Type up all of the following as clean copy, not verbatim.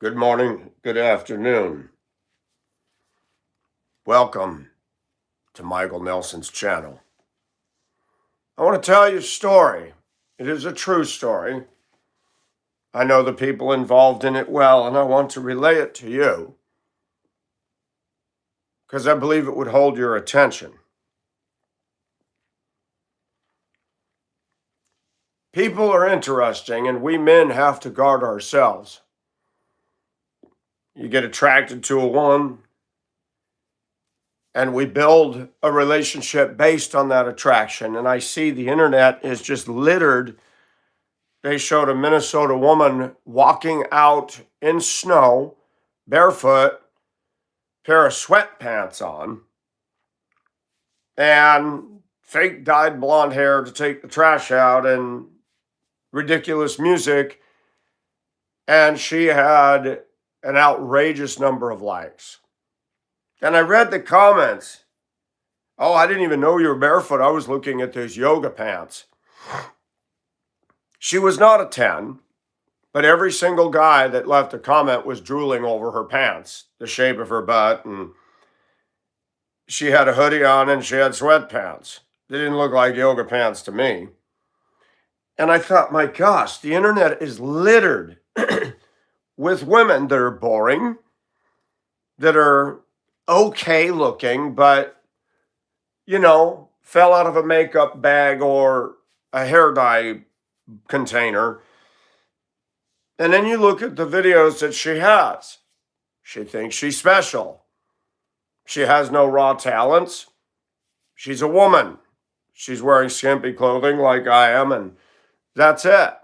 Good morning, good afternoon. Welcome to Michael Nelson's channel. I want to tell you a story. It is a true story. I know the people involved in it well, and I want to relay it to you because I believe it would hold your attention. People are interesting, and we men have to guard ourselves. You get attracted to a woman, and we build a relationship based on that attraction. And I see the internet is just littered. They showed a Minnesota woman walking out in snow, barefoot, pair of sweatpants on, and fake dyed blonde hair to take the trash out, and ridiculous music. And she had an outrageous number of likes. And I read the comments. Oh, I didn't even know you were barefoot. I was looking at those yoga pants. She was not a 10. But every single guy that left a comment was drooling over her pants, the shape of her butt, and she had a hoodie on and she had sweatpants. They didn't look like yoga pants to me. And I thought, my gosh, the internet is littered with women that are boring, that are okay looking, but, fell out of a makeup bag or a hair dye container. And then you look at the videos that she has. She thinks she's special. She has no raw talents. She's a woman. She's wearing skimpy clothing like I am, and that's it.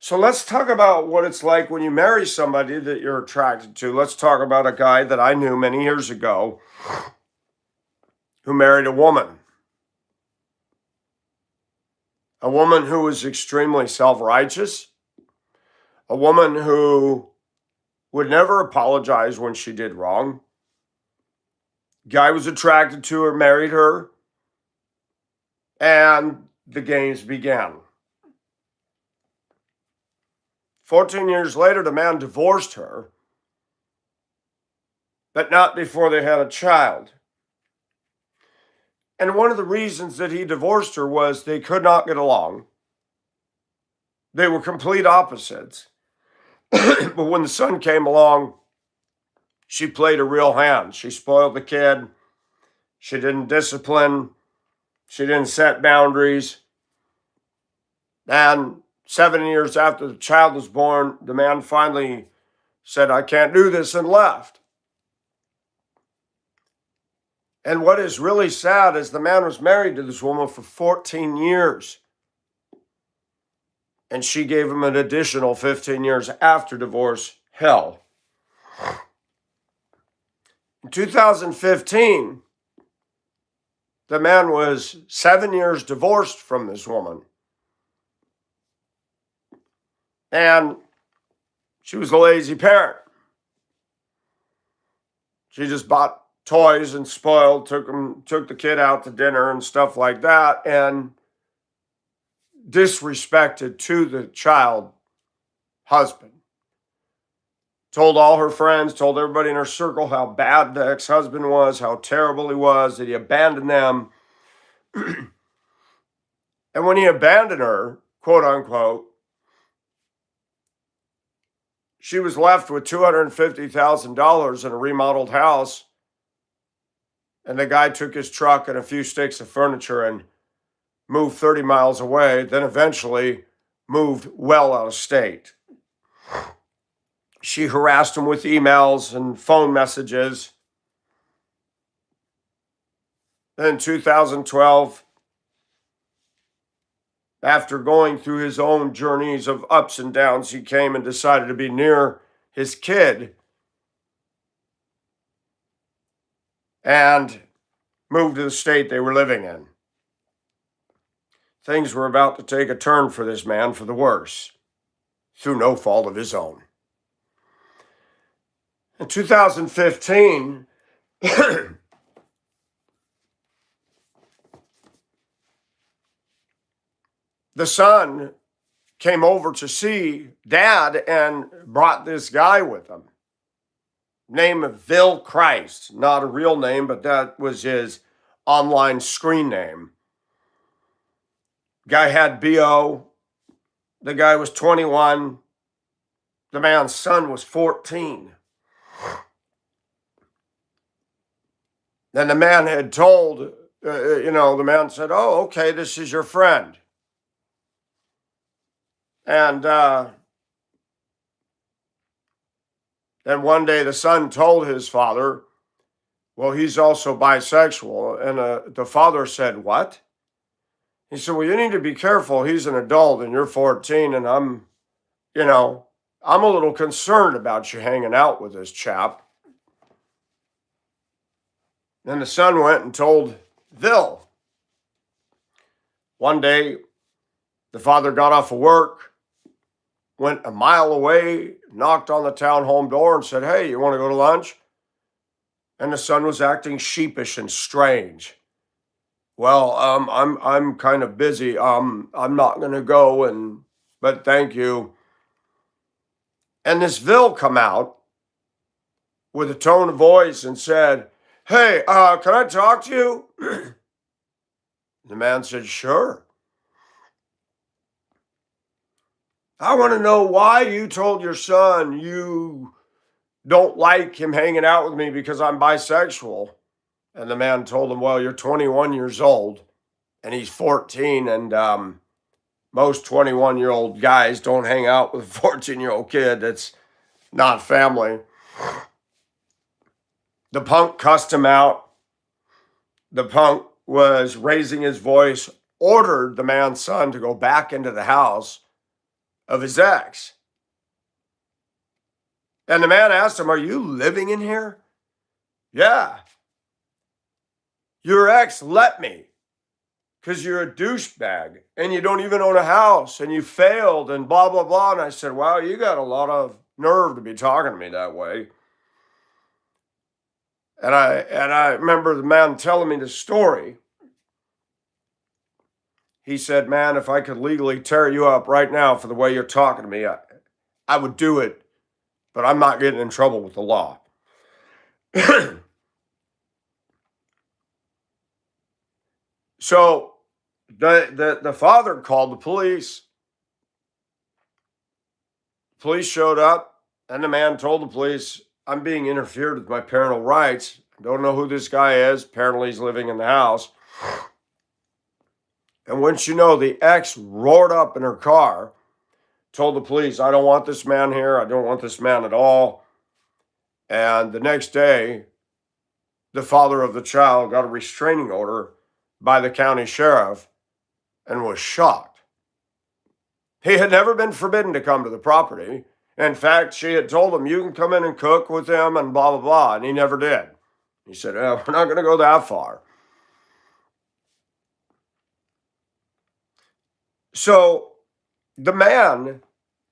So let's talk about what it's like when you marry somebody that you're attracted to. Let's talk about a guy that I knew many years ago who married a woman. A woman who was extremely self-righteous. A woman who would never apologize when she did wrong. Guy was attracted to her, married her, and the games began. 14 years later, the man divorced her, but not before they had a child. And one of the reasons that he divorced her was they could not get along. They were complete opposites. But when the son came along, she played a real hand. She spoiled the kid. She didn't discipline. She didn't set boundaries. And 7 years after the child was born, the man finally said, I can't do this, and left. And what is really sad is the man was married to this woman for 14 years. And she gave him an additional 15 years after divorce hell. In 2015, the man was 7 years divorced from this woman. And she was a lazy parent. She just bought toys and spoiled, took the kid out to dinner and stuff like that, and disrespected to the child husband. Told all her friends, told everybody in her circle how bad the ex-husband was, how terrible he was, that he abandoned them. And when he abandoned her, quote unquote, she was left with $250,000 in a remodeled house. And the guy took his truck and a few sticks of furniture and moved 30 miles away, then eventually moved well out of state. She harassed him with emails and phone messages. Then in 2012, after going through his own journeys of ups and downs, he came and decided to be near his kid and moved to the state they were living in. Things were about to take a turn for this man for the worse, through no fault of his own. In 2015, the son came over to see Dad and brought this guy with him. Name of Vil Christ, not a real name, but that was his online screen name. Guy had BO. The guy was 21. The man's son was 14. Then the man had told, the man said, "Oh, okay, this is your friend." And then one day the son told his father, "Well, he's also bisexual." And the father said, "What?" He said, "Well, you need to be careful. He's an adult and you're 14, and I'm a little concerned about you hanging out with this chap." Then the son went and told Vil. One day, the father got off of work, went a mile away, knocked on the townhome door and said, "Hey, you want to go to lunch?" And the son was acting sheepish and strange. "Well, I'm kind of busy. I'm not going to go, but thank you." And this Vil come out with a tone of voice and said, "Hey, can I talk to you?" The man said, "Sure." "I want to know why you told your son you don't like him hanging out with me because I'm bisexual." And the man told him, "Well, you're 21 years old and he's 14, and most 21-year-old guys don't hang out with a 14-year-old kid. That's not family." The punk cussed him out. The punk was raising his voice, ordered the man's son to go back into the house of his ex. And the man asked him, "Are you living in here?" "Yeah." "Your ex let me because you're a douchebag and you don't even own a house and you failed and blah, blah, blah." And I said, "Wow, you got a lot of nerve to be talking to me that way." And I remember the man telling me the story. He said, "Man, if I could legally tear you up right now for the way you're talking to me, I would do it, but I'm not getting in trouble with the law." So the father called the police. Police showed up, and the man told the police, "I'm being interfered with my parental rights. Don't know who this guy is. Apparently he's living in the house." And once the ex roared up in her car, told the police, "I don't want this man here. I don't want this man at all." And the next day, the father of the child got a restraining order by the county sheriff and was shocked. He had never been forbidden to come to the property. In fact, she had told him, "You can come in and cook with him," and blah, blah, blah. And he never did. He said, "We're not going to go that far." So the man,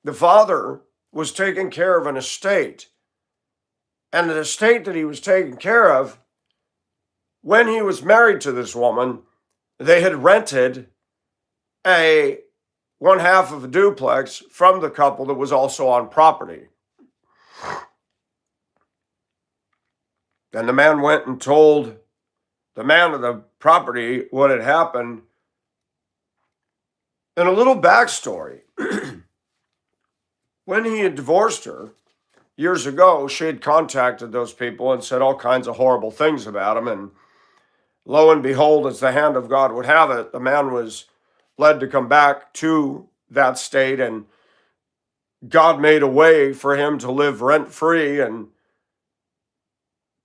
the father, was taking care of an estate. And the estate that he was taking care of, when he was married to this woman, they had rented one half of a duplex from the couple that was also on property. And the man went and told the man of the property what had happened. And a little backstory. When he had divorced her years ago, she had contacted those people and said all kinds of horrible things about him. And lo and behold, as the hand of God would have it, the man was led to come back to that state, and God made a way for him to live rent-free and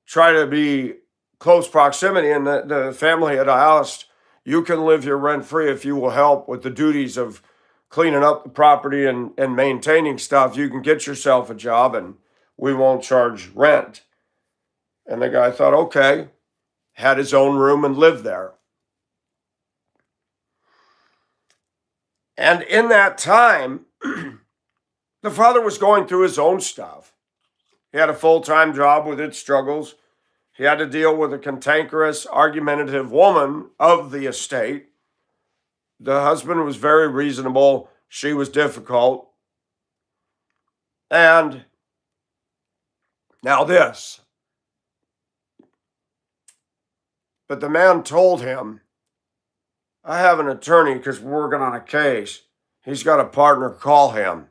try to be close proximity. And the family had asked, "You can live here rent-free if you will help with the duties of cleaning up the property and maintaining stuff. You can get yourself a job and we won't charge rent." And the guy thought, okay, had his own room and lived there. And in that time, the father was going through his own stuff. He had a full-time job with its struggles. He had to deal with a cantankerous, argumentative woman of the estate. The husband was very reasonable. She was difficult. And now this. But the man told him, I have an attorney because we're working on a case. He's got a partner, call him.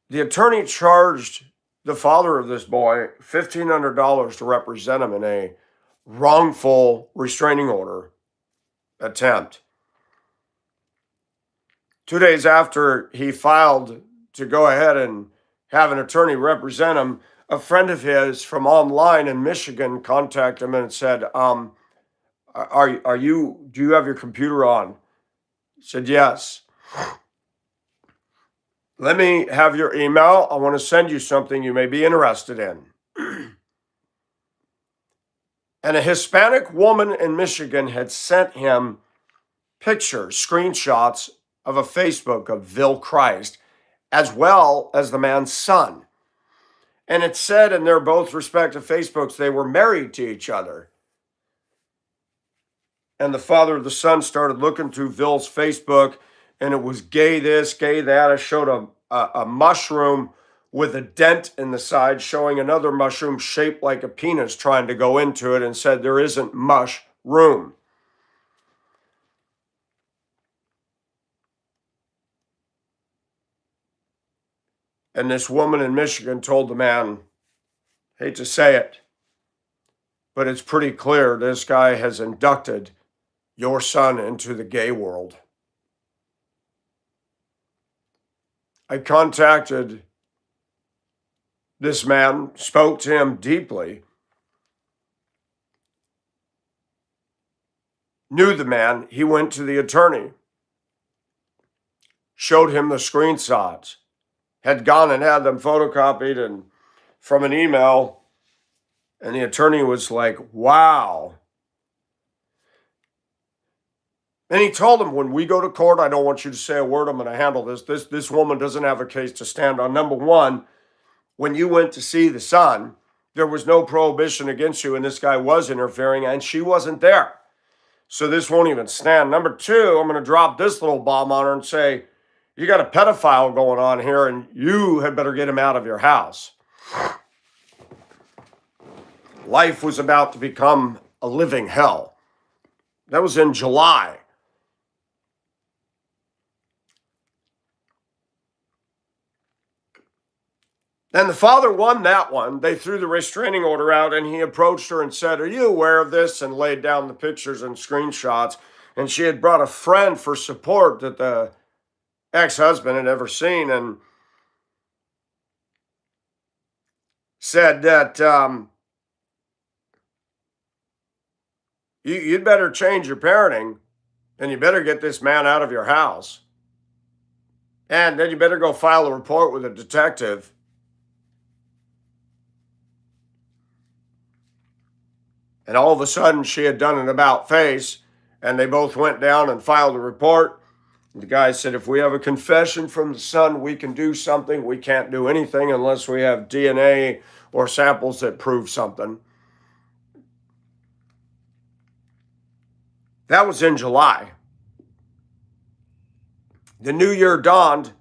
The attorney charged the father of this boy $1,500 to represent him in a wrongful restraining order attempt. 2 days after he filed to go ahead and have an attorney represent him, a friend of his from online in Michigan contacted him and said, do you have your computer on? He said, yes. Let me have your email. I want to send you something you may be interested in. And a Hispanic woman in Michigan had sent him pictures, screenshots of a Facebook of Vil Christ, as well as the man's son. And it said in their both respective Facebooks they were married to each other. And the father of the son started looking through Vil's Facebook, and it was gay this, gay that. I showed a mushroom with a dent in the side, showing another mushroom shaped like a penis trying to go into it, and said, there isn't mush room. And this woman in Michigan told the man, hate to say it, but it's pretty clear this guy has inducted your son into the gay world. I contacted this man, spoke to him deeply, knew the man. He went to the attorney, showed him the screenshots, had gone and had them photocopied and from an email, and the attorney was like, wow. And he told him, when we go to court, I don't want you to say a word. I'm going to handle this. This woman doesn't have a case to stand on. Number one, when you went to see the son, there was no prohibition against you, and this guy was interfering, and she wasn't there. So this won't even stand. Number two, I'm going to drop this little bomb on her and say, you got a pedophile going on here, and you had better get him out of your house. Life was about to become a living hell. That was in July. And the father won that one. They threw the restraining order out, and he approached her and said, are you aware of this? And laid down the pictures and screenshots. And she had brought a friend for support that the ex-husband had ever seen, and said that you'd better change your parenting, and you better get this man out of your house. And then you better go file a report with a detective. And all of a sudden, she had done an about face, and they both went down and filed a report. The guy said, if we have a confession from the son, we can do something. We can't do anything unless we have DNA or samples that prove something. That was in July. The new year dawned.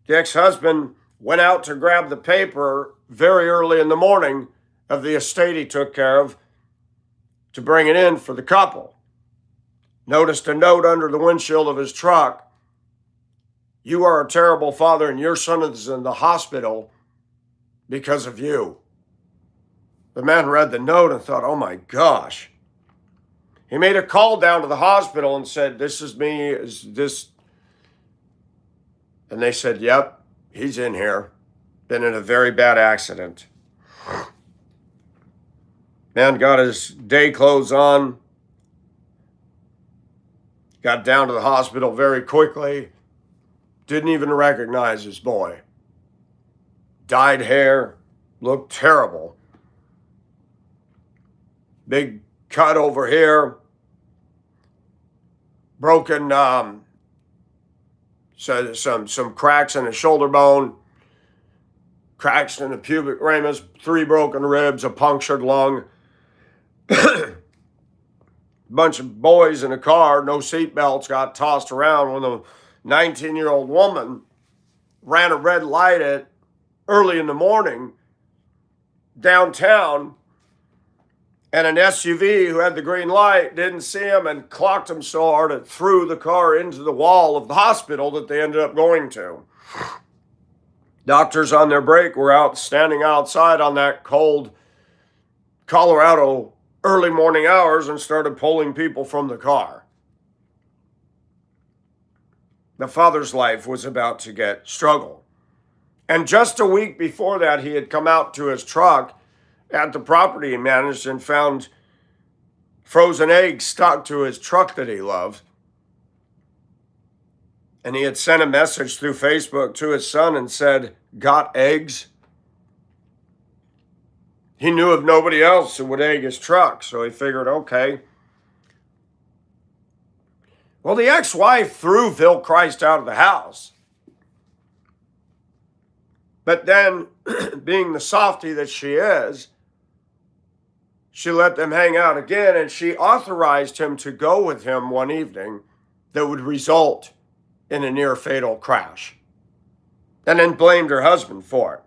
The ex-husband went out to grab the paper very early in the morning of the estate he took care of to bring it in for the couple. Noticed a note under the windshield of his truck. You are a terrible father, and your son is in the hospital because of you. The man read the note and thought, oh my gosh. He made a call down to the hospital and said, this is me, is this? And they said, yep, he's in here. Been in a very bad accident. Man got his day clothes on. Got down to the hospital very quickly. Didn't even recognize his boy. Dyed hair. Looked terrible. Big cut over here. Broken, some cracks in his shoulder bone. Cracks in the pubic ramus. 3 broken ribs. A punctured lung. bunch of boys in a car, no seatbelts, got tossed around when a 19-year-old woman ran a red light at early in the morning downtown, and an SUV who had the green light didn't see him and clocked him so hard it threw the car into the wall of the hospital that they ended up going to. Doctors on their break were out standing outside on that cold Colorado early morning hours and started pulling people from the car. The father's life was about to get struggle. And just a week before that, he had come out to his truck at the property he managed and found frozen eggs stuck to his truck that he loved. And he had sent a message through Facebook to his son and said, "Got eggs?" He knew of nobody else who would egg his truck, so he figured, okay. Well, the ex-wife threw Phil Christ out of the house. But then, being the softy that she is, she let them hang out again, and she authorized him to go with him one evening that would result in a near-fatal crash. And then blamed her husband for it.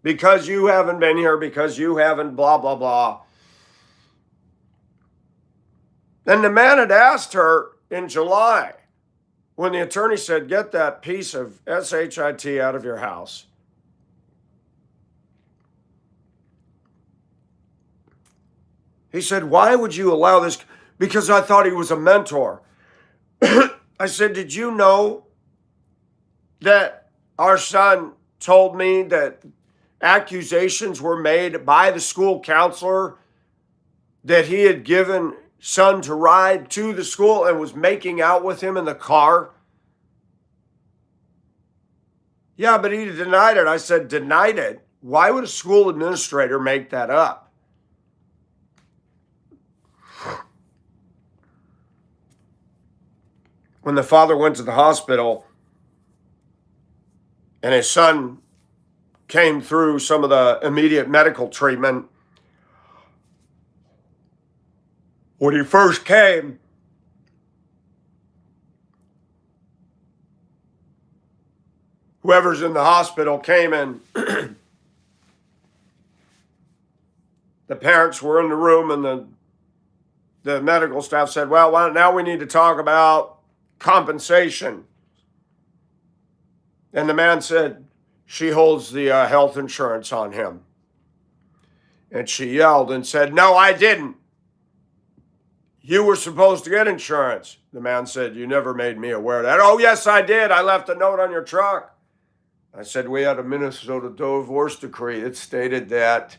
Because you haven't been here, because you haven't blah, blah, blah. Then the man had asked her in July, when the attorney said, "Get that piece of SHIT out of your house." He said, "Why would you allow this?" Because I thought he was a mentor. I said, "Did you know that our son told me that accusations were made by the school counselor that he had given son to ride to the school and was making out with him in the car?" "Yeah, but he denied it." I said, "Denied it? Why would a school administrator make that up?" When the father went to the hospital and his son came through some of the immediate medical treatment, when he first came, whoever's in the hospital came in. The parents were in the room, and the medical staff said, "Well, now we need to talk about compensation." And the man said, "She holds the health insurance on him." And she yelled and said, "No, I didn't. You were supposed to get insurance." The man said, "You never made me aware of that." "Oh, yes, I did. I left a note on your truck." I said, "We had a Minnesota divorce decree. It stated that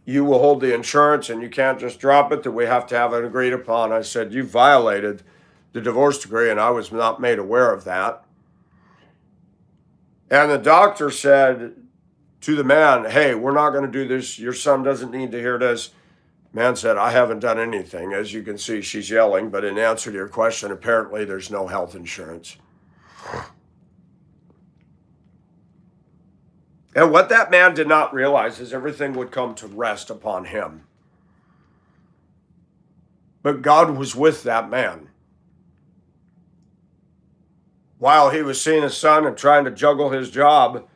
you will hold the insurance and you can't just drop it, that we have to have it agreed upon." I said, "You violated the divorce decree, and I was not made aware of that." And the doctor said to the man, "Hey, we're not going to do this. Your son doesn't need to hear this." Man said, "I haven't done anything." As you can see, she's yelling, but in answer to your question, apparently there's no health insurance. And what that man did not realize is everything would come to rest upon him. But God was with that man. While he was seeing his son and trying to juggle his job,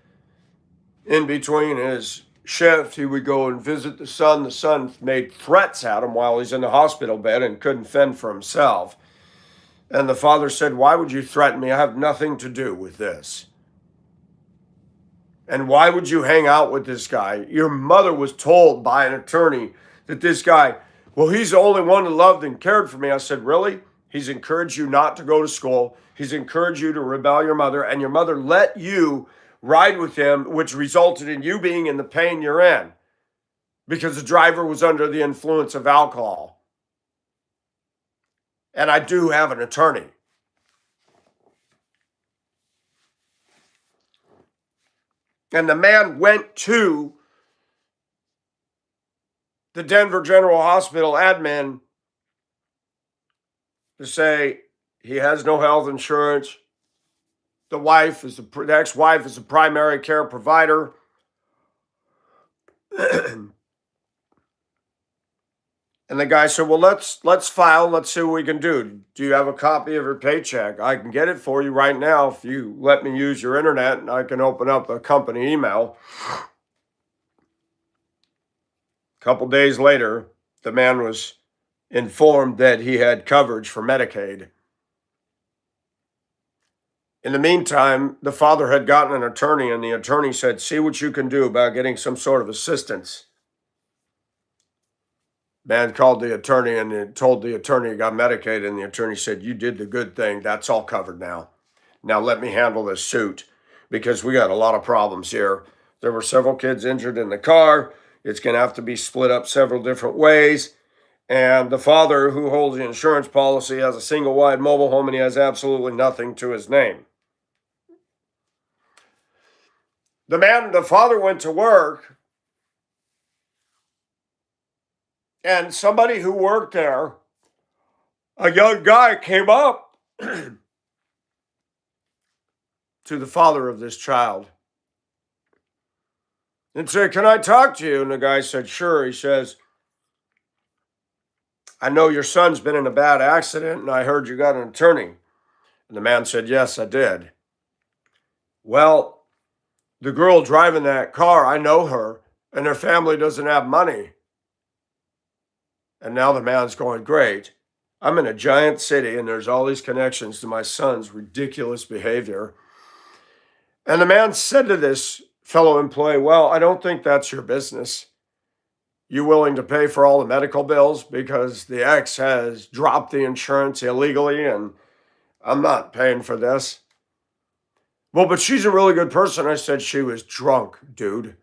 in between his shift, he would go and visit the son. The son made threats at him while he's in the hospital bed and couldn't fend for himself. And the father said, "Why would you threaten me? I have nothing to do with this. And why would you hang out with this guy? Your mother was told by an attorney that this guy, well, he's the only one who loved and cared for me." I said, "Really? He's encouraged you not to go to school. He's encouraged you to rebel your mother, and your mother let you ride with him, which resulted in you being in the pain you're in because the driver was under the influence of alcohol. And I do have an attorney." And the man went to the Denver General Hospital admin to say he has no health insurance. The ex-wife is the primary care provider. And the guy said, well, let's file. Let's see what we can do. Do you have a copy of your paycheck? I can get it for you right now if you let me use your internet, and I can open up a company email. A couple days later, the man was informed that he had coverage for Medicaid. In the meantime, the father had gotten an attorney, and the attorney said, see what you can do about getting some sort of assistance. Man called the attorney and told the attorney he got Medicaid, and the attorney said, you did the good thing. That's all covered now. Now let me handle this suit because we got a lot of problems here. There were several kids injured in the car. It's going to have to be split up several different ways. And the father, who holds the insurance policy, has a single wide mobile home, and he has absolutely nothing to his name. The father went to work, and somebody who worked there, a young guy, came up to the father of this child and said, can I talk to you? And the guy said, sure. He says, I know your son's been in a bad accident, and I heard you got an attorney. And the man said, yes, I did. Well, the girl driving that car, I know her, and her family doesn't have money. And now the man's going, great. I'm in a giant city, and there's all these connections to my son's ridiculous behavior. And the man said to this fellow employee, well, I don't think that's your business. You willing to pay for all the medical bills because the ex has dropped the insurance illegally, and I'm not paying for this. Well, but she's a really good person. I said, she was drunk, dude.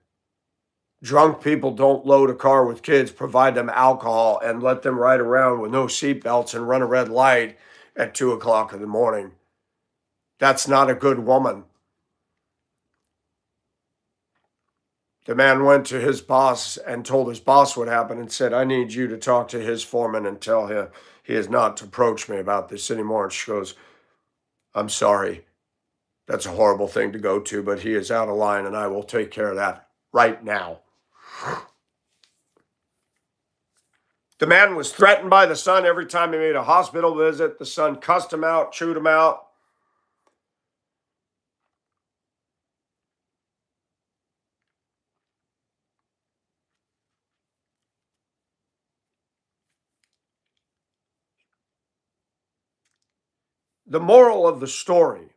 Drunk people don't load a car with kids, provide them alcohol, and let them ride around with no seatbelts and run a red light at 2 o'clock in the morning. That's not a good woman. The man went to his boss and told his boss what happened and said, I need you to talk to his foreman and tell him he is not to approach me about this anymore. And she goes, I'm sorry. That's a horrible thing to go to, but he is out of line, and I will take care of that right now. The man was threatened by the son every time he made a hospital visit. The son cussed him out, chewed him out. The moral of the story,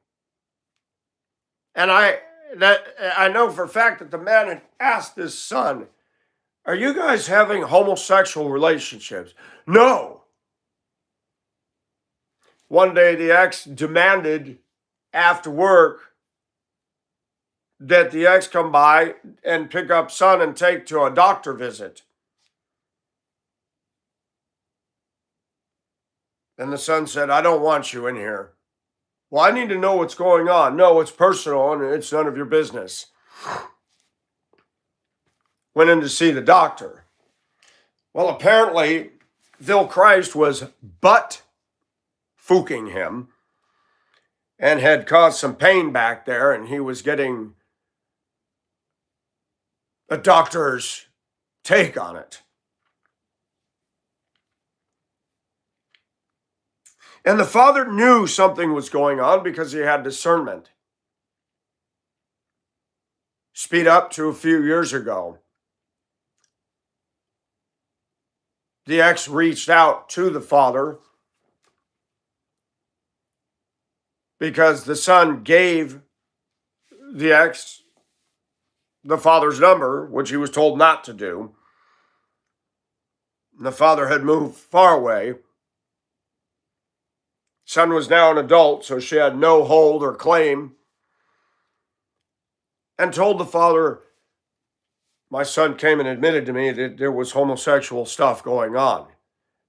and I know for a fact that the man had asked his son, are you guys having homosexual relationships? No. One day the ex demanded after work that the ex come by and pick up son and take to a doctor visit. And the son said, I don't want you in here. Well, I need to know what's going on. No, it's personal and it's none of your business. Went in to see the doctor. Well, apparently, Phil Christ was butt fucking him and had caused some pain back there, and he was getting a doctor's take on it. And the father knew something was going on because he had discernment. Speed up to a few years ago. The ex reached out to the father because the son gave the ex the father's number, which he was told not to do. And the father had moved far away. Son was now an adult, so she had no hold or claim. And told the father, my son came and admitted to me that there was homosexual stuff going on.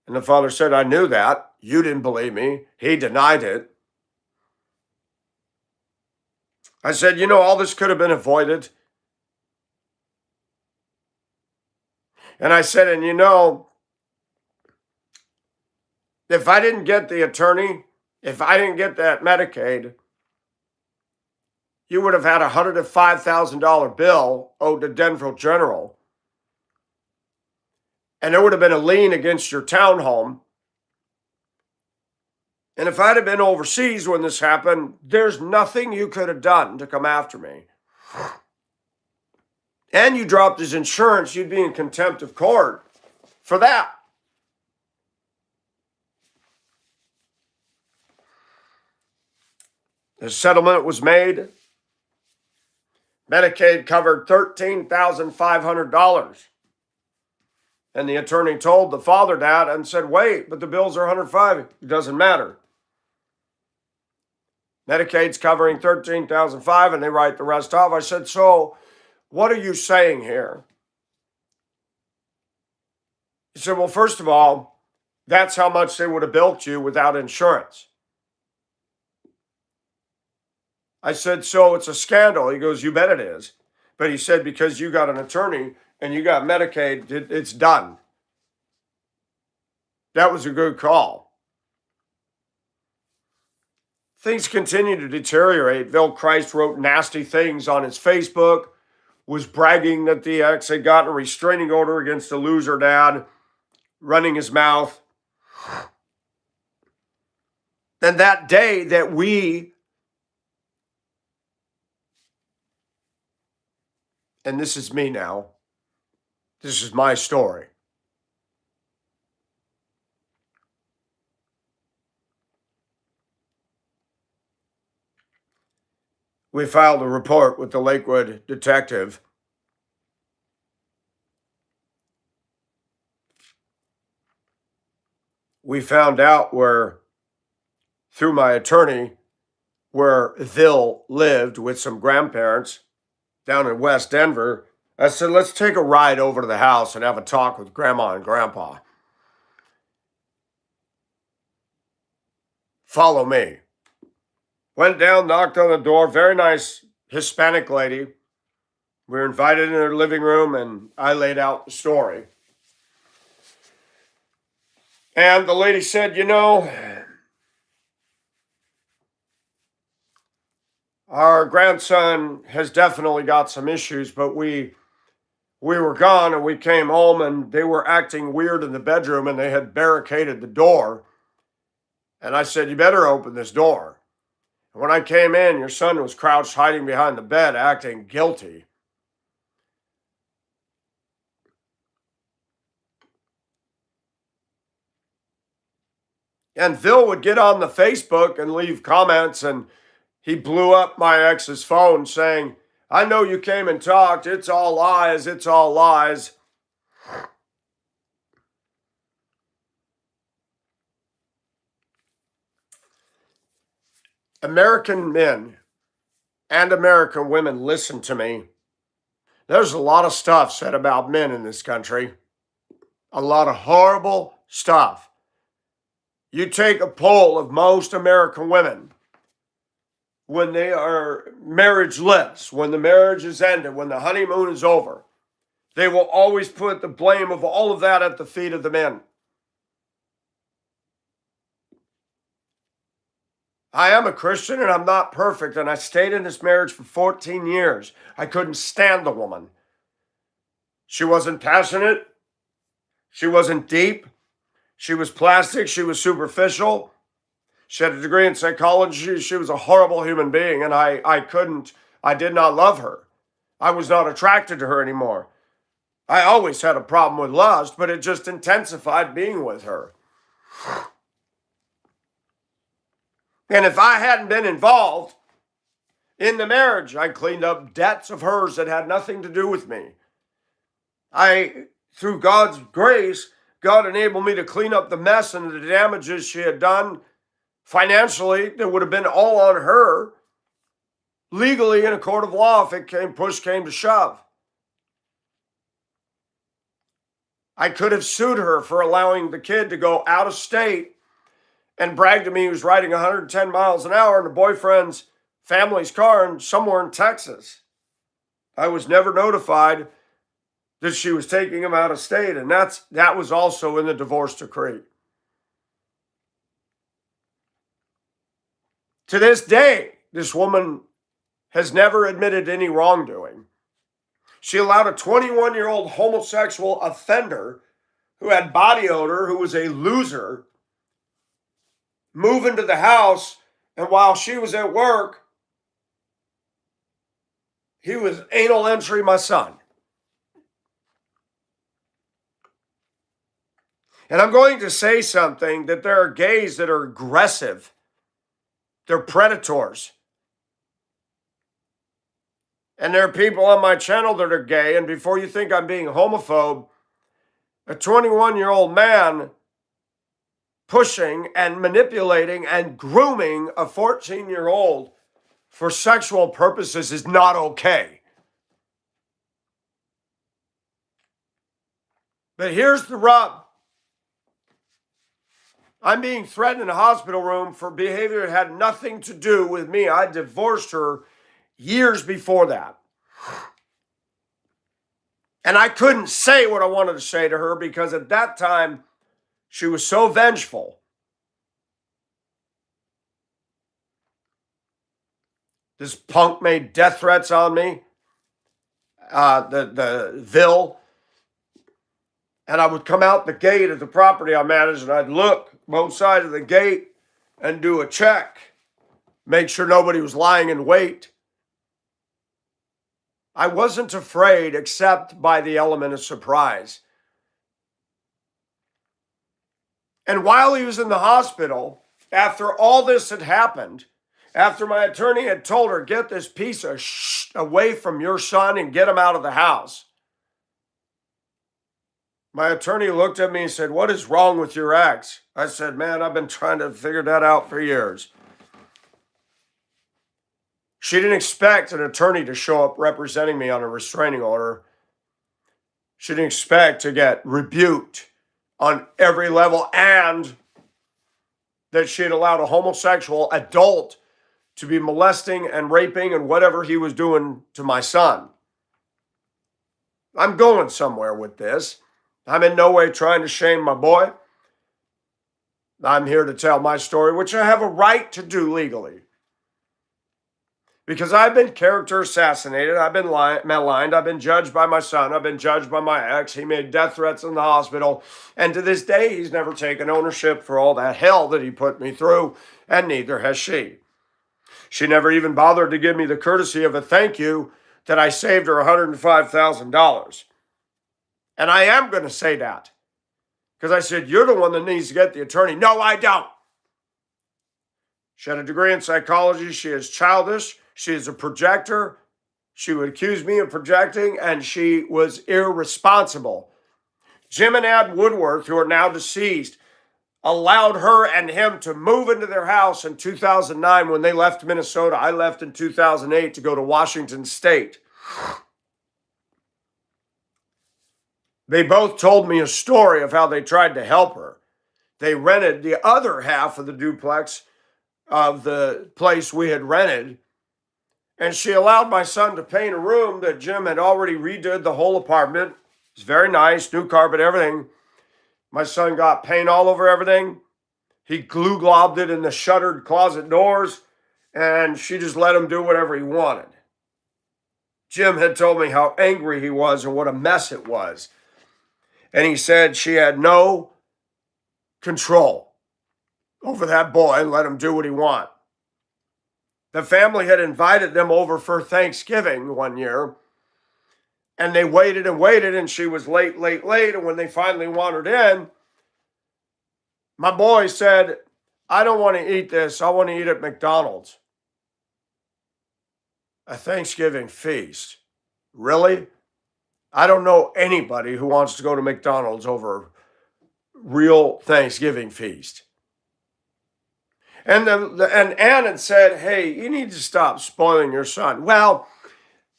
And the father said, I knew that. You didn't believe me. He denied it. I said, all this could have been avoided. And I said, and if I didn't get the attorney, if I didn't get that Medicaid, you would have had a $105,000 bill owed to Denver General. and there would have been a lien against your townhome. And if I'd have been overseas when this happened, there's nothing you could have done to come after me. And you dropped his insurance, you'd be in contempt of court for that. The settlement was made. Medicaid covered $13,500. And the attorney told the father that and said, wait, but the bills are $105. It doesn't matter. Medicaid's covering $13,500 and they write the rest off. I said, so what are you saying here? He said, well, first of all, that's how much they would have billed you without insurance. I said, so it's a scandal. He goes, you bet it is. But he said, because you got an attorney and you got Medicaid, it's done. That was a good call. Things continue to deteriorate. Bill Christ wrote nasty things on his Facebook, was bragging that the ex had gotten a restraining order against the loser dad, running his mouth. And that day that and this is me now, this is my story. We filed a report with the Lakewood detective. We found out through my attorney, where Vil lived with some grandparents down in West Denver. I said, let's take a ride over to the house and have a talk with Grandma and Grandpa. Follow me. Went down, knocked on the door, very nice Hispanic lady. We were invited in her living room and I laid out the story. And the lady said, our grandson has definitely got some issues, but we were gone and we came home and they were acting weird in the bedroom and they had barricaded the door. And I said, you better open this door. And when I came in, your son was crouched hiding behind the bed, acting guilty. And Phil would get on the Facebook and leave comments, and he blew up my ex's phone saying, I know you came and talked. It's all lies. It's all lies. American men and American women, listen to me. There's a lot of stuff said about men in this country. A lot of horrible stuff. You take a poll of most American women when they are marriageless, when the marriage is ended, when the honeymoon is over, they will always put the blame of all of that at the feet of the men. I am a Christian and I'm not perfect, and I stayed in this marriage for 14 years. I couldn't stand the woman. She wasn't passionate. She wasn't deep. She was plastic. She was superficial. She had a degree in psychology. She was a horrible human being, and I did not love her. I was not attracted to her anymore. I always had a problem with lust, but it just intensified being with her. And if I hadn't been involved in the marriage, I cleaned up debts of hers that had nothing to do with me. Through God's grace, God enabled me to clean up the mess and the damages she had done financially. That would have been all on her. Legally, in a court of law, if push came to shove. I could have sued her for allowing the kid to go out of state and brag to me he was riding 110 miles an hour in the boyfriend's family's car somewhere in Texas. I was never notified that she was taking him out of state, and that was also in the divorce decree. To this day, this woman has never admitted any wrongdoing. She allowed a 21-year-old homosexual offender who had body odor, who was a loser, move into the house, and while she was at work, he was anal entry my son. And I'm going to say something, that there are gays that are aggressive. They're predators. And there are people on my channel that are gay, and before you think I'm being homophobe, a 21-year-old man pushing and manipulating and grooming a 14-year-old for sexual purposes is not okay. But here's the rub. I'm being threatened in a hospital room for behavior that had nothing to do with me. I divorced her years before that. And I couldn't say what I wanted to say to her because at that time, she was so vengeful. This punk made death threats on me, the Ville. And I would come out the gate of the property I managed, and I'd look both sides of the gate and do a check, make sure nobody was lying in wait. I wasn't afraid except by the element of surprise. And while he was in the hospital, after all this had happened, after my attorney had told her, get this piece of shit away from your son and get him out of the house, my attorney looked at me and said, what is wrong with your ex? I said, man, I've been trying to figure that out for years. She didn't expect an attorney to show up representing me on a restraining order. She didn't expect to get rebuked on every level, and that she had allowed a homosexual adult to be molesting and raping and whatever he was doing to my son. I'm going somewhere with this. I'm in no way trying to shame my boy. I'm here to tell my story, which I have a right to do legally. Because I've been character assassinated, I've been maligned, I've been judged by my son, I've been judged by my ex, he made death threats in the hospital, and to this day, he's never taken ownership for all that hell that he put me through, and neither has she. She never even bothered to give me the courtesy of a thank you that I saved her $105,000. And I am going to say that. Because I said, you're the one that needs to get the attorney. No, I don't. She had a degree in psychology. She is childish. She is a projector. She would accuse me of projecting, and she was irresponsible. Jim and Ad Woodworth, who are now deceased, allowed her and him to move into their house in 2009 when they left Minnesota. I left in 2008 to go to Washington State. They both told me a story of how they tried to help her. They rented the other half of the duplex of the place we had rented, and she allowed my son to paint a room that Jim had already redid the whole apartment. It was very nice, new carpet, everything. My son got paint all over everything. He glue globbed it in the shuttered closet doors, and she just let him do whatever he wanted. Jim had told me how angry he was and what a mess it was. And he said she had no control over that boy and let him do what he wanted. The family had invited them over for Thanksgiving one year, and they waited and waited, and she was late. And when they finally wandered in, my boy said, I don't want to eat this. I want to eat at McDonald's. A Thanksgiving feast. Really? I don't know anybody who wants to go to McDonald's over real Thanksgiving feast. And Ann had said, hey, you need to stop spoiling your son. Well,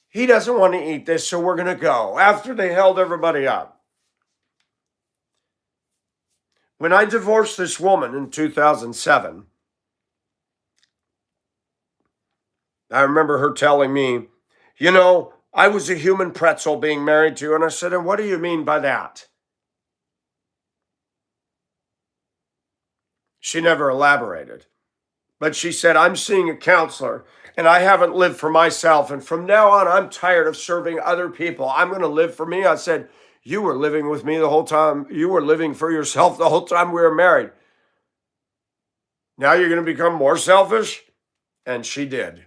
he doesn't want to eat this, so we're going to go. After they held everybody up. When I divorced this woman in 2007, I remember her telling me, you know, I was a human pretzel being married to you. And I said, and what do you mean by that? She never elaborated. But she said, I'm seeing a counselor, and I haven't lived for myself. And from now on, I'm tired of serving other people. I'm going to live for me. I said, You were living with me the whole time. You were living for yourself the whole time we were married. Now you're going to become more selfish? And she did.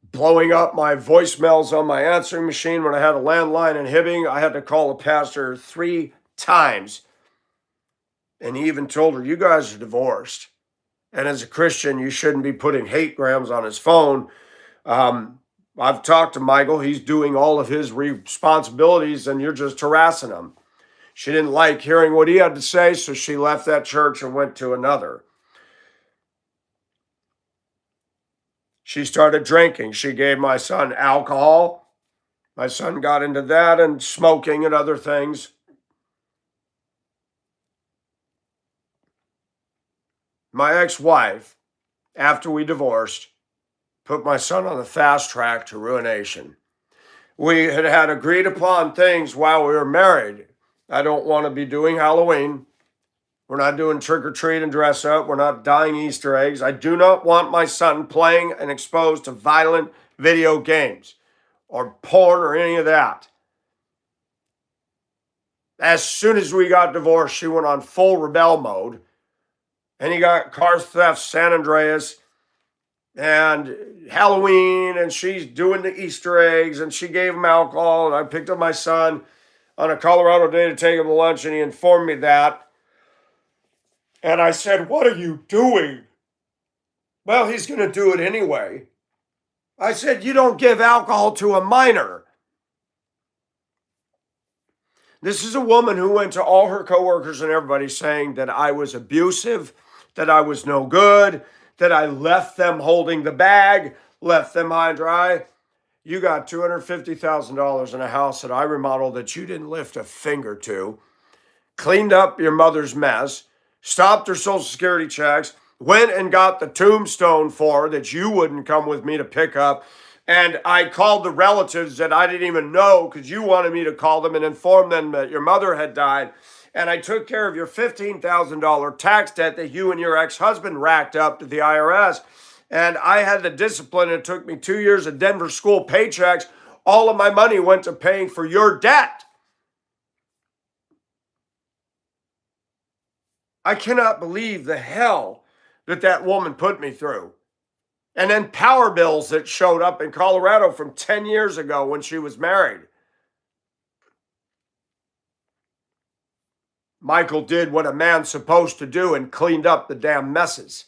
Blowing up my voicemails on my answering machine when I had a landline in Hibbing. I had to call the pastor 3 times. And he even told her, you guys are divorced. And as a Christian, you shouldn't be putting hate grams on his phone. I've talked to Michael. He's doing all of his responsibilities, and you're just harassing him. She didn't like hearing what he had to say, so she left that church and went to another. She started drinking. She gave my son alcohol. My son got into that and smoking and other things. My ex-wife, after we divorced, put my son on the fast track to ruination. We had agreed upon things while we were married. I don't want to be doing Halloween. We're not doing trick-or-treat and dress up. We're not dyeing Easter eggs. I do not want my son playing and exposed to violent video games or porn or any of that. As soon as we got divorced, she went on full rebel mode. And he got car theft, San Andreas, and Halloween, and she's doing the Easter eggs, and she gave him alcohol, and I picked up my son on a Colorado day to take him to lunch, and he informed me that. And I said, what are you doing? Well, he's going to do it anyway. I said, you don't give alcohol to a minor. This is a woman who went to all her coworkers and everybody saying that I was abusive, that I was no good, that I left them holding the bag, left them high and dry. You got $250,000 in a house that I remodeled that you didn't lift a finger to, cleaned up your mother's mess, stopped her Social Security checks, went and got the tombstone for her that you wouldn't come with me to pick up. And I called the relatives that I didn't even know because you wanted me to call them and inform them that your mother had died. And I took care of your $15,000 tax debt that you and your ex-husband racked up to the IRS. And I had the discipline. It took me 2 years of Denver school paychecks. All of my money went to paying for your debt. I cannot believe the hell that woman put me through. And then power bills that showed up in Colorado from 10 years ago when she was married. Michael did what a man's supposed to do and cleaned up the damn messes.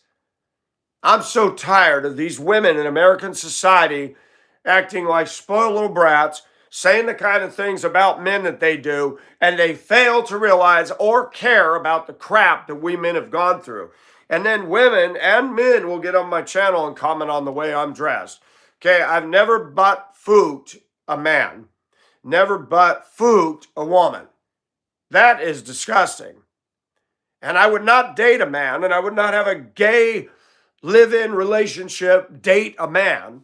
I'm so tired of these women in American society acting like spoiled little brats, saying the kind of things about men that they do, and they fail to realize or care about the crap that we men have gone through. And then women and men will get on my channel and comment on the way I'm dressed. Okay, I've never butt-fooked a man. Never butt-fooked a woman. That is disgusting. And I would not date a man, and I would not have a gay live-in relationship date a man.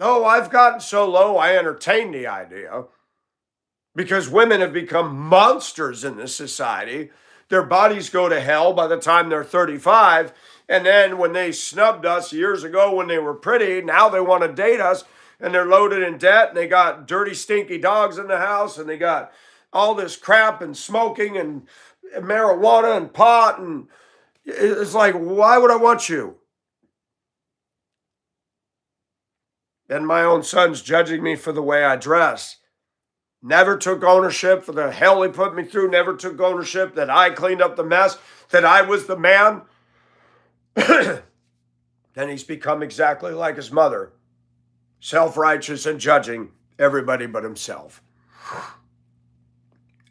Oh, I've gotten so low, I entertain the idea. Because women have become monsters in this society. Their bodies go to hell by the time they're 35. And then when they snubbed us years ago when they were pretty, now they want to date us. And they're loaded in debt. And they got dirty, stinky dogs in the house. And they got all this crap and smoking and marijuana and pot. And it's like, why would I want you? Then my own son's judging me for the way I dress. Never took ownership for the hell he put me through. Never took ownership that I cleaned up the mess, that I was the man. Then he's become exactly like his mother. Self-righteous and judging everybody but himself.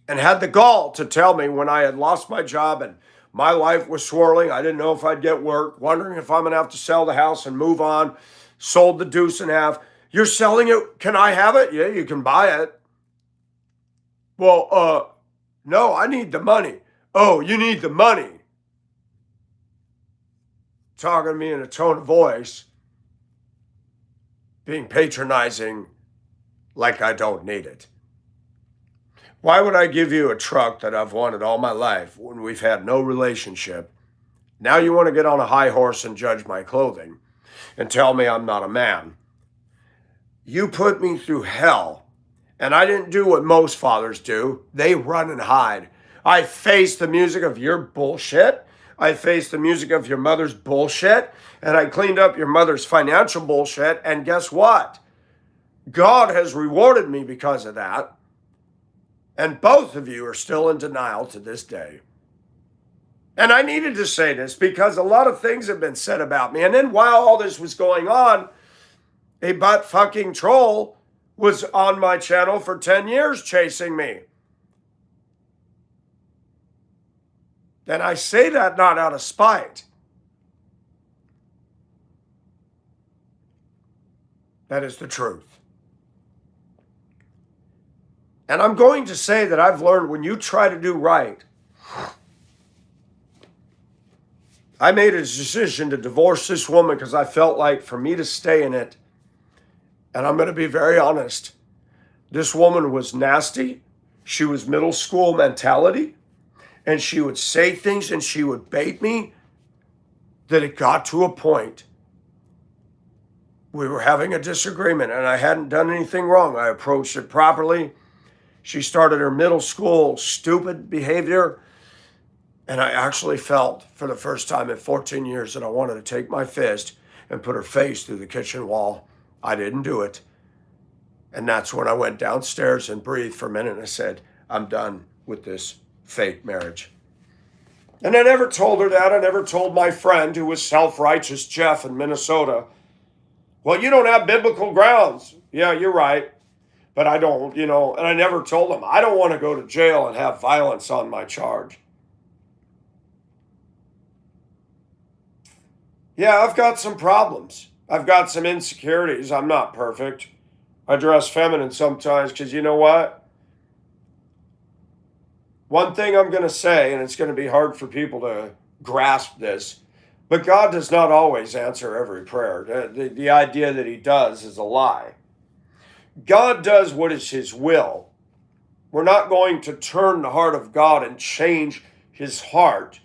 And had the gall to tell me when I had lost my job and my life was swirling. I didn't know if I'd get work, wondering if I'm going to have to sell the house and move on. Sold the deuce in half. You're selling it. Can I have it? Yeah, you can buy it. Well, no, I need the money. Oh, you need the money. Talking to me in a tone of voice, being patronizing like I don't need it. Why would I give you a truck that I've wanted all my life when we've had no relationship? Now you want to get on a high horse and judge my clothing and tell me I'm not a man. You put me through hell. And I didn't do what most fathers do. They run and hide. I faced the music of your bullshit. I faced the music of your mother's bullshit. And I cleaned up your mother's financial bullshit. And guess what? God has rewarded me because of that. And both of you are still in denial to this day. And I needed to say this because a lot of things have been said about me. And then while all this was going on, a butt fucking troll was on my channel for 10 years chasing me. And I say that not out of spite. That is the truth. And I'm going to say that I've learned when you try to do right, I made a decision to divorce this woman because I felt like for me to stay in it, and I'm going to be very honest, this woman was nasty. She was middle school mentality, and she would say things and she would bait me that it got to a point. We were having a disagreement and I hadn't done anything wrong. I approached it properly. She started her middle school stupid behavior. And I actually felt for the first time in 14 years that I wanted to take my fist and put her face through the kitchen wall. I didn't do it. And that's when I went downstairs and breathed for a minute and I said, I'm done with this fake marriage. And I never told her that. I never told my friend who was self-righteous, Jeff in Minnesota, well, you don't have biblical grounds. Yeah, you're right. But I don't, and I never told him, I don't want to go to jail and have violence on my charge. Yeah, I've got some problems. I've got some insecurities. I'm not perfect. I dress feminine sometimes because you know what? One thing I'm going to say, and it's going to be hard for people to grasp this, but God does not always answer every prayer. The idea that he does is a lie. God does what is his will. We're not going to turn the heart of God and change his heart.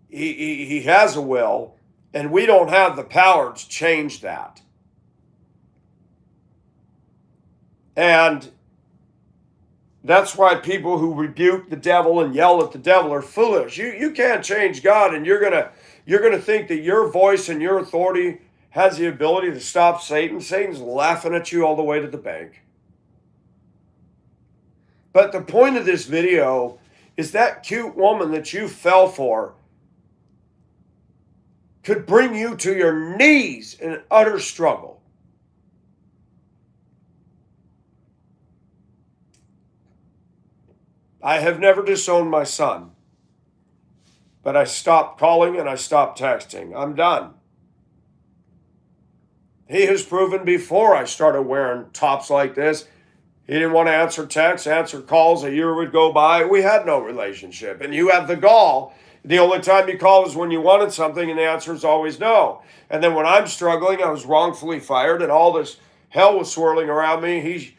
He has a will, and we don't have the power to change that. And that's why people who rebuke the devil and yell at the devil are foolish. You can't change God, and you're gonna think that your voice and your authority has the ability to stop Satan. Satan's laughing at you all the way to the bank. But the point of this video is that cute woman that you fell for could bring you to your knees in an utter struggle. I have never disowned my son, but I stopped calling and I stopped texting. I'm done. He has proven before I started wearing tops like this, he didn't want to answer texts, answer calls. A year would go by. We had no relationship. And you have the gall. The only time you call is when you wanted something, and the answer is always no. And then when I'm struggling, I was wrongfully fired, and all this hell was swirling around me. He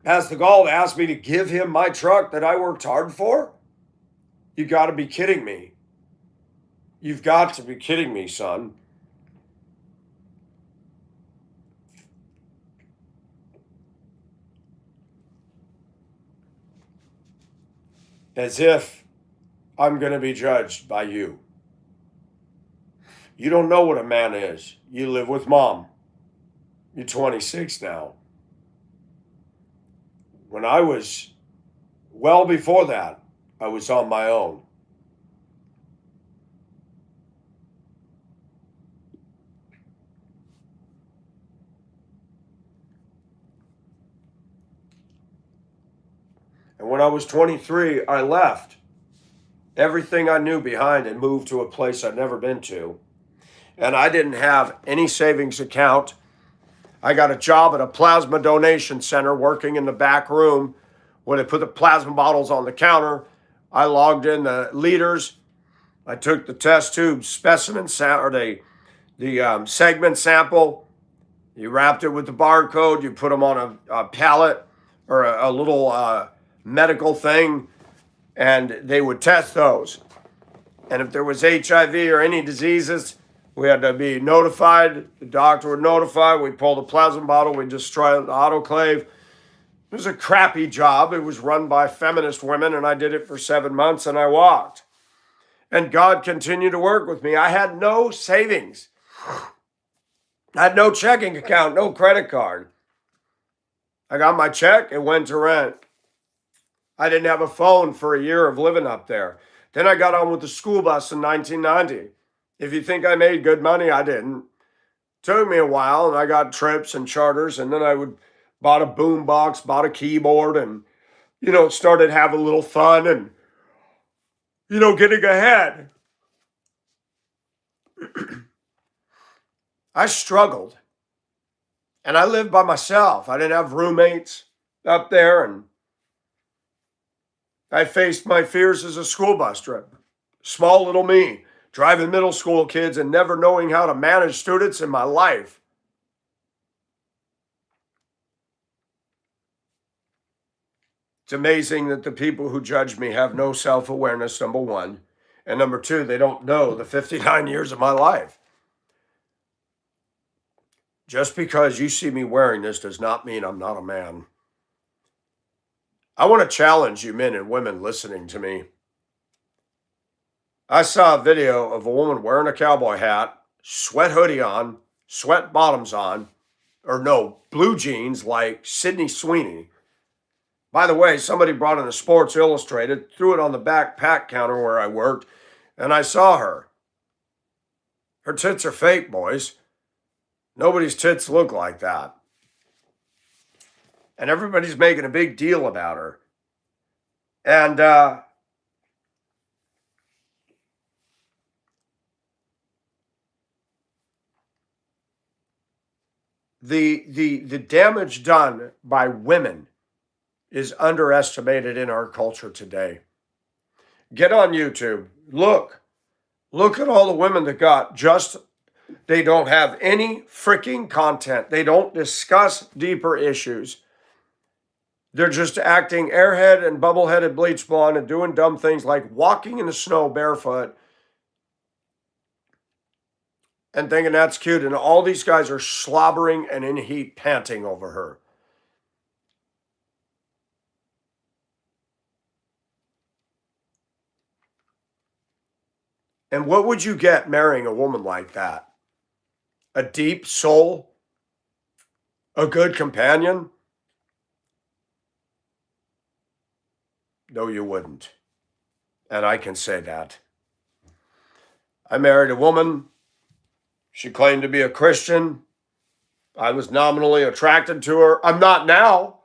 has the gall to ask me to give him my truck that I worked hard for? You got to be kidding me. You've got to be kidding me, son. As if I'm going to be judged by you. You don't know what a man is. You live with mom. You're 26 now. When I was, well before that, I was on my own. And when I was 23, I left everything I knew behind and moved to a place I'd never been to. And I didn't have any savings account. I got a job at a plasma donation center working in the back room where they put the plasma bottles on the counter. I logged in the liters. I took the test tube specimen or the segment sample. You wrapped it with the barcode. You put them on a pallet or a little medical thing, and they would test those. And if there was HIV or any diseases, we had to be notified. The doctor would notify. We'd pull the plasma bottle. We'd destroy the autoclave. It was a crappy job. It was run by feminist women, and I did it for 7 months, and I walked. And God continued to work with me. I had no savings. I had no checking account, no credit card. I got my check, it went to rent. I didn't have a phone for a year of living up there. Then I got on with the school bus in 1990. If you think I made good money, I didn't. Took me a while, and I got trips and charters, and then I bought a boom box, bought a keyboard, and, started having a little fun and, getting ahead. I struggled, and I lived by myself. I didn't have roommates up there, and I faced my fears as a school bus driver. Small little me, driving middle school kids and never knowing how to manage students in my life. It's amazing that the people who judge me have no self-awareness, number one. And number two, they don't know the 59 years of my life. Just because you see me wearing this does not mean I'm not a man. I want to challenge you men and women listening to me. I saw a video of a woman wearing a cowboy hat, sweat hoodie on, sweat bottoms on, blue jeans like Sydney Sweeney. By the way, somebody brought in a Sports Illustrated, threw it on the back pack counter where I worked, and I saw her. Her tits are fake, boys. Nobody's tits look like that. And everybody's making a big deal about her. And the damage done by women is underestimated in our culture today. Get on YouTube. Look at all the women that they don't have any freaking content. They don't discuss deeper issues. They're just acting airhead and bubble-headed bleach blonde and doing dumb things like walking in the snow barefoot and thinking that's cute. And all these guys are slobbering and in heat panting over her. And what would you get marrying a woman like that? A deep soul? A good companion? No, you wouldn't. And I can say that. I married a woman. She claimed to be a Christian. I was nominally attracted to her. I'm not now.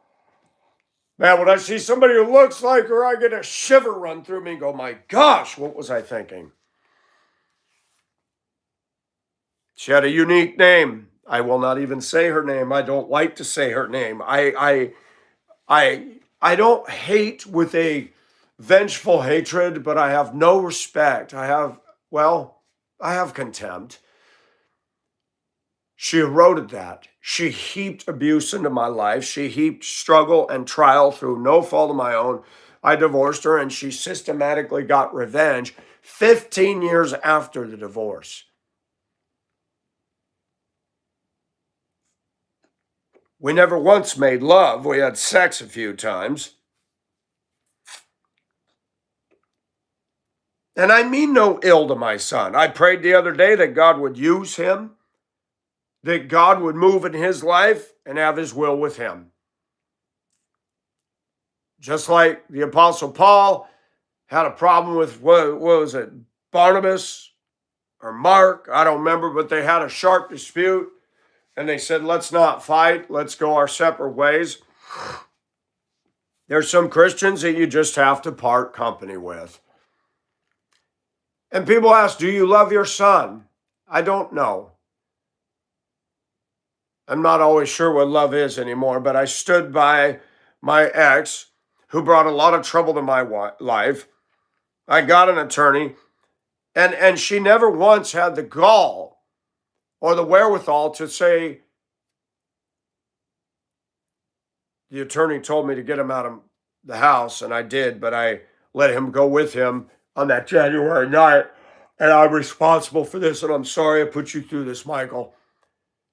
Man, when I see somebody who looks like her, I get a shiver run through me and go, my gosh, what was I thinking? She had a unique name. I will not even say her name. I don't like to say her name. I don't hate with a vengeful hatred, but I have no respect. I have contempt. She eroded that. She heaped abuse into my life. She heaped struggle and trial through no fault of my own. I divorced her, and she systematically got revenge 15 years after the divorce. We never once made love. We had sex a few times. And I mean no ill to my son. I prayed the other day that God would use him, that God would move in his life and have his will with him. Just like the Apostle Paul had a problem with, what was it, Barnabas or Mark? I don't remember, but they had a sharp dispute. And they said, let's not fight. Let's go our separate ways. There's some Christians that you just have to part company with. And people ask, do you love your son? I don't know. I'm not always sure what love is anymore, but I stood by my ex who brought a lot of trouble to my life. I got an attorney, and she never once had the gall or the wherewithal to say, the attorney told me to get him out of the house, and I did, but I let him go with him on that January night, and I'm responsible for this, and I'm sorry I put you through this, Michael.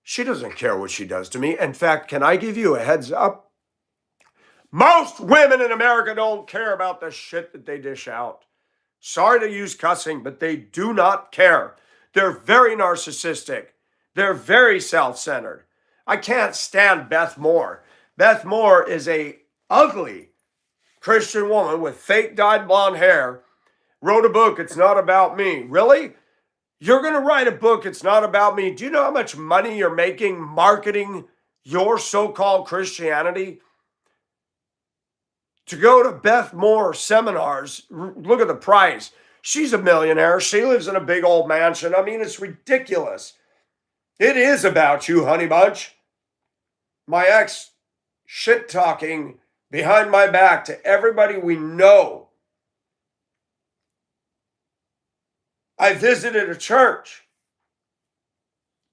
She doesn't care what she does to me. In fact, can I give you a heads up? Most women in America don't care about the shit that they dish out. Sorry to use cussing, but they do not care. They're very narcissistic. They're very self-centered. I can't stand Beth Moore. Beth Moore is a ugly Christian woman with fake dyed blonde hair. Wrote a book, It's Not About Me. Really? You're going to write a book, It's Not About Me. Do you know how much money you're making marketing your so-called Christianity? To go to Beth Moore seminars, look at the price. She's a millionaire. She lives in a big old mansion. I mean, it's ridiculous. It is about you, honey bunch. My ex shit talking behind my back to everybody we know. I visited a church.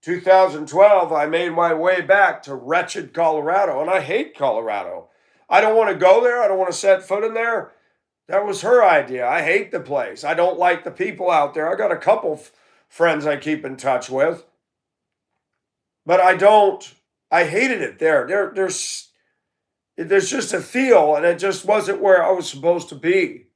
2012, I made my way back to wretched Colorado, and I hate Colorado. I don't want to go there. I don't want to set foot in there. That was her idea. I hate the place. I don't like the people out there. I got a couple friends I keep in touch with. But I hated it there. There's just a feel, and it just wasn't where I was supposed to be.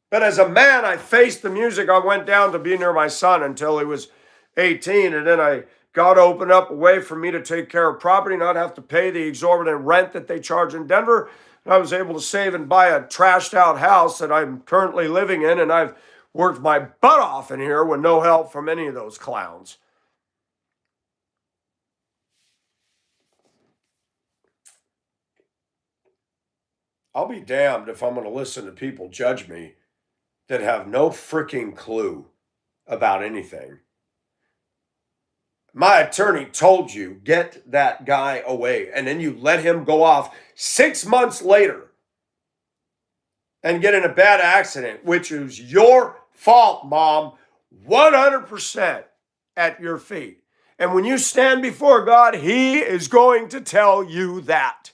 But as a man, I faced the music. I went down to be near my son until he was 18, and then I God opened up a way for me to take care of property, not have to pay the exorbitant rent that they charge in Denver. And I was able to save and buy a trashed out house that I'm currently living in, and I've worked my butt off in here with no help from any of those clowns. I'll be damned if I'm going to listen to people judge me that have no freaking clue about anything. My attorney told you, get that guy away. And then you let him go off 6 months later and get in a bad accident, which is your fault, Mom, 100% at your feet. And when you stand before God, He is going to tell you that.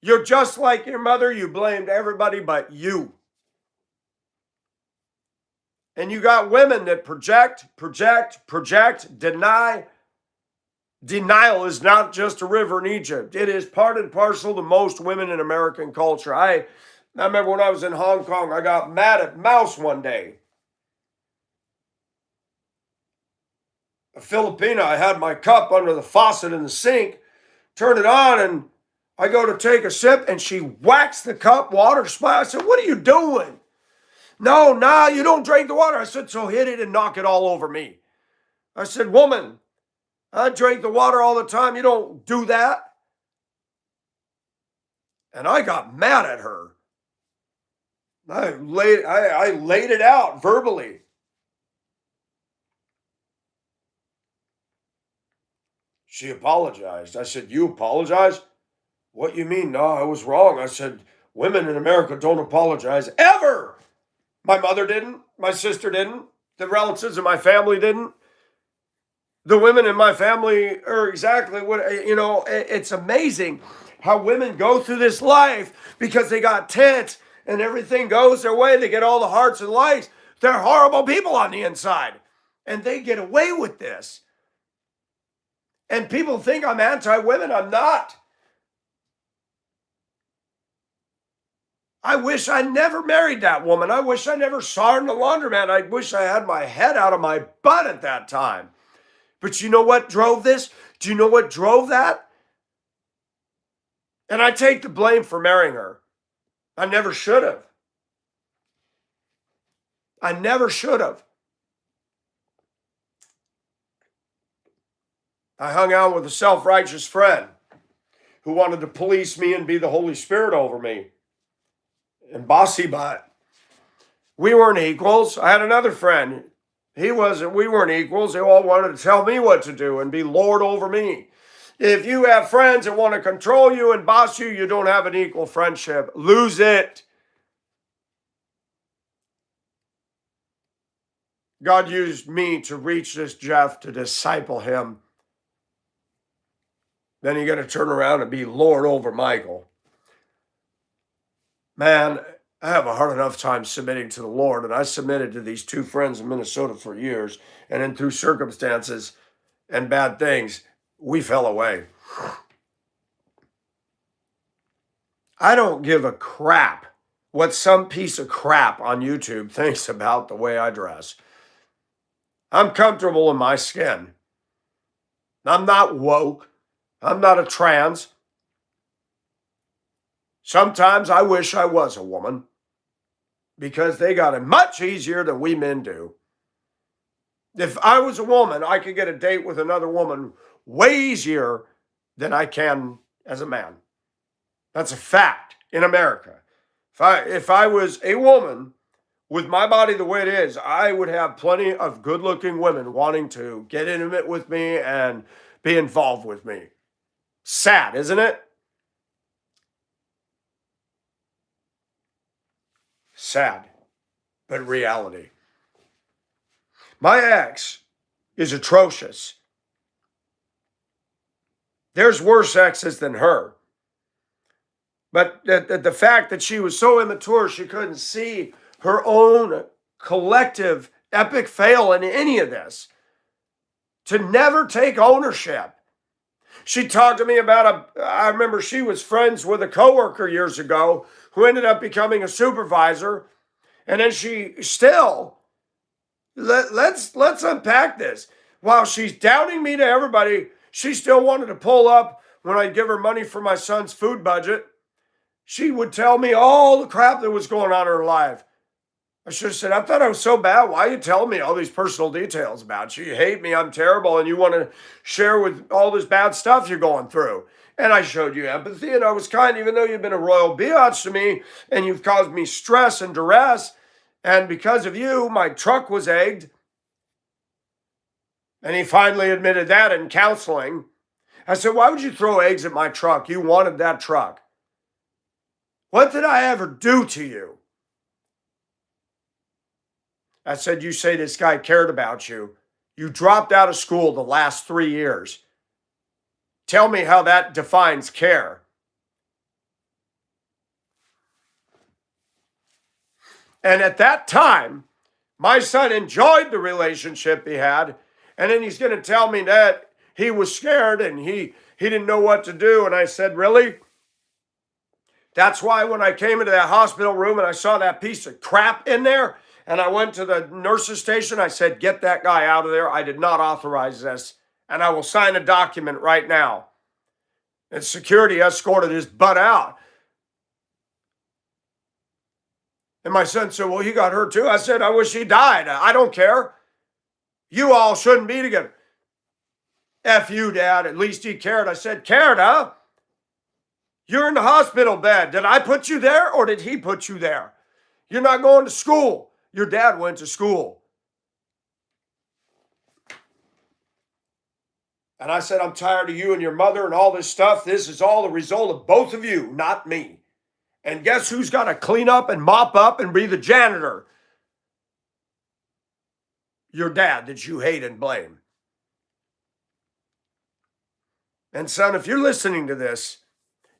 You're just like your mother. You blamed everybody but you. And you got women that project, deny. Denial is not just a river in Egypt. It is part and parcel to most women in American culture. I remember when I was in Hong Kong, I got mad at Mouse one day. A Filipina, I had my cup under the faucet in the sink, turned it on, and I go to take a sip, and she whacks the cup, water splash. I said, "What are you doing?" No, you don't drink the water. I said, "So hit it and knock it all over me." I said, "Woman, I drink the water all the time. You don't do that." And I got mad at her. I laid it out verbally. She apologized. I said, "You apologize? What you mean?" "No, I was wrong." I said, "Women in America don't apologize ever." My mother didn't. My sister didn't. The relatives in my family didn't. The women in my family are exactly what, it's amazing how women go through this life because they got tits and everything goes their way. They get all the hearts and likes. They're horrible people on the inside. And they get away with this. And people think I'm anti-women. I'm not. I wish I never married that woman. I wish I never saw her in the laundromat. I wish I had my head out of my butt at that time. But you know what drove this? Do you know what drove that? And I take the blame for marrying her. I never should have. I never should have. I hung out with a self-righteous friend who wanted to police me and be the Holy Spirit over me. And bossy butt. We weren't equals. I had another friend. We weren't equals. They all wanted to tell me what to do and be Lord over me. If you have friends that want to control you and boss you, you don't have an equal friendship. Lose it. God used me to reach this Jeff, to disciple him. Then you're going to turn around and be Lord over Michael. Man, I have a hard enough time submitting to the Lord, and I submitted to these two friends in Minnesota for years, and then through circumstances and bad things, we fell away. I don't give a crap what some piece of crap on YouTube thinks about the way I dress. I'm comfortable in my skin. I'm not woke. I'm not a trans. Sometimes I wish I was a woman because they got it much easier than we men do. If I was a woman, I could get a date with another woman way easier than I can as a man. That's a fact in America. If I was a woman with my body the way it is, I would have plenty of good-looking women wanting to get intimate with me and be involved with me. Sad, isn't it? Sad, but reality. My ex is atrocious. There's worse exes than her. But the fact that she was so immature, she couldn't see her own collective epic fail in any of this. To never take ownership. She talked to me about I remember she was friends with a coworker years ago who ended up becoming a supervisor. And then she still, let's unpack this. While she's doubting me to everybody, she still wanted to pull up when I'd give her money for my son's food budget. She would tell me all the crap that was going on in her life. I should have said, I thought I was so bad. Why are you telling me all these personal details about you? You hate me, I'm terrible, and you want to share with all this bad stuff you're going through. And I showed you empathy, and I was kind, even though you've been a royal biatch to me, and you've caused me stress and duress. And because of you, my truck was egged. And he finally admitted that in counseling. I said, why would you throw eggs at my truck? You wanted that truck. What did I ever do to you? I said, you say this guy cared about you. You dropped out of school the last 3 years. Tell me how that defines care. And at that time, my son enjoyed the relationship he had. And then he's going to tell me that he was scared and he didn't know what to do. And I said, really? That's why when I came into that hospital room and I saw that piece of crap in there, and I went to the nurse's station, I said, get that guy out of there. I did not authorize this. And I will sign a document right now. And security escorted his butt out. And my son said, well, he got hurt too. I said, I wish he died. I don't care. You all shouldn't be together. F you, Dad. At least he cared. I said, cared, huh? You're in the hospital bed. Did I put you there or did he put you there? You're not going to school. Your dad went to school. And I said, I'm tired of you and your mother and all this stuff. This is all the result of both of you, not me. And guess who's got to clean up and mop up and be the janitor? Your dad that you hate and blame. And son, if you're listening to this,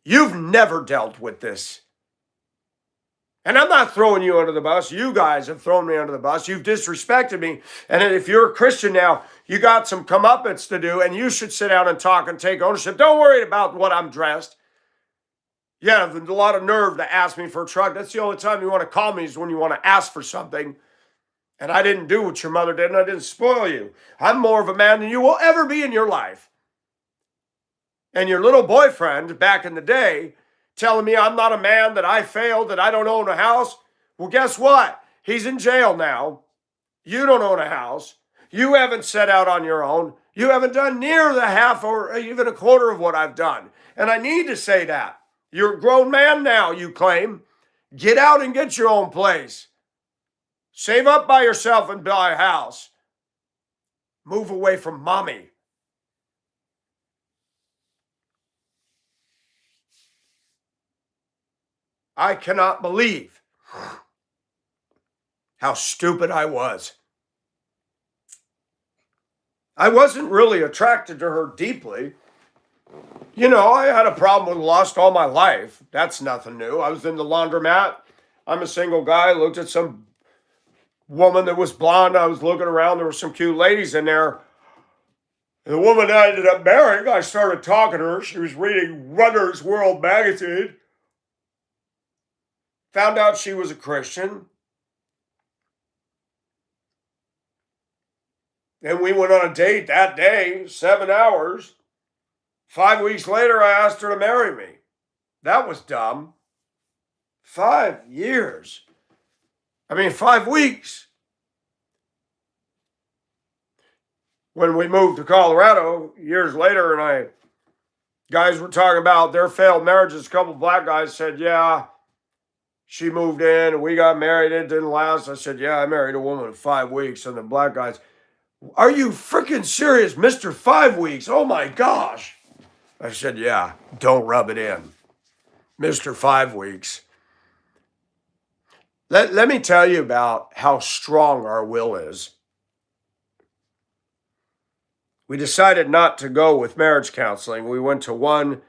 you've never dealt with this. And I'm not throwing you under the bus. You guys have thrown me under the bus. You've disrespected me. And if you're a Christian now, you got some comeuppance to do, and you should sit down and talk and take ownership. Don't worry about what I'm dressed. You have a lot of nerve to ask me for a truck. That's the only time you want to call me is when you want to ask for something. And I didn't do what your mother did, and I didn't spoil you. I'm more of a man than you will ever be in your life. And your little boyfriend back in the day telling me I'm not a man, that I failed, that I don't own a house. Well, guess what? He's in jail now. You don't own a house. You haven't set out on your own. You haven't done near the half or even a quarter of what I've done. And I need to say that. You're a grown man now, you claim. Get out and get your own place. Save up by yourself and buy a house. Move away from mommy. I cannot believe how stupid I was. I wasn't really attracted to her deeply. You know, I had a problem with lust all my life. That's nothing new. I was in the laundromat. I'm a single guy. Looked at some woman that was blonde. I was looking around. There were some cute ladies in there. And the woman I ended up marrying, I started talking to her. She was reading Runner's World magazine. Found out she was a Christian. And we went on a date that day, 7 hours. 5 weeks later, I asked her to marry me. That was dumb. 5 years. 5 weeks. When we moved to Colorado years later, and guys were talking about their failed marriages, a couple of black guys said, yeah, she moved in and we got married. It didn't last. I said, yeah, I married a woman in 5 weeks. And the black guys, are you freaking serious, Mr. 5 weeks? Oh my gosh. I said, yeah, don't rub it in. Mr. 5 weeks. Let me tell you about how strong our will is. We decided not to go with marriage counseling. We went to one.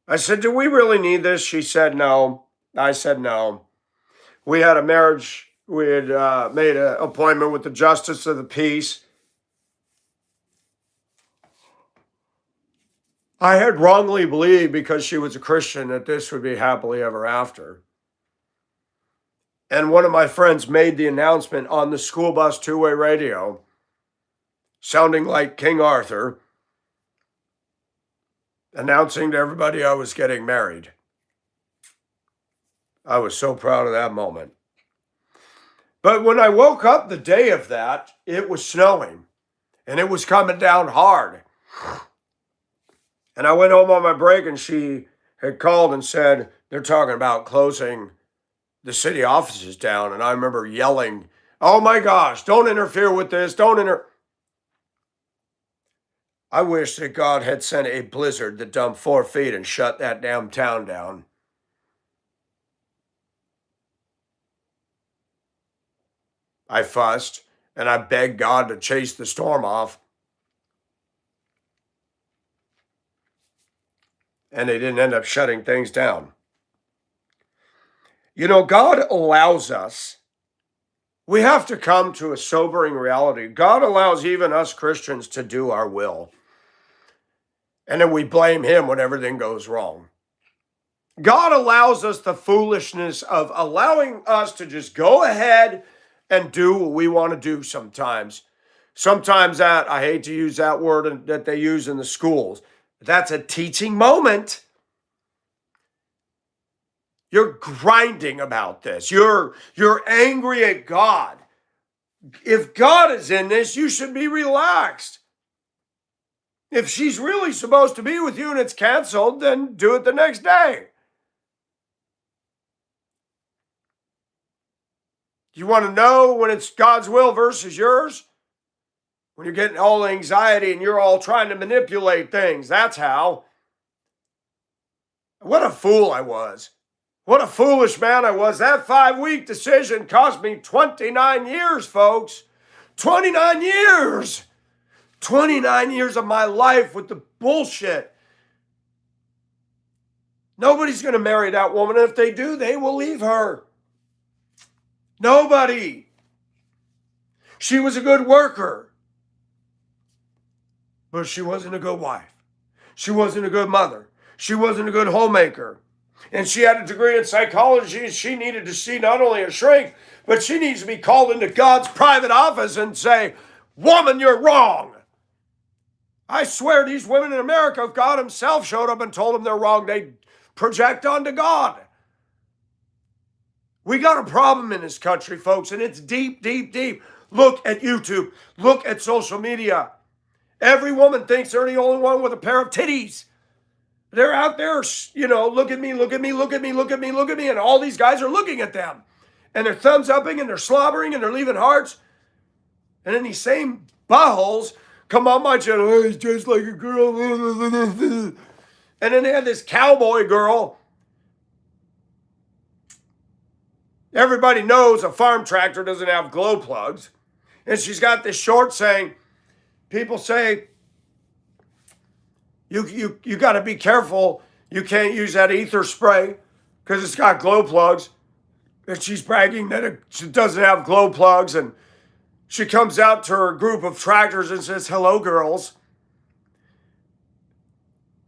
I said, do we really need this? She said, no. I said, no. We had a marriage. We had made an appointment with the Justice of the Peace. I had wrongly believed, because she was a Christian, that this would be happily ever after. And one of my friends made the announcement on the school bus two-way radio, sounding like King Arthur, announcing to everybody I was getting married. I was so proud of that moment. But when I woke up the day of that, it was snowing, and it was coming down hard. And I went home on my break, and she had called and said, they're talking about closing the city offices down. And I remember yelling, oh my gosh, don't interfere with this. I wish that God had sent a blizzard that dumped 4 feet and shut that damn town down. I fussed, and I begged God to chase the storm off. And they didn't end up shutting things down. You know, God allows us. We have to come to a sobering reality. God allows even us Christians to do our will. And then we blame him when everything goes wrong. God allows us the foolishness of allowing us to just go ahead and do what we want to do sometimes. Sometimes that, I hate to use that word that they use in the schools, but that's a teaching moment. You're grinding about this. You're angry at God. If God is in this, you should be relaxed. If she's really supposed to be with you and it's canceled, then do it the next day. You want to know when it's God's will versus yours? When you're getting all anxiety and you're all trying to manipulate things. That's how. What a fool I was. What a foolish man I was. That 5-week decision cost me 29 years, folks. 29 years. 29 years of my life with the bullshit. Nobody's going to marry that woman. And if they do, they will leave her. Nobody. She was a good worker. But she wasn't a good wife. She wasn't a good mother. She wasn't a good homemaker. And she had a degree in psychology, and she needed to see not only a shrink, but she needs to be called into God's private office and say, woman, you're wrong. I swear these women in America, if God himself showed up and told them they're wrong, they'd project onto God. We got a problem in this country, folks, and it's deep, deep, deep. Look at YouTube. Look at social media. Every woman thinks they're the only one with a pair of titties. They're out there, look at me, look at me, look at me, look at me, look at me, and all these guys are looking at them. And they're thumbs upping, and they're slobbering, and they're leaving hearts. And then these same buttholes come on my channel, oh, he's dressed like a girl. And then they had this cowboy girl. Everybody knows a farm tractor doesn't have glow plugs. And she's got this short saying, people say, you got to be careful. You can't use that ether spray because it's got glow plugs. And she's bragging that it doesn't have glow plugs. And she comes out to her group of tractors and says, hello, girls.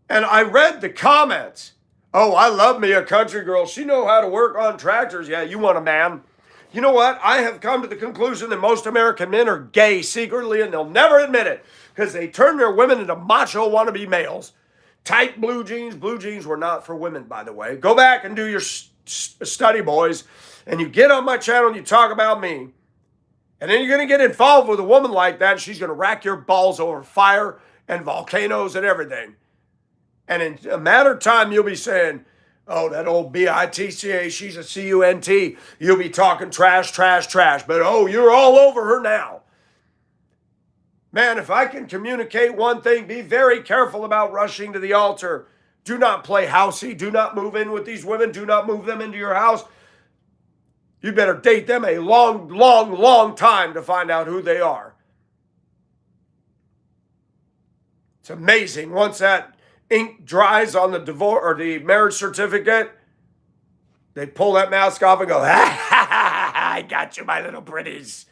And I read the comments Oh, I love me a country girl. She know how to work on tractors. Yeah, you want a man. You know what? I have come to the conclusion that most American men are gay secretly, and they'll never admit it because they turn their women into macho wannabe males. Tight blue jeans. Blue jeans were not for women, by the way. Go back and do your study, boys. And you get on my channel and you talk about me. And then you're going to get involved with a woman like that. And she's going to rack your balls over fire and volcanoes and everything. And in a matter of time, you'll be saying, oh, that old B-I-T-C-A, she's a C-U-N-T. You'll be talking trash, trash, trash. But, oh, you're all over her now. Man, if I can communicate one thing, be very careful about rushing to the altar. Do not play housey. Do not move in with these women. Do not move them into your house. You better date them a long, long, long time to find out who they are. It's amazing. Once that ink dries on the divorce or the marriage certificate, they pull that mask off and go, ha, ha, ha, ha, I got you, my little pretties.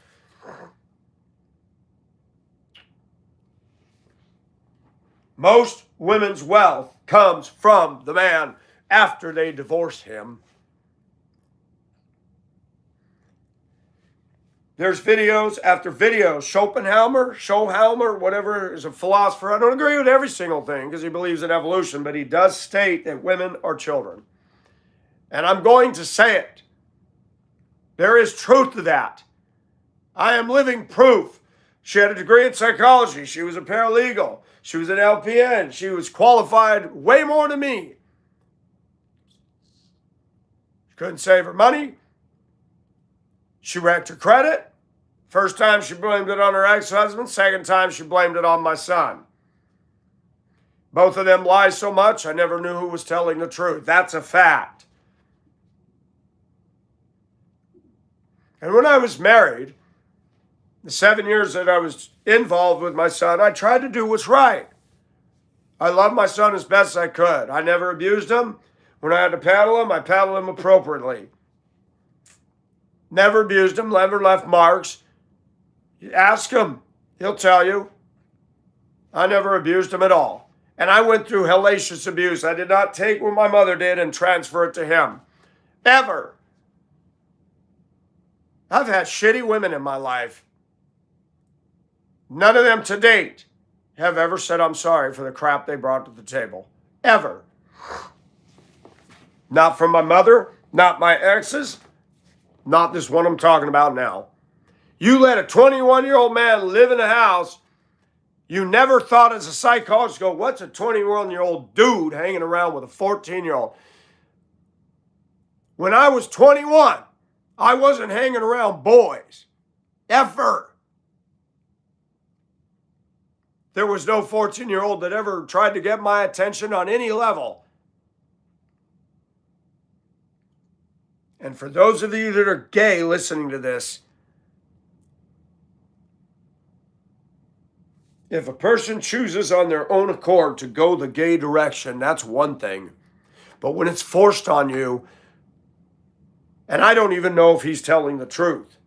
Most women's wealth comes from the man after they divorce him. There's videos after videos. Schopenhauer, whatever, is a philosopher. I don't agree with every single thing because he believes in evolution, but he does state that women are children. And I'm going to say it. There is truth to that. I am living proof. She had a degree in psychology. She was a paralegal. She was an LPN. She was qualified way more than me. She couldn't save her money. She wrecked her credit. First time she blamed it on her ex-husband. Second time she blamed it on my son. Both of them lie so much, I never knew who was telling the truth. That's a fact. And when I was married, the 7 years that I was involved with my son, I tried to do what's right. I loved my son as best I could. I never abused him. When I had to paddle him, I paddled him appropriately. Never abused him, never left marks. Ask him, he'll tell you. I never abused him at all. And I went through hellacious abuse. I did not take what my mother did and transfer it to him. Ever. I've had shitty women in my life. None of them to date have ever said I'm sorry for the crap they brought to the table. Ever. Not from my mother, not my exes, not this one I'm talking about now. You let a 21-year-old man live in a house. You never thought as a psychologist, go, what's a 21-year-old dude hanging around with a 14-year-old? When I was 21, I wasn't hanging around boys. Ever. There was no 14-year-old that ever tried to get my attention on any level. And for those of you that are gay listening to this, if a person chooses on their own accord to go the gay direction, that's one thing. But when it's forced on you, and I don't even know if he's telling the truth.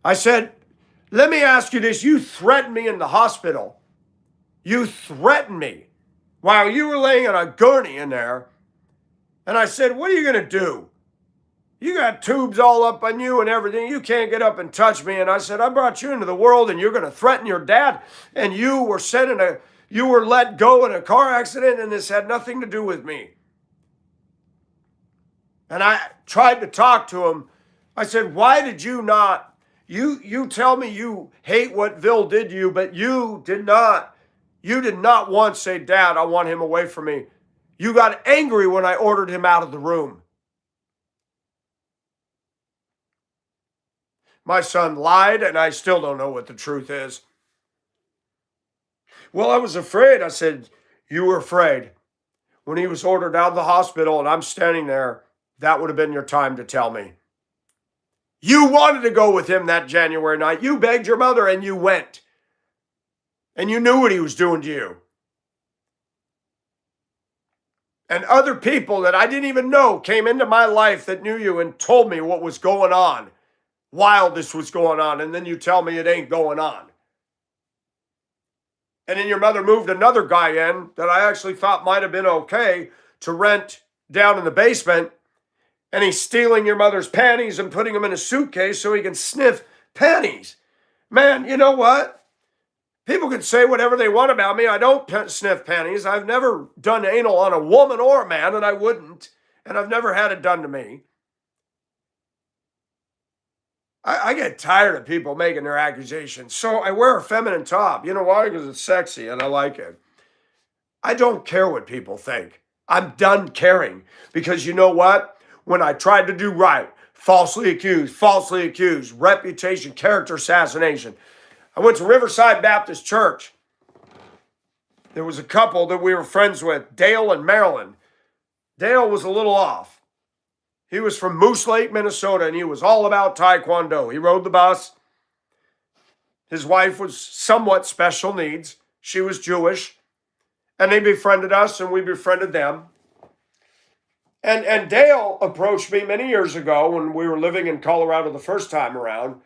I said, let me ask you this. You threatened me in the hospital. You threatened me while you were laying on a gurney in there. And I said, what are you going to do? You got tubes all up on you and everything. You can't get up and touch me. And I said, I brought you into the world and you're going to threaten your dad. And you were let go in a car accident and this had nothing to do with me. And I tried to talk to him. I said, why did you not, you tell me you hate what Bill did to you, but you did not once say, Dad, I want him away from me. You got angry when I ordered him out of the room. My son lied, and I still don't know what the truth is. Well, I was afraid. I said, you were afraid. When he was ordered out of the hospital and I'm standing there, that would have been your time to tell me. You wanted to go with him that January night. You begged your mother and you went. And you knew what he was doing to you. And other people that I didn't even know came into my life that knew you and told me what was going on while this was going on. And then you tell me it ain't going on. And then your mother moved another guy in that I actually thought might have been okay to rent down in the basement, and he's stealing your mother's panties and putting them in a suitcase so he can sniff panties. Man, you know what? People can say whatever they want about me. I don't sniff panties. I've never done anal on a woman or a man, and I wouldn't. And I've never had it done to me. I get tired of people making their accusations. So I wear a feminine top. You know why? Because it's sexy and I like it. I don't care what people think. I'm done caring. Because you know what? When I tried to do right, falsely accused, reputation, character assassination. I went to Riverside Baptist Church. There was a couple that we were friends with, Dale and Marilyn. Dale was a little off. He was from Moose Lake, Minnesota, and he was all about Taekwondo. He rode the bus. His wife was somewhat special needs. She was Jewish. And they befriended us, and we befriended them. And Dale approached me many years ago when we were living in Colorado the first time around.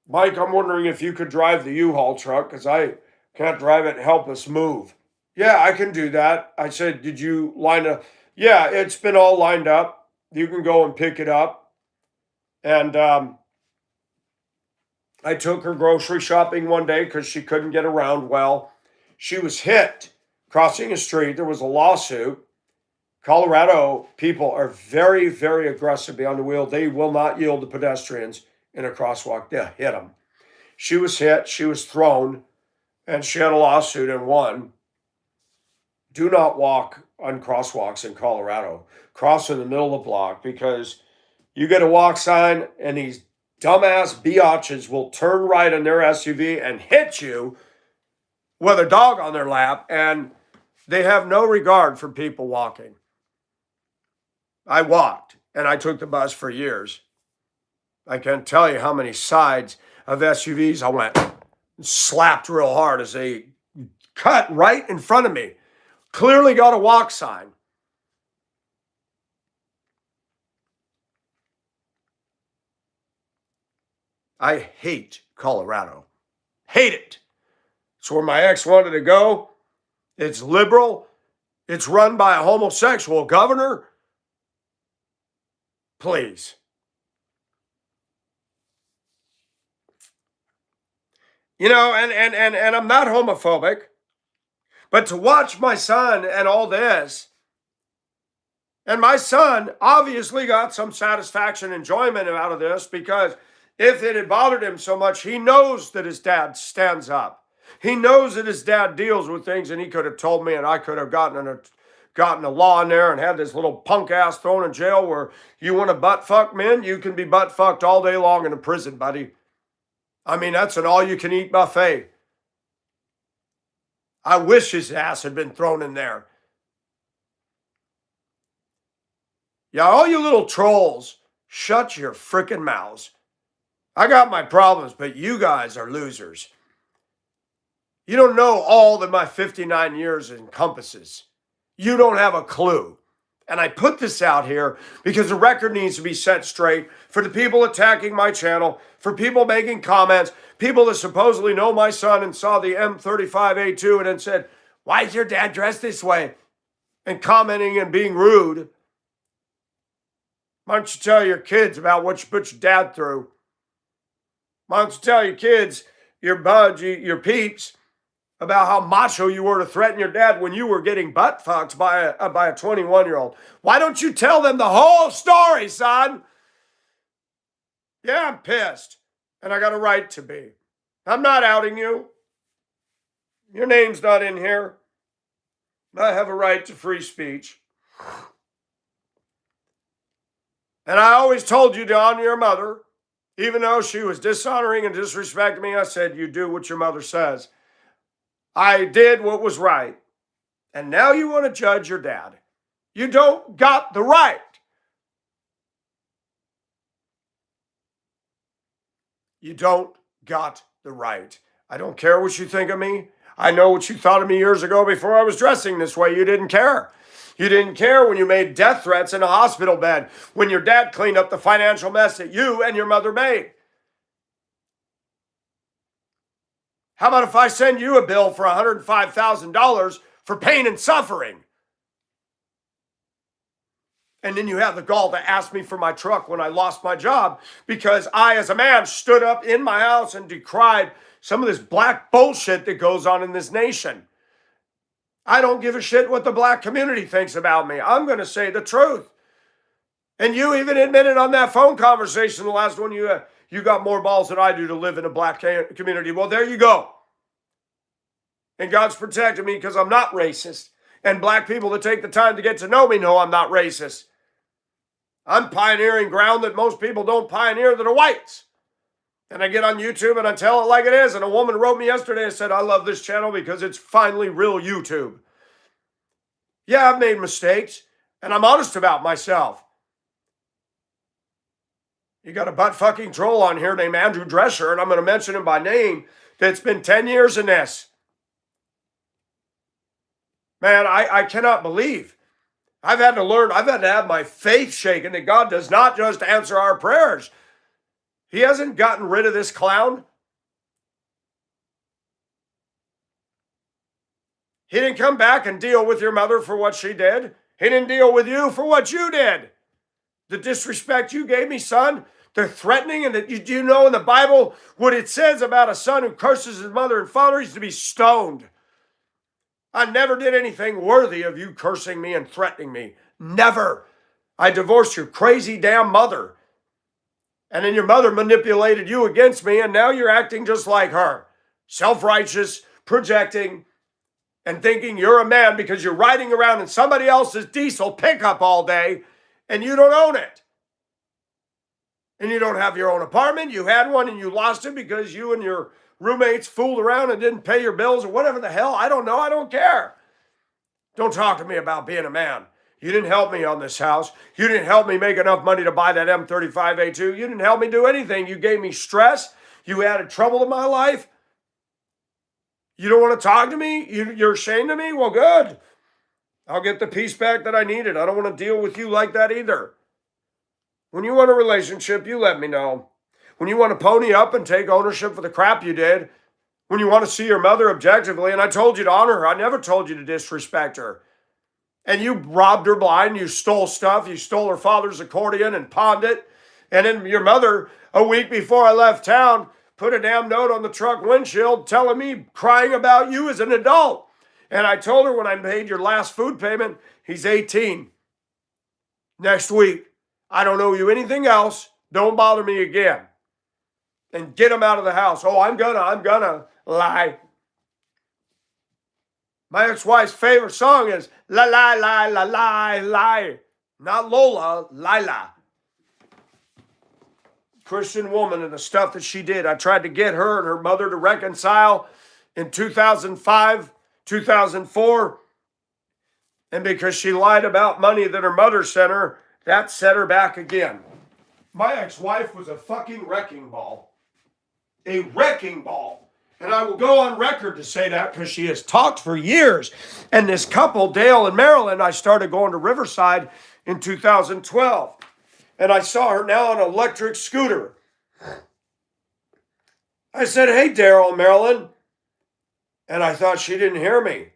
Mike, I'm wondering if you could drive the U-Haul truck because I can't drive it and help us move. Yeah, I can do that. I said, did you line up? Yeah, it's been all lined up. You can go and pick it up. And I took her grocery shopping one day because she couldn't get around well. She was hit crossing a street. There was a lawsuit. Colorado people are very, very aggressive behind the wheel. They will not yield to pedestrians in a crosswalk. They'll hit them. She was hit. She was thrown. And she had a lawsuit and won. Do not walk on crosswalks in Colorado. Cross in the middle of the block because you get a walk sign and these dumbass biatches will turn right in their SUV and hit you with a dog on their lap, and they have no regard for people walking. I walked and I took the bus for years. I can't tell you how many sides of SUVs I went and slapped real hard as they cut right in front of me. Clearly got a walk sign. I hate Colorado. Hate it. It's where my ex wanted to go. It's liberal. It's run by a homosexual governor. Please. You know, and I'm not homophobic, but to watch my son and all this, and my son obviously got some satisfaction, enjoyment out of this because if it had bothered him so much, he knows that his dad stands up. He knows that his dad deals with things, and he could have told me, and I could have gotten a law in there and had this little punk ass thrown in jail where you want to butt fuck men, you can be butt fucked all day long in a prison, buddy. I mean, that's an all-you-can-eat buffet. I wish his ass had been thrown in there. Yeah, all you little trolls, shut your frickin' mouths. I got my problems, but you guys are losers. You don't know all that my 59 years encompasses. You don't have a clue. And I put this out here because the record needs to be set straight for the people attacking my channel, for people making comments, people that supposedly know my son and saw the M35A2 and then said, why is your dad dressed this way? And commenting and being rude. Why don't you tell your kids about what you put your dad through? Why don't you tell your kids, your buds, your peeps, about how macho you were to threaten your dad when you were getting butt fucked by a 21-year-old. Why don't you tell them the whole story, son? Yeah, I'm pissed, and I got a right to be. I'm not outing you. Your name's not in here. I have a right to free speech. And I always told you to honor your mother, even though she was dishonoring and disrespecting me. I said, you do what your mother says. I did what was right. And now you want to judge your dad. You don't got the right. You don't got the right. I don't care what you think of me. I know what you thought of me years ago before I was dressing this way. You didn't care. You didn't care when you made death threats in a hospital bed, when your dad cleaned up the financial mess that you and your mother made. How about if I send you a bill for $105,000 for pain and suffering? And then you have the gall to ask me for my truck when I lost my job because I, as a man, stood up in my house and decried some of this black bullshit that goes on in this nation. I don't give a shit what the black community thinks about me. I'm going to say the truth. And you even admitted on that phone conversation, the last one, you got more balls than I do to live in a black community. Well, there you go. And God's protected me because I'm not racist. And black people that take the time to get to know me know I'm not racist. I'm pioneering ground that most people don't pioneer that are whites. And I get on YouTube and I tell it like it is. And a woman wrote me yesterday and said, I love this channel because it's finally real YouTube. Yeah, I've made mistakes and I'm honest about myself. You got a butt-fucking troll on here named Andrew Drescher, and I'm going to mention him by name, that's been 10 years in this. Man, I cannot believe. I've had to have my faith shaken that God does not just answer our prayers. He hasn't gotten rid of this clown. He didn't come back and deal with your mother for what she did. He didn't deal with you for what you did. The disrespect you gave me, son, the threatening, and that you know in the Bible what it says about a son who curses his mother and father, he's to be stoned. I never did anything worthy of you cursing me and threatening me. Never. I divorced your crazy damn mother. And then your mother manipulated you against me, and now you're acting just like her. Self-righteous, projecting, and thinking you're a man because you're riding around in somebody else's diesel pickup all day, and you don't own it. And you don't have your own apartment. You had one and you lost it because you and your roommates fooled around and didn't pay your bills or whatever the hell. I don't know. I don't care. Don't talk to me about being a man. You didn't help me on this house. You didn't help me make enough money to buy that M35A2. You didn't help me do anything. You gave me stress. You added trouble to my life. You don't want to talk to me? You're ashamed of me? Well, good. I'll get the peace back that I needed. I don't want to deal with you like that either. When you want a relationship, you let me know. When you want to pony up and take ownership for the crap you did, when you want to see your mother objectively, and I told you to honor her, I never told you to disrespect her. And you robbed her blind, you stole stuff, you stole her father's accordion and pawned it. And then your mother, a week before I left town, put a damn note on the truck windshield telling me, crying about you as an adult. And I told her when I made your last food payment, he's 18. Next week, I don't owe you anything else. Don't bother me again. And get him out of the house. Oh, I'm gonna lie. My ex-wife's favorite song is La La La La La La. Not Lola, Lila. Christian woman and the stuff that she did. I tried to get her and her mother to reconcile in 2005, 2004. And because she lied about money that her mother sent her, that set her back again. My ex-wife was a fucking wrecking ball. A wrecking ball. And I will go on record to say that because she has talked for years. And this couple, Dale and Marilyn, I started going to Riverside in 2012. And I saw her now on an electric scooter. I said, hey, Daryl and Marilyn. And I thought she didn't hear me.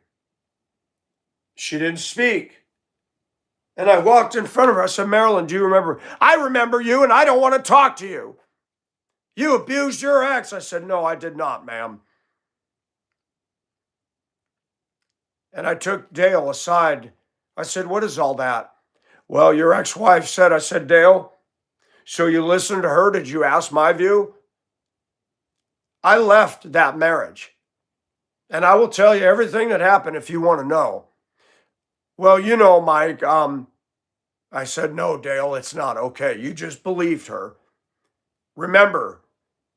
She didn't speak. And I walked in front of her. I said, Marilyn, do you remember? I remember you, and I don't want to talk to you. You abused your ex. I said, no, I did not, ma'am. And I took Dale aside. I said, what is all that? Well, your ex-wife said. I said, Dale, so you listened to her? Did you ask my view? I left that marriage. And I will tell you everything that happened if you want to know. Well, you know, Mike, I said, no, Dale, it's not okay. You just believed her. Remember,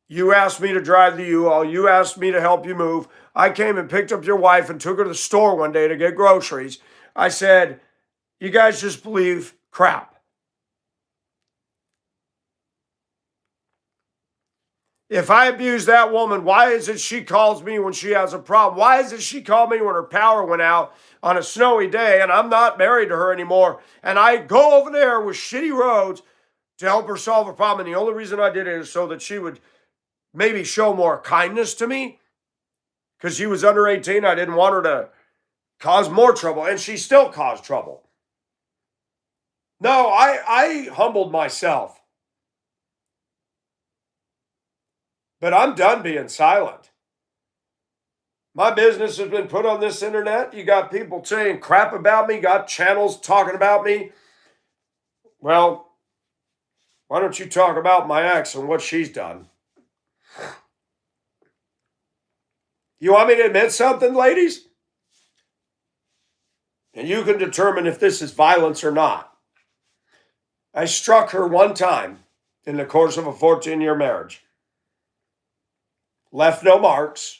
you asked me to drive the U-Haul. You asked me to help you move. I came and picked up your wife and took her to the store one day to get groceries. I said, you guys just believe crap. If I abuse that woman, why is it she calls me when she has a problem? Why is it she called me when her power went out on a snowy day and I'm not married to her anymore? And I go over there with shitty roads to help her solve a problem. And the only reason I did it is so that she would maybe show more kindness to me. Because she was under 18, I didn't want her to cause more trouble. And she still caused trouble. No, I humbled myself, but I'm done being silent. My business has been put on this internet. You got people saying crap about me, got channels talking about me. Well, why don't you talk about my ex and what she's done? You want me to admit something, ladies? And you can determine if this is violence or not. I struck her one time in the course of a 14-year marriage. Left no marks,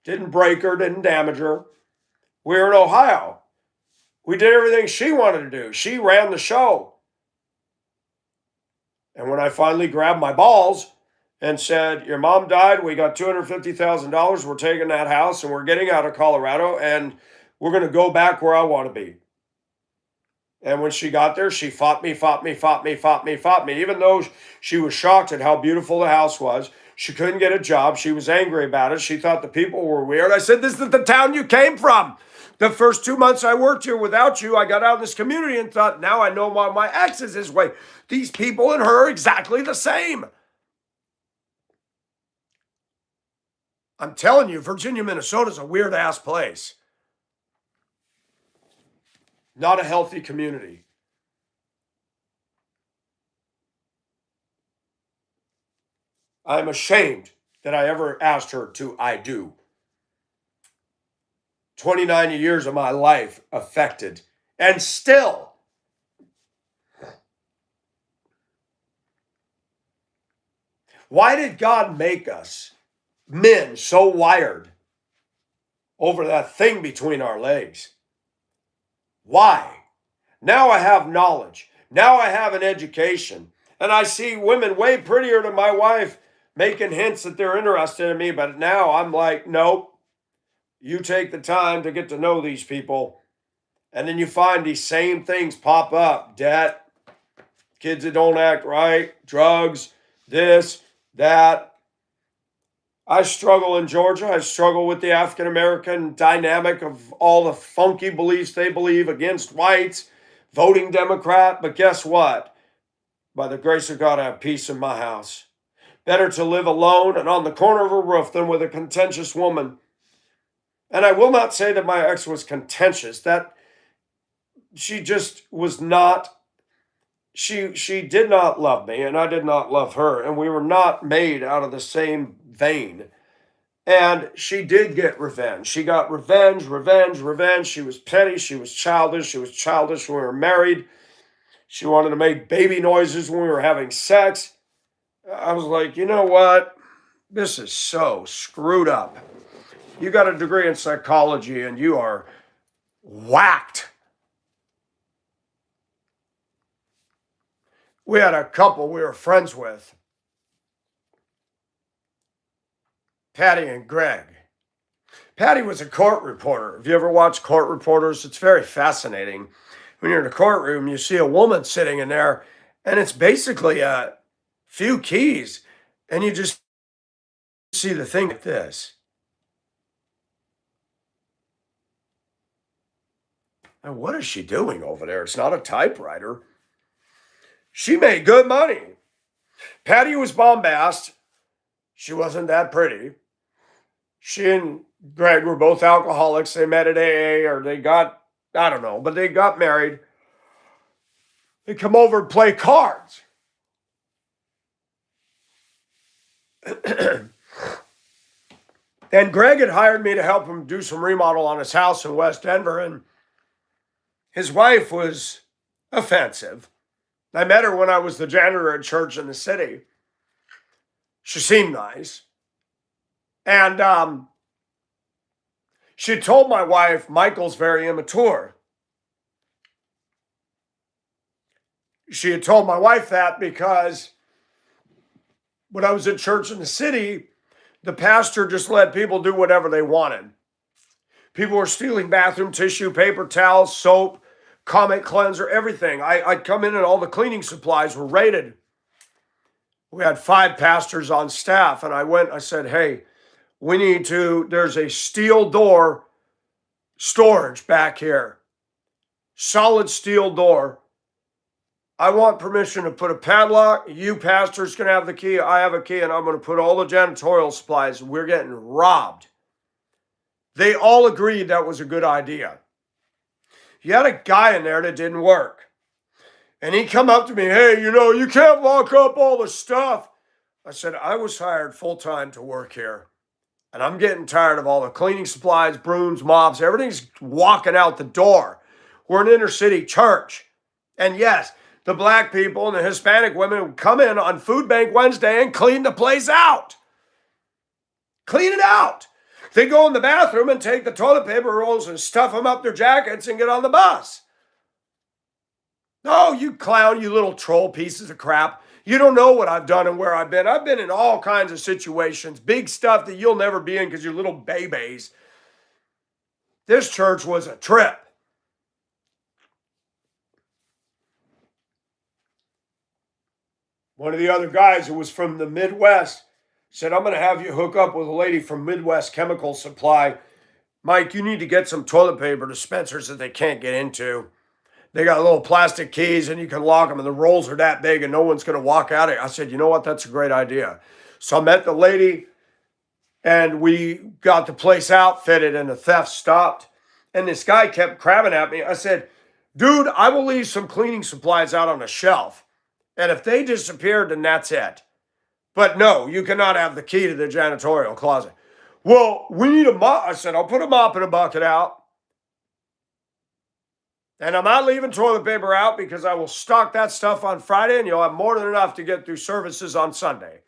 didn't break her, didn't damage her. We were in Ohio. We did everything she wanted to do. She ran the show. And when I finally grabbed my balls and said, your mom died, we got $250,000, we're taking that house and we're getting out of Colorado and we're going to go back where I want to be. And when she got there, she fought me. Even though she was shocked at how beautiful the house was, she couldn't get a job. She was angry about it. She thought the people were weird. I said, this is the town you came from. The first 2 months I worked here without you, I got out in this community and thought, now I know why my ex is this way. These people and her are exactly the same. I'm telling you, Virginia, Minnesota is a weird ass place. Not a healthy community. I'm ashamed that I ever asked her to I do. 29 years of my life affected. And still, why did God make us men so wired over that thing between our legs? Why? Now I have knowledge. Now I have an education. And I see women way prettier than my wife making hints that they're interested in me. But now I'm like, nope. You take the time to get to know these people. And then you find these same things pop up. Debt, kids that don't act right, drugs, this, that. I struggle in Georgia. I struggle with the African American dynamic of all the funky beliefs they believe against whites, voting Democrat. But guess what? By the grace of God, I have peace in my house. Better to live alone and on the corner of a roof than with a contentious woman. And I will not say that my ex was contentious. That she just was not. She did not love me, and I did not love her, and we were not made out of the same vein. And she did get revenge. She got revenge. She was petty. She was childish. She was childish when we were married. She wanted to make baby noises when we were having sex. I was like, you know what? This is so screwed up. You got a degree in psychology and you are whacked. We had a couple we were friends with, Patty and Greg. Patty was a court reporter. Have you ever watched court reporters? It's very fascinating. When you're in a courtroom, you see a woman sitting in there, and it's basically a few keys, and you just see the thing like this. And what is she doing over there? It's not a typewriter. She made good money. Patty was bombast. She wasn't that pretty. She and Greg were both alcoholics. They met at AA or they got, I don't know, but they got married. They come over and play cards. And Greg had hired me to help him do some remodel on his house in West Denver. And his wife was offensive. I met her when I was the janitor at church in the city. She seemed nice. And she told my wife, Michael's very immature. She had told my wife that because when I was at church in the city, the pastor just let people do whatever they wanted. People were stealing bathroom tissue, paper towels, soap, Comet cleanser, everything. I'd come in and all the cleaning supplies were raided. We had 5 pastors on staff, and I said, hey, there's a steel door storage back here. Solid steel door. I want permission to put a padlock. You pastors can have the key. I have a key, and I'm going to put all the janitorial supplies. We're getting robbed. They all agreed that was a good idea. You had a guy in there that didn't work. And he come up to me, hey, you can't lock up all the stuff. I said, I was hired full-time to work here. And I'm getting tired of all the cleaning supplies, brooms, mops, everything's walking out the door. We're an inner city church. And yes, the black people and the Hispanic women would come in on Food Bank Wednesday and clean the place out. Clean it out. They go in the bathroom and take the toilet paper rolls and stuff them up their jackets and get on the bus. No, you clown, you little troll pieces of crap. You don't know what I've done and where I've been. I've been in all kinds of situations, big stuff that you'll never be in because you're little babies. This church was a trip. One of the other guys who was from the Midwest said, I'm going to have you hook up with a lady from Midwest Chemical Supply. Mike, you need to get some toilet paper dispensers that they can't get into. They got little plastic keys and you can lock them and the rolls are that big and no one's going to walk out of it. I said, you know what? That's a great idea. So I met the lady and we got the place outfitted and the theft stopped. And this guy kept crabbing at me. I said, dude, I will leave some cleaning supplies out on a shelf. And if they disappeared, then that's it. But no, you cannot have the key to the janitorial closet. Well, we need a mop. I said, I'll put a mop and a bucket out. And I'm not leaving toilet paper out because I will stock that stuff on Friday and you'll have more than enough to get through services on Sunday.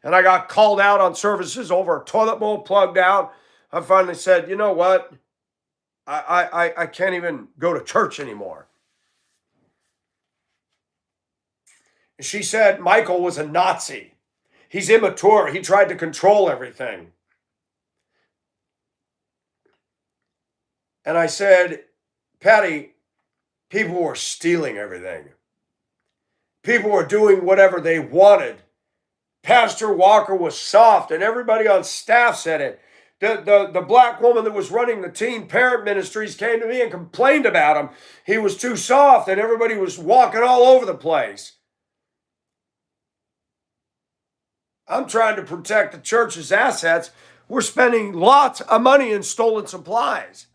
And I got called out on services over a toilet bowl plugged out. I finally said, you know what? I can't even go to church anymore. She said Michael was a Nazi. He's immature. He tried to control everything. And I said, Patty, people were stealing everything. People were doing whatever they wanted. Pastor Walker was soft, and everybody on staff said it. The black woman that was running the teen parent ministries came to me and complained about him. He was too soft, and everybody was walking all over the place. I'm trying to protect the church's assets. We're spending lots of money in stolen supplies.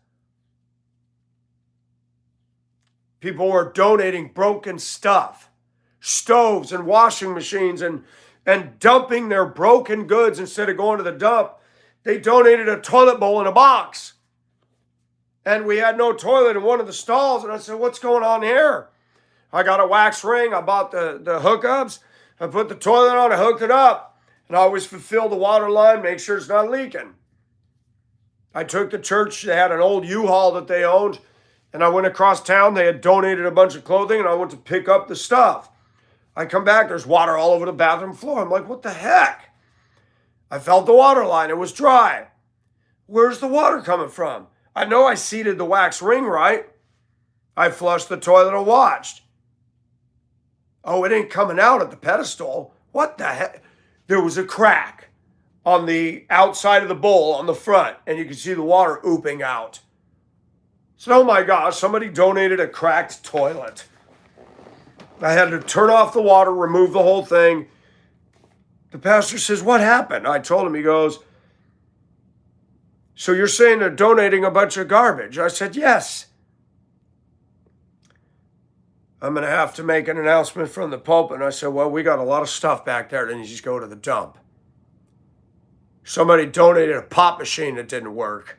People were donating broken stuff, stoves and washing machines, and dumping their broken goods instead of going to the dump. They donated a toilet bowl in a box. And we had no toilet in one of the stalls. And I said, what's going on here? I got a wax ring. I bought the hookups. I put the toilet on. I hooked it up. And I always fulfill the water line, make sure it's not leaking. I took the church. They had an old U-Haul that they owned. And I went across town. They had donated a bunch of clothing. And I went to pick up the stuff. I come back. There's water all over the bathroom floor. I'm like, what the heck? I felt the water line. It was dry. Where's the water coming from? I know I seated the wax ring right. I flushed the toilet and watched. Oh, it ain't coming out at the pedestal. What the heck? There was a crack on the outside of the bowl on the front, and you could see the water ooping out. So, oh my gosh, somebody donated a cracked toilet. I had to turn off the water, remove the whole thing. The pastor says, what happened? I told him, he goes, so you're saying they're donating a bunch of garbage? I said, yes. I'm going to have to make an announcement from the pulpit. And I said, well, we got a lot of stuff back there that needs to go to the dump. Somebody donated a pop machine that didn't work.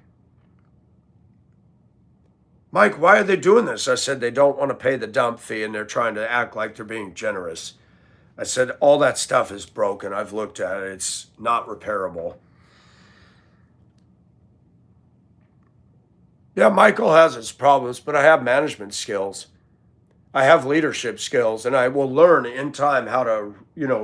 Mike, why are they doing this? I said, they don't want to pay the dump fee and they're trying to act like they're being generous. I said, all that stuff is broken. I've looked at it. It's not repairable. Yeah, Michael has his problems, but I have management skills. I have leadership skills, and I will learn in time how to,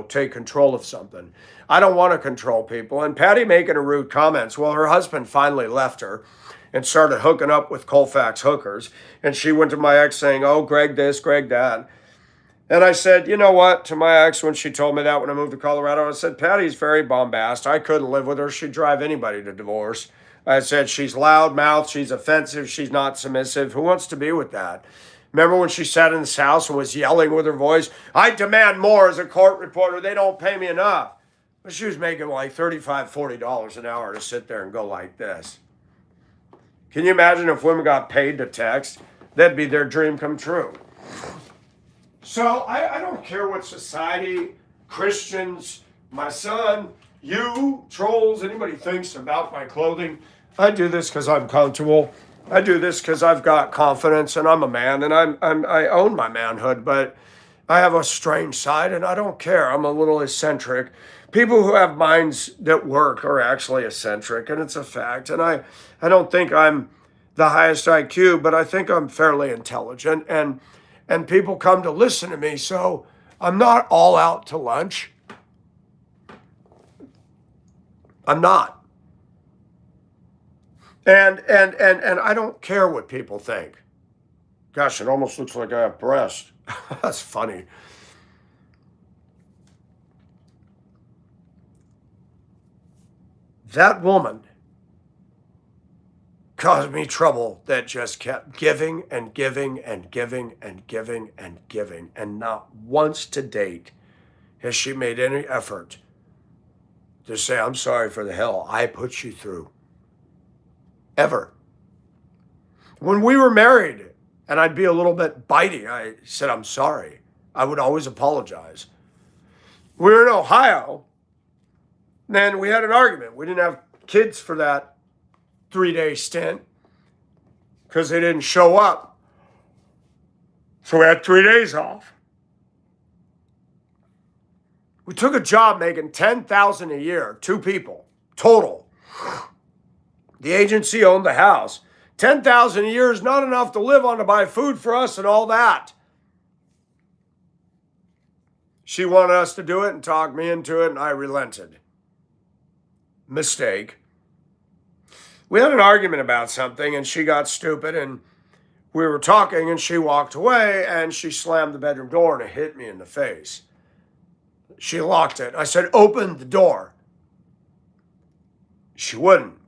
take control of something. I don't want to control people. And Patty making a rude comments. Well, her husband finally left her and started hooking up with Colfax hookers. And she went to my ex saying, oh, Greg this, Greg that. And I said, you know what, to my ex when she told me that when I moved to Colorado, I said, Patty's very bombastic. I couldn't live with her. She'd drive anybody to divorce. I said, she's loudmouth. She's offensive. She's not submissive. Who wants to be with that? Remember when she sat in this house and was yelling with her voice, I demand more as a court reporter. They don't pay me enough. But she was making like $35, $40 an hour to sit there and go like this. Can you imagine if women got paid to text? That'd be their dream come true. So I don't care what society, Christians, my son, you, trolls, anybody thinks about my clothing. I do this because I'm comfortable. I do this because I've got confidence and I'm a man and I own my manhood, but I have a strange side and I don't care. I'm a little eccentric. People who have minds that work are actually eccentric, and it's a fact. And I don't think I'm the highest IQ, but I think I'm fairly intelligent, and people come to listen to me. So I'm not all out to lunch. I'm not. And I don't care what people think. Gosh, it almost looks like I have breasts. That's funny. That woman caused me trouble that just kept giving and giving and giving and giving and giving. And not once to date has she made any effort to say, I'm sorry for the hell I put you through. Ever. When we were married and I'd be a little bit bitey, I said, I'm sorry. I would always apologize. We were in Ohio. Then we had an argument. We didn't have kids for that 3-day stint because they didn't show up. So we had 3 days off. We took a job making $10,000 a year, 2 people total. The agency owned the house. $10,000 a year is not enough to live on to buy food for us and all that. She wanted us to do it and talked me into it, and I relented. Mistake. We had an argument about something and she got stupid and we were talking and she walked away and she slammed the bedroom door and it hit me in the face. She locked it. I said, open the door. She wouldn't.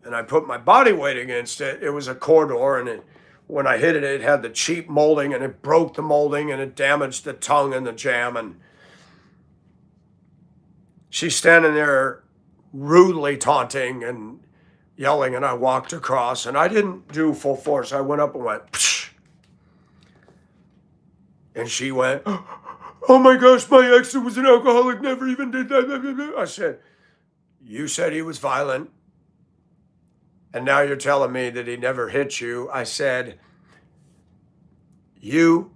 And I put my body weight against it. It was a corridor, and when I hit it, it had the cheap molding and it broke the molding and it damaged the tongue and the jamb. And she's standing there rudely taunting and yelling, and I walked across, and I didn't do full force. I went up and went, psh. And she went, oh my gosh, my ex was an alcoholic, never even did that. I said, you said he was violent, and now you're telling me that he never hit you. I said, you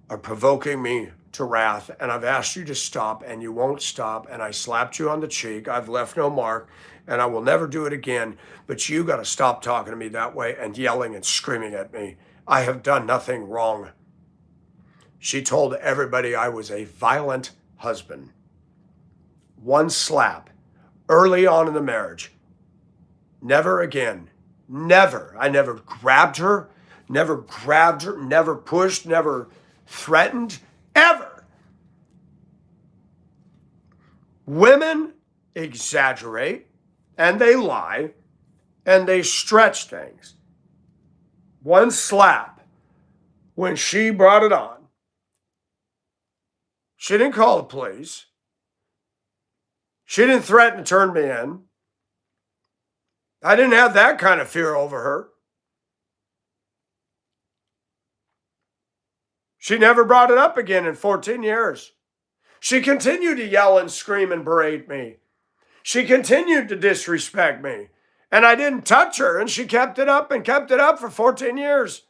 are provoking me to wrath, and I've asked you to stop, and you won't stop, and I slapped you on the cheek. I've left no mark, and I will never do it again, but you got to stop talking to me that way and yelling and screaming at me. I have done nothing wrong. She told everybody I was a violent husband. One slap early on in the marriage. Never again. Never. I never grabbed her, never pushed, never threatened, ever. Women exaggerate and they lie and they stretch things. One slap, when she brought it on, she didn't call the police. She didn't threaten to turn me in. I didn't have that kind of fear over her. She never brought it up again in 14 years. She continued to yell and scream and berate me. She continued to disrespect me. And I didn't touch her, and she kept it up for 14 years.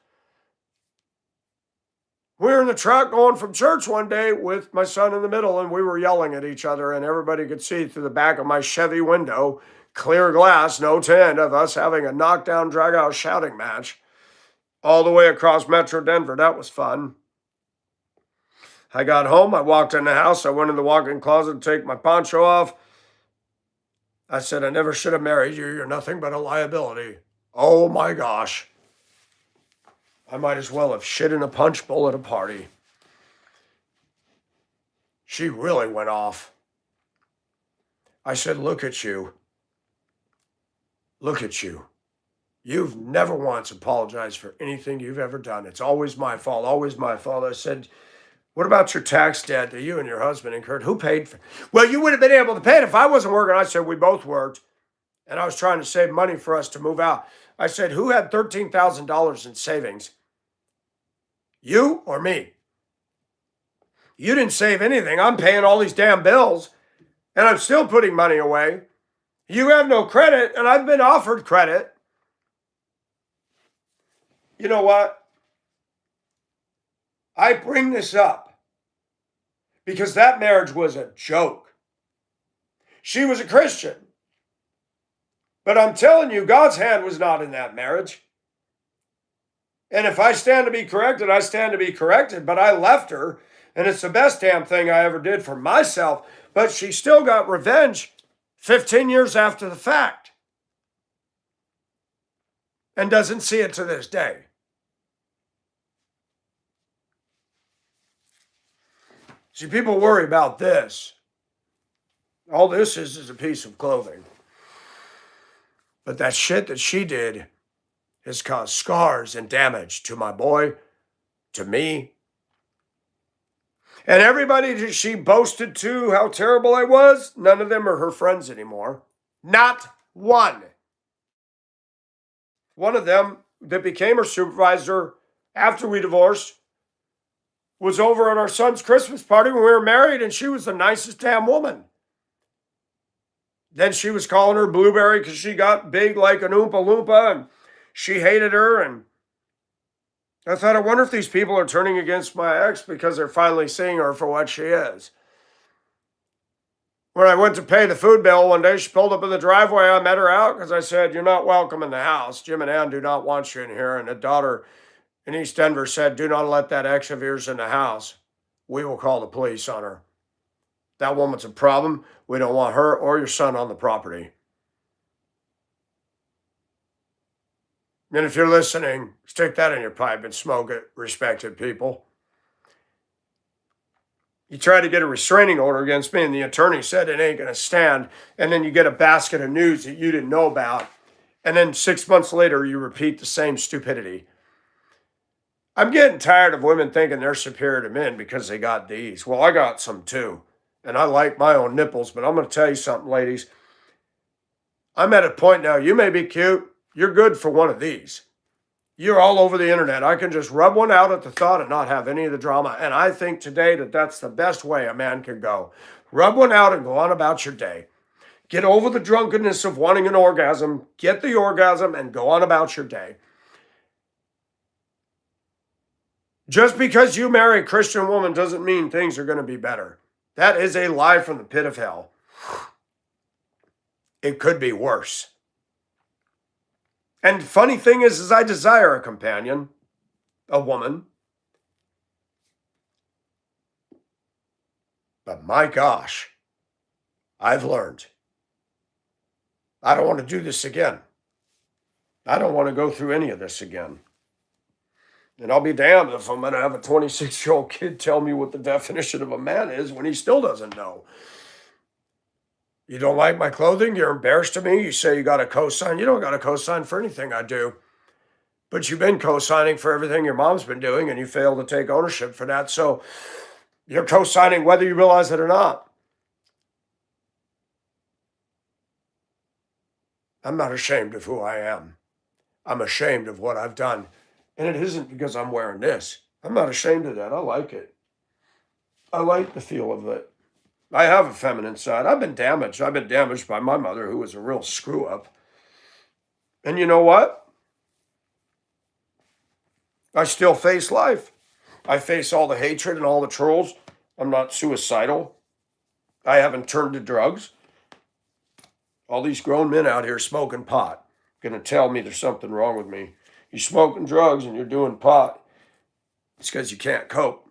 We were in the truck going from church one day with my son in the middle, and we were yelling at each other, and everybody could see through the back of my Chevy window, clear glass, no tint, of us having a knockdown, drag-out shouting match all the way across Metro Denver. That was fun. I got home. I walked in the house. I went in the walk-in closet to take my poncho off. I said, I never should have married you. You're nothing but a liability. Oh, my gosh. I might as well have shit in a punch bowl at a party. She really went off. I said, look at you. Look at you. You've never once apologized for anything you've ever done. It's always my fault, always my fault. I said, what about your tax debt that you and your husband incurred? Who paid for it? Well, you would have been able to pay it if I wasn't working. I said, we both worked, and I was trying to save money for us to move out. I said, who had $13,000 in savings? You or me? You didn't save anything. I'm paying all these damn bills, and I'm still putting money away. You have no credit, and I've been offered credit. You know what? I bring this up because that marriage was a joke. She was a Christian. But I'm telling you, God's hand was not in that marriage. And if I stand to be corrected, I stand to be corrected. But I left her, and it's the best damn thing I ever did for myself. But she still got revenge 15 years after the fact and doesn't see it to this day. See, people worry about this. All this is a piece of clothing. But that shit that she did has caused scars and damage to my boy, to me. And everybody that she boasted to how terrible I was, none of them are her friends anymore. Not one. One of them that became her supervisor after we divorced was over at our son's Christmas party when we were married, and she was the nicest damn woman. Then she was calling her Blueberry because she got big like an Oompa Loompa, and she hated her. And I thought, I wonder if these people are turning against my ex because they're finally seeing her for what she is. When I went to pay the food bill one day, she pulled up in the driveway. I met her out because I said, you're not welcome in the house. Jim and Ann do not want you in here. And the daughter in East Denver said, do not let that ex of yours in the house. We will call the police on her. That woman's a problem. We don't want her or your son on the property. And if you're listening, stick that in your pipe and smoke it, respected people. You tried to get a restraining order against me, and the attorney said it ain't going to stand. And then you get a basket of news that you didn't know about. And then 6 months later, you repeat the same stupidity. I'm getting tired of women thinking they're superior to men because they got D's. Well, I got some too. And I like my own nipples, but I'm going to tell you something, ladies. I'm at a point now, you may be cute. You're good for one of these. You're all over the internet. I can just rub one out at the thought and not have any of the drama. And I think today that that's the best way a man can go. Rub one out and go on about your day. Get over the drunkenness of wanting an orgasm. Get the orgasm and go on about your day. Just because you marry a Christian woman doesn't mean things are going to be better. That is a lie from the pit of hell. It could be worse. And funny thing is I desire a companion, a woman. But my gosh, I've learned. I don't want to do this again. I don't want to go through any of this again. And I'll be damned if I'm going to have a 26-year-old kid tell me what the definition of a man is when he still doesn't know. You don't like my clothing? You're embarrassed of me? You say you got a cosign? You don't got a cosign for anything I do. But you've been co-signing for everything your mom's been doing, and you fail to take ownership for that. So you're co-signing whether you realize it or not. I'm not ashamed of who I am. I'm ashamed of what I've done. And it isn't because I'm wearing this. I'm not ashamed of that. I like it. I like the feel of it. I have a feminine side. I've been damaged. I've been damaged by my mother, who was a real screw-up. And you know what? I still face life. I face all the hatred and all the trolls. I'm not suicidal. I haven't turned to drugs. All these grown men out here smoking pot going to tell me there's something wrong with me. You're smoking drugs and you're doing pot. It's because you can't cope.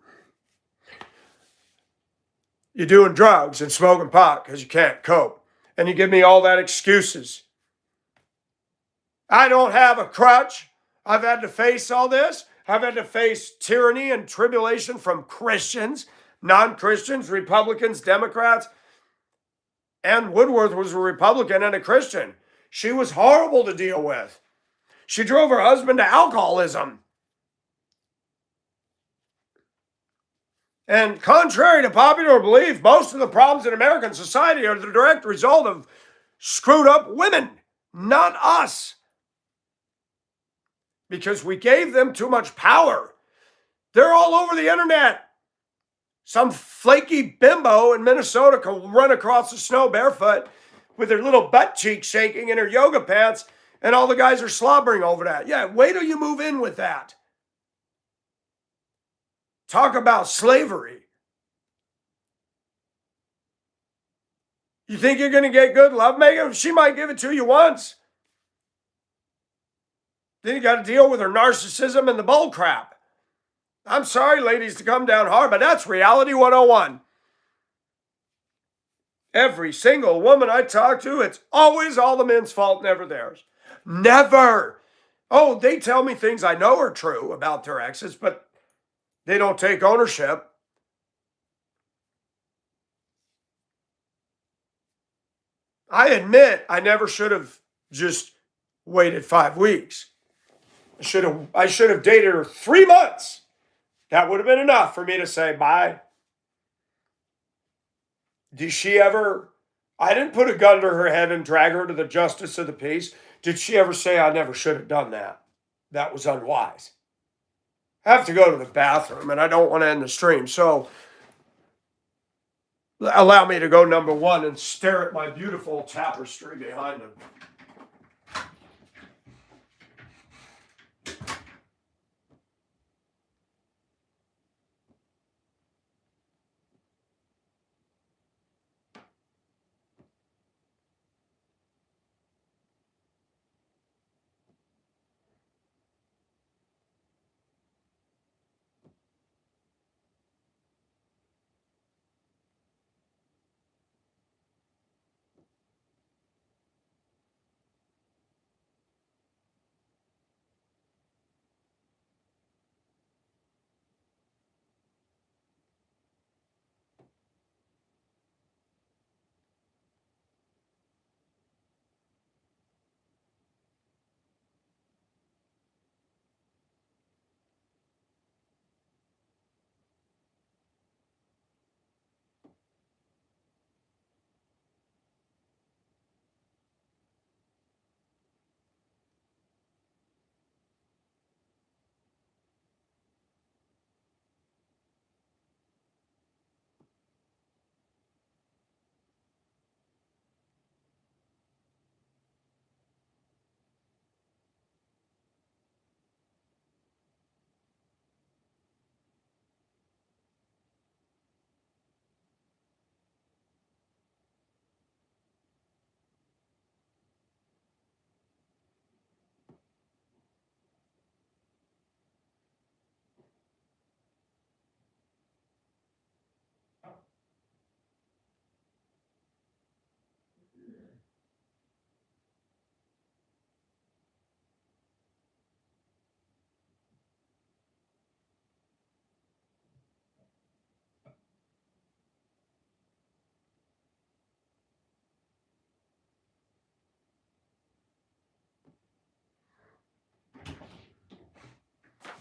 You're doing drugs and smoking pot because you can't cope. And you give me all that excuses. I don't have a crutch. I've had to face all this. I've had to face tyranny and tribulation from Christians, non-Christians, Republicans, Democrats. Ann Woodworth was a Republican and a Christian. She was horrible to deal with. She drove her husband to alcoholism. And contrary to popular belief, most of the problems in American society are the direct result of screwed up women, not us. Because we gave them too much power. They're all over the internet. Some flaky bimbo in Minnesota can run across the snow barefoot with her little butt cheeks shaking in her yoga pants, and all the guys are slobbering over that. Yeah, wait till you move in with that. Talk about slavery. You think you're going to get good lovemaking? She might give it to you once. Then you got to deal with her narcissism and the bull crap. I'm sorry, ladies, to come down hard, but that's reality 101. Every single woman I talk to, it's always all the men's fault, never theirs. Never. Oh, they tell me things I know are true about their exes, but they don't take ownership. I admit I never should have just waited 5 weeks. I should have dated her 3 months. That would have been enough for me to say bye. Did she ever, I didn't put a gun to her head and drag her to the justice of the peace. Did she ever say, I never should have done that? That was unwise. I have to go to the bathroom and I don't want to end the stream. So allow me to go number one and stare at my beautiful tapestry behind him.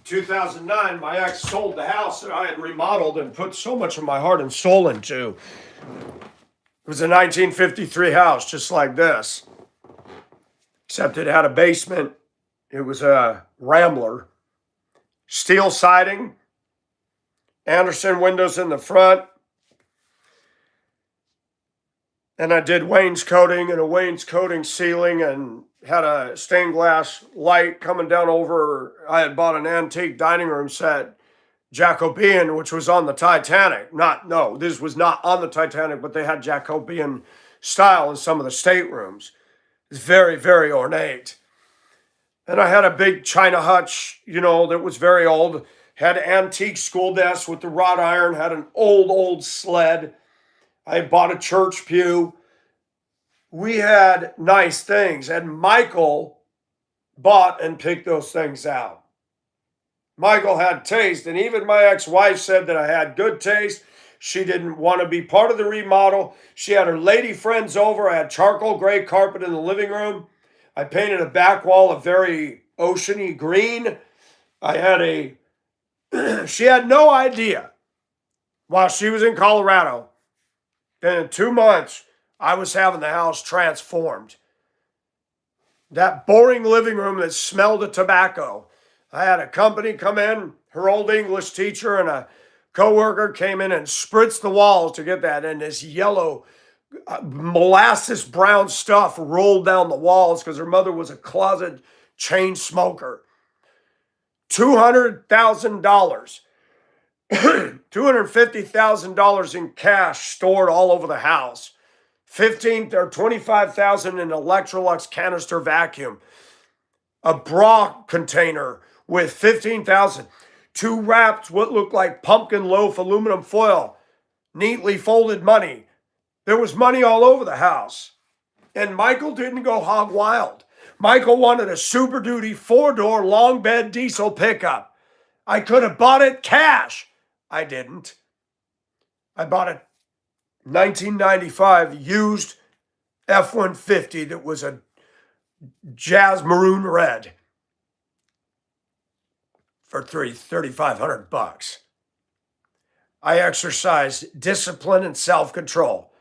2009, my ex sold the house that I had remodeled and put so much of my heart and soul into. It was a 1953 house, just like this, except it had a basement. It was a Rambler, steel siding, Anderson windows in the front, and I did wainscoting and a wainscoting ceiling and had a stained glass light coming down over. I had bought an antique dining room set, Jacobean, which was on the Titanic. This was not on the Titanic, but they had Jacobean style in some of the staterooms. It's very, very ornate. And I had a big china hutch, that was very old. Had antique school desks with the wrought iron, had an old sled. I bought a church pew. We had nice things, and Michael bought and picked those things out. Michael had taste, and even my ex-wife said that I had good taste. She didn't want to be part of the remodel. She had her lady friends over. I had charcoal gray carpet in the living room. I painted a back wall of very oceany green. I had she had no idea while she was in Colorado. Then in 2 months, I was having the house transformed. That boring living room that smelled of tobacco. I had a company come in, her old English teacher and a coworker came in and spritzed the walls to get that, and this yellow molasses brown stuff rolled down the walls because her mother was a closet chain smoker. $200,000, $250,000 in cash stored all over the house. 15 or 25,000 in Electrolux canister vacuum. A bra container with 15,000. 2 wrapped what looked like pumpkin loaf aluminum foil. Neatly folded money. There was money all over the house. And Michael didn't go hog wild. Michael wanted a Super Duty 4-door long bed diesel pickup. I could have bought it cash. I didn't. I bought a 1995 used F-150 that was a jazz maroon red for $3,500. I exercised discipline and self-control.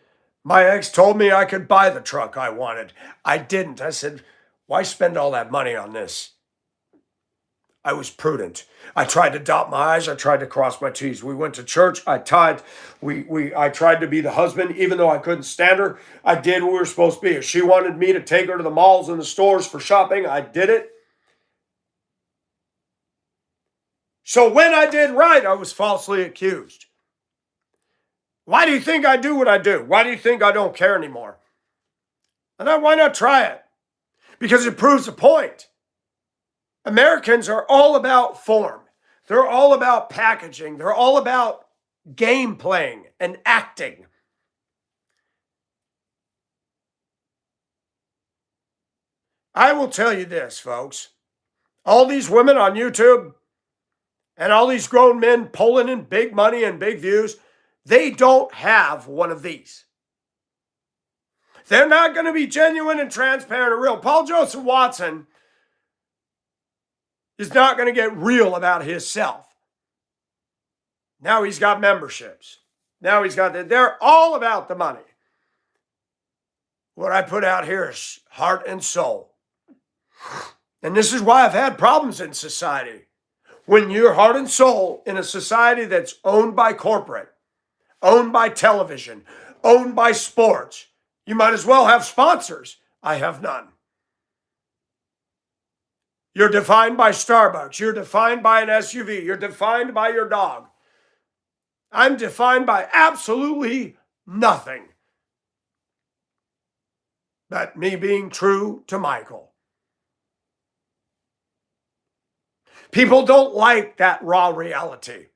My ex told me I could buy the truck I wanted. I didn't. I said, why spend all that money on this? I was prudent. I tried to dot my I's. I tried to cross my T's. We went to church. I tithed. I tried to be the husband, even though I couldn't stand her. I did what we were supposed to be. If she wanted me to take her to the malls and the stores for shopping, I did it. So when I did right, I was falsely accused. Why do you think I do what I do? Why do you think I don't care anymore? And then why not try it? Because it proves a point. Americans are all about form. They're all about packaging. They're all about game playing and acting. I will tell you this, folks. All these women on YouTube and all these grown men pulling in big money and big views, they don't have one of these. They're not going to be genuine and transparent or real. Paul Joseph Watson is not going to get real about himself. Now he's got memberships. Now he's got they're all about the money. What I put out here is heart and soul. And this is why I've had problems in society. When your heart and soul in a society that's owned by corporate, owned by television, owned by sports, you might as well have sponsors. I have none. You're defined by Starbucks. You're defined by an SUV. You're defined by your dog. I'm defined by absolutely nothing but me being true to Michael. People don't like that raw reality.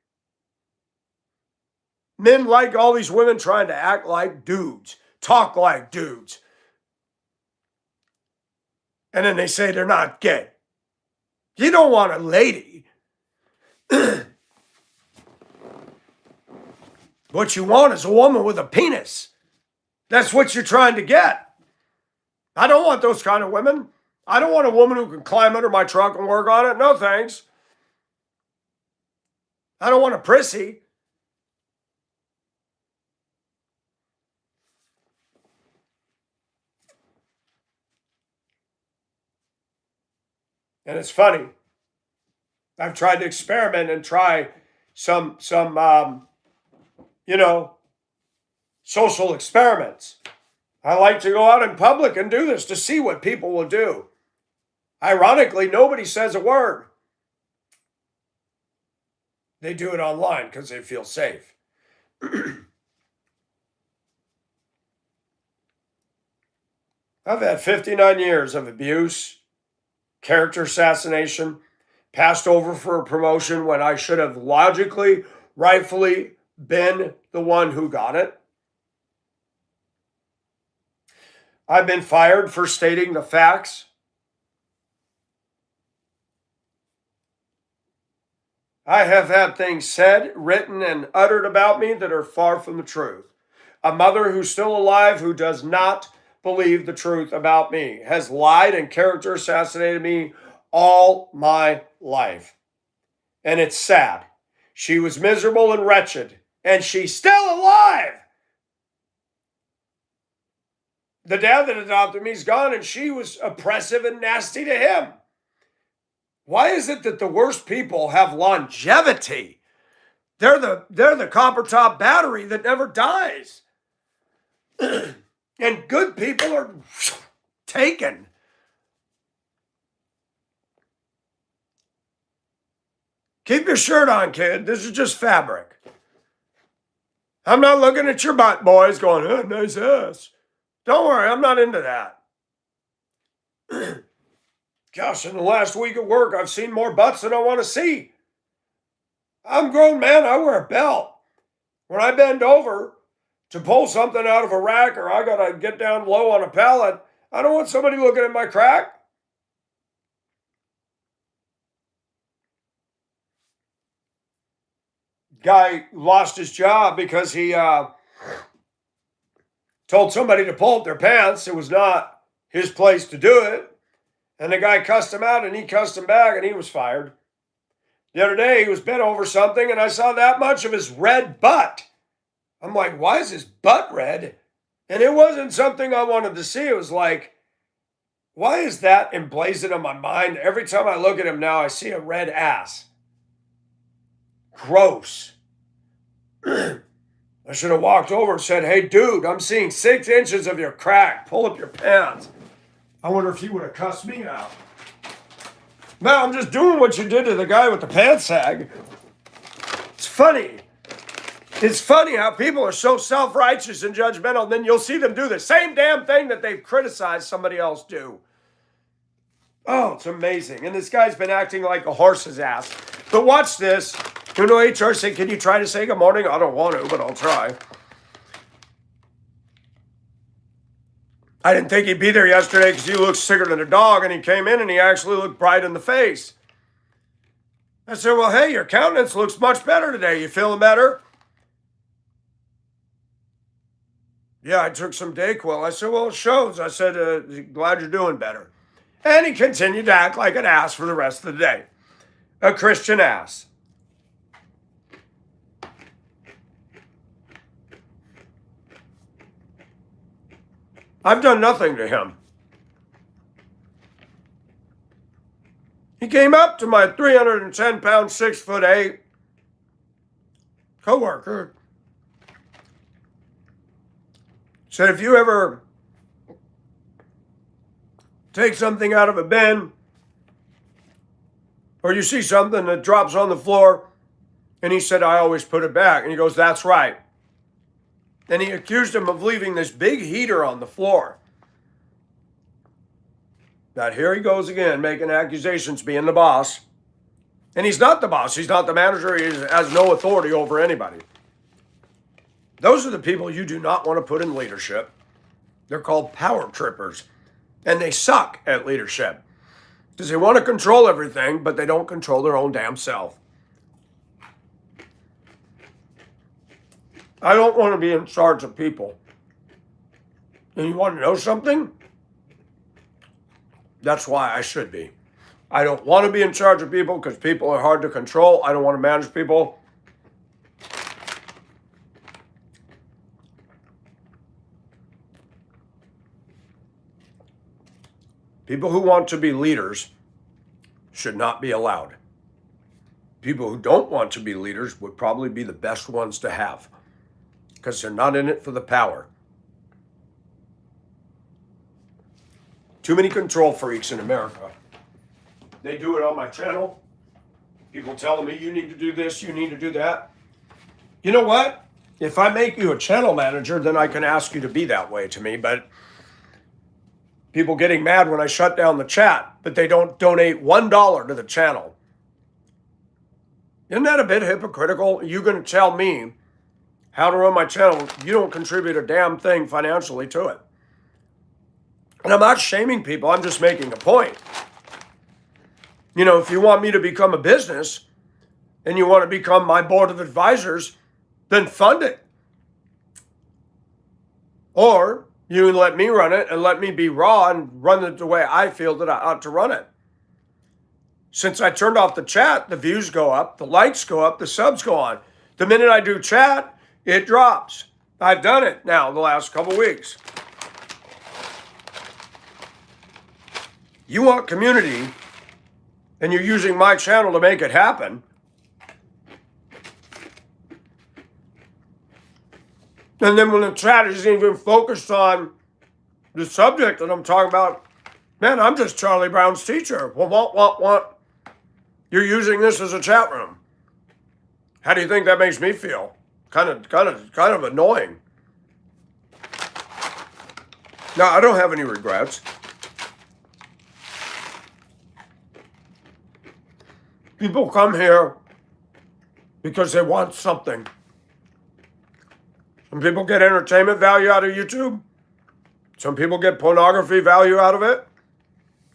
Men like all these women trying to act like dudes, talk like dudes. And then they say they're not gay. You don't want a lady. What you want is a woman with a penis. That's what you're trying to get. I don't want those kind of women. I don't want a woman who can climb under my truck and work on it. No thanks. I don't want a prissy. And it's funny. I've tried to experiment and try some social experiments. I like to go out in public and do this to see what people will do. Ironically, nobody says a word. They do it online because they feel safe. I've had 59 years of abuse, character assassination, passed over for a promotion when I should have logically, rightfully been the one who got it. I've been fired for stating the facts. I have had things said, written, and uttered about me that are far from the truth. A mother who's still alive who does not believe the truth about me has lied and character assassinated me all my life. And it's sad. She was miserable and wretched, and she's still alive. The dad that adopted me is gone, and she was oppressive and nasty to him. Why is it that the worst people have longevity? They're the copper top battery that never dies. And good people are taken. Keep your shirt on, kid. This is just fabric. I'm not looking at your butt, boys, going, oh, nice ass. Don't worry, I'm not into that. Gosh, in the last week of work, I've seen more butts than I want to see. I'm a grown man. I wear a belt. When I bend over to pull something out of a rack or I got to get down low on a pallet, I don't want somebody looking at my crack. Guy lost his job because he told somebody to pull up their pants. It was not his place to do it. And the guy cussed him out and he cussed him back and he was fired. The other day he was bent over something and I saw that much of his red butt. I'm like, why is his butt red? And it wasn't something I wanted to see. It was like, why is that emblazoned in my mind? Every time I look at him now, I see a red ass. Gross. I should have walked over and said, hey, dude, I'm seeing 6 inches of your crack. Pull up your pants. I wonder if he would have cussed me out. No, I'm just doing what you did to the guy with the pants sag. It's funny. It's funny how people are so self-righteous and judgmental, and then you'll see them do the same damn thing that they've criticized somebody else do. Oh, it's amazing. And this guy's been acting like a horse's ass. But watch this. You know, HR said, can you try to say good morning? I don't want to, but I'll try. I didn't think he'd be there yesterday because he looked sicker than a dog, and he came in and he actually looked bright in the face. I said, well, hey, your countenance looks much better today. You feeling better? Yeah, I took some Dayquil. I said, well, it shows. I said, glad you're doing better. And he continued to act like an ass for the rest of the day. A Christian ass. I've done nothing to him. He came up to my 310-pound, 6'8" coworker. Said, if you ever take something out of a bin or you see something that drops on the floor, and he said, I always put it back. And he goes, that's right. And he accused him of leaving this big heater on the floor. Now here he goes again, making accusations, being the boss. And he's not the boss. He's not the manager. He has no authority over anybody. Those are the people you do not want to put in leadership. They're called power trippers. And they suck at leadership. Because they want to control everything, but they don't control their own damn self. I don't want to be in charge of people. And you want to know something? That's why I should be. I don't want to be in charge of people because people are hard to control. I don't want to manage people. People who want to be leaders should not be allowed. People who don't want to be leaders would probably be the best ones to have because they're not in it for the power. Too many control freaks in America. They do it on my channel. People telling me, you need to do this, you need to do that. You know what? If I make you a channel manager, then I can ask you to be that way to me. But people getting mad when I shut down the chat, but they don't donate $1 to the channel. Isn't that a bit hypocritical? You're going to tell me how to run my channel. You don't contribute a damn thing financially to it. And I'm not shaming people. I'm just making a point. You know, if you want me to become a business and you want to become my board of advisors, then fund it. Or you can let me run it and let me be raw and run it the way I feel that I ought to run it. Since I turned off the chat, the views go up, the likes go up, the subs go on. The minute I do chat, it drops. I've done it now the last couple weeks. You want community, and you're using my channel to make it happen. And then when the chat isn't even focused on the subject that I'm talking about, man, I'm just Charlie Brown's teacher. Well, what? You're using this as a chat room. How do you think that makes me feel? Kind of annoying. Now, I don't have any regrets. People come here because they want something. Some people get entertainment value out of YouTube. Some people get pornography value out of it.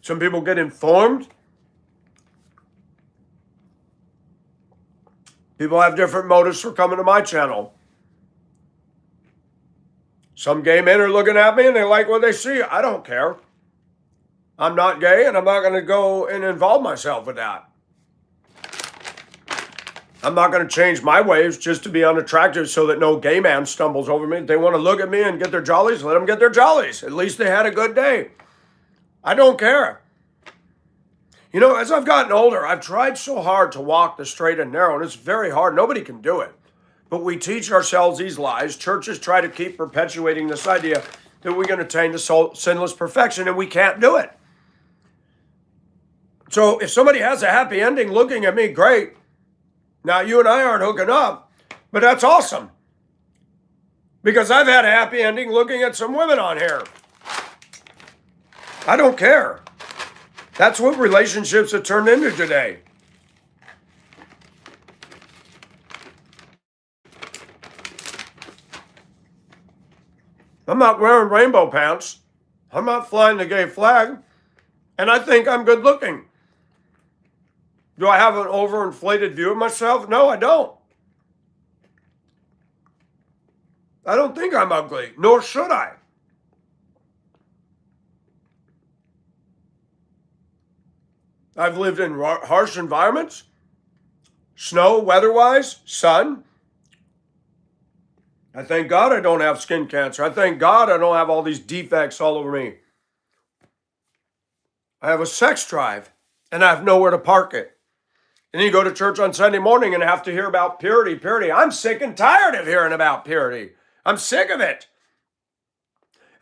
Some people get informed. People have different motives for coming to my channel. Some gay men are looking at me and they like what they see. I don't care. I'm not gay and I'm not going to go and involve myself with that. I'm not going to change my ways just to be unattractive so that no gay man stumbles over me. If they want to look at me and get their jollies, let them get their jollies. At least they had a good day. I don't care. You know, as I've gotten older, I've tried so hard to walk the straight and narrow, and it's very hard. Nobody can do it. But we teach ourselves these lies. Churches try to keep perpetuating this idea that we're going to attain to sinless perfection, and we can't do it. So if somebody has a happy ending looking at me, great. Now, you and I aren't hooking up, but that's awesome. Because I've had a happy ending looking at some women on here. I don't care. That's what relationships have turned into today. I'm not wearing rainbow pants. I'm not flying the gay flag. And I think I'm good looking. Do I have an overinflated view of myself? No, I don't. I don't think I'm ugly, nor should I. I've lived in harsh environments, snow, weather-wise, sun. I thank God I don't have skin cancer. I thank God I don't have all these defects all over me. I have a sex drive, and I have nowhere to park it. And you go to church on Sunday morning and have to hear about purity, purity. I'm sick and tired of hearing about purity. I'm sick of it.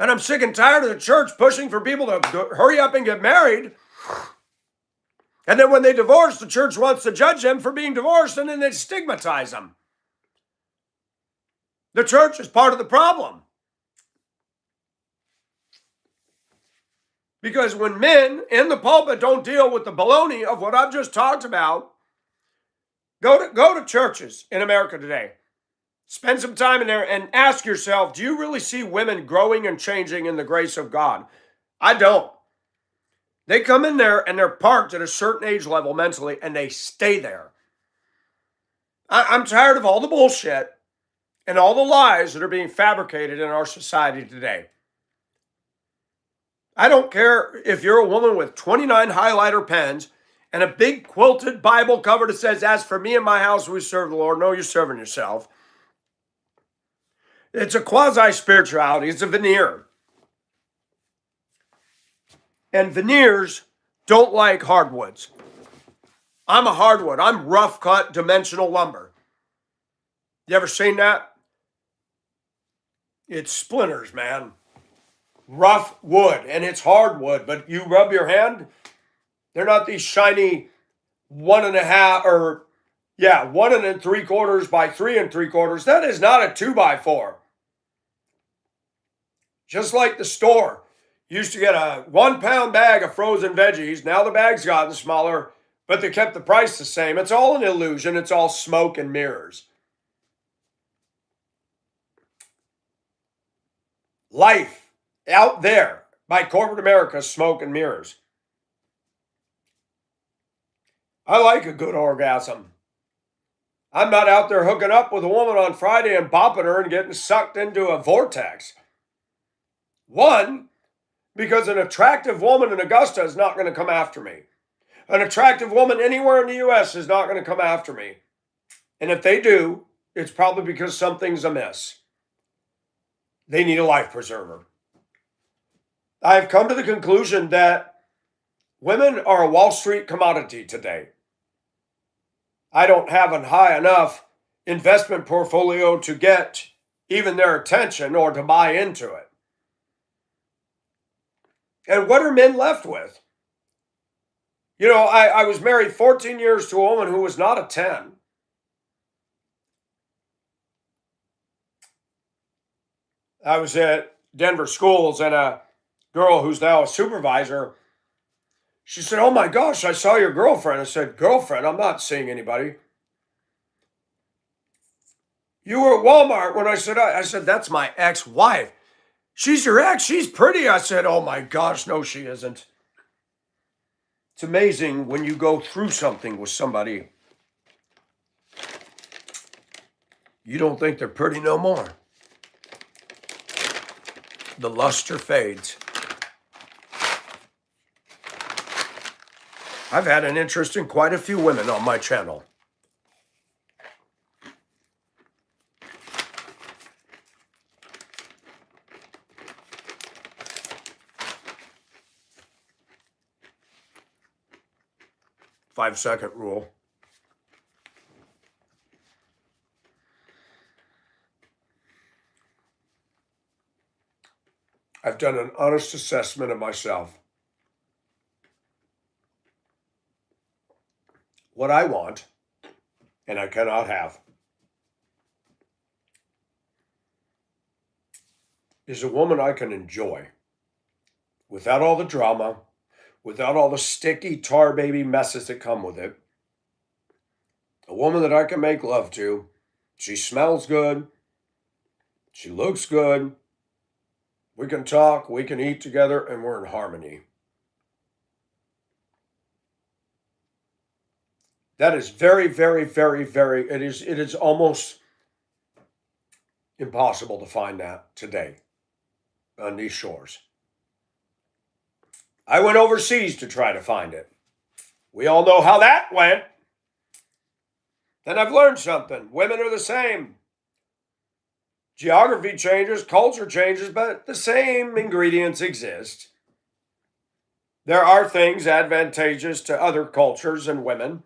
And I'm sick and tired of the church pushing for people to hurry up and get married. And then when they divorce, the church wants to judge them for being divorced, and then they stigmatize them. The church is part of the problem. Because when men in the pulpit don't deal with the baloney of what I've just talked about, go to churches in America today. Spend some time in there and ask yourself, do you really see women growing and changing in the grace of God? I don't. They come in there and they're parked at a certain age level mentally and they stay there. I'm tired of all the bullshit and all the lies that are being fabricated in our society today. I don't care if you're a woman with 29 highlighter pens and a big quilted Bible cover that says, as for me and my house, we serve the Lord. No, you're serving yourself. It's a quasi-spirituality. It's a veneer. And veneers don't like hardwoods. I'm a hardwood. I'm rough cut dimensional lumber. You ever seen that? It's splinters, man. Rough wood, and it's hardwood, but you rub your hand, they're not these shiny 1.5 or 1 3/4 by 3 3/4. That is not a 2x4. Just like the store. You used to get a 1-pound bag of frozen veggies. Now the bag's gotten smaller, but they kept the price the same. It's all an illusion. It's all smoke and mirrors. Life out there by corporate America, smoke and mirrors. I like a good orgasm. I'm not out there hooking up with a woman on Friday and bopping her and getting sucked into a vortex. One, because an attractive woman in Augusta is not going to come after me. An attractive woman anywhere in the U.S. is not going to come after me. And if they do, it's probably because something's amiss. They need a life preserver. I've come to the conclusion that women are a Wall Street commodity today. I don't have a high enough investment portfolio to get even their attention or to buy into it. And what are men left with? You know, I was married 14 years to a woman who was not a 10. I was at Denver schools, and a girl who's now a supervisor, she said, "Oh my gosh, I saw your girlfriend." I said, "Girlfriend? I'm not seeing anybody." "You were at Walmart." When I said, "That's my ex-wife." "She's your ex? She's pretty." I said, "Oh my gosh, no, she isn't." It's amazing when you go through something with somebody, you don't think they're pretty no more. The luster fades. I've had an interest in quite a few women on my channel. Five-second rule. I've done an honest assessment of myself. What I want, and I cannot have, is a woman I can enjoy without all the drama, without all the sticky tar baby messes that come with it. A woman that I can make love to. She smells good. She looks good. We can talk, we can eat together, and we're in harmony. That is very, very, very, very, it is almost impossible to find that today on these shores. I went overseas to try to find it. We all know how that went. Then I've learned something. Women are the same. Geography changes, culture changes, but the same ingredients exist. There are things advantageous to other cultures and women.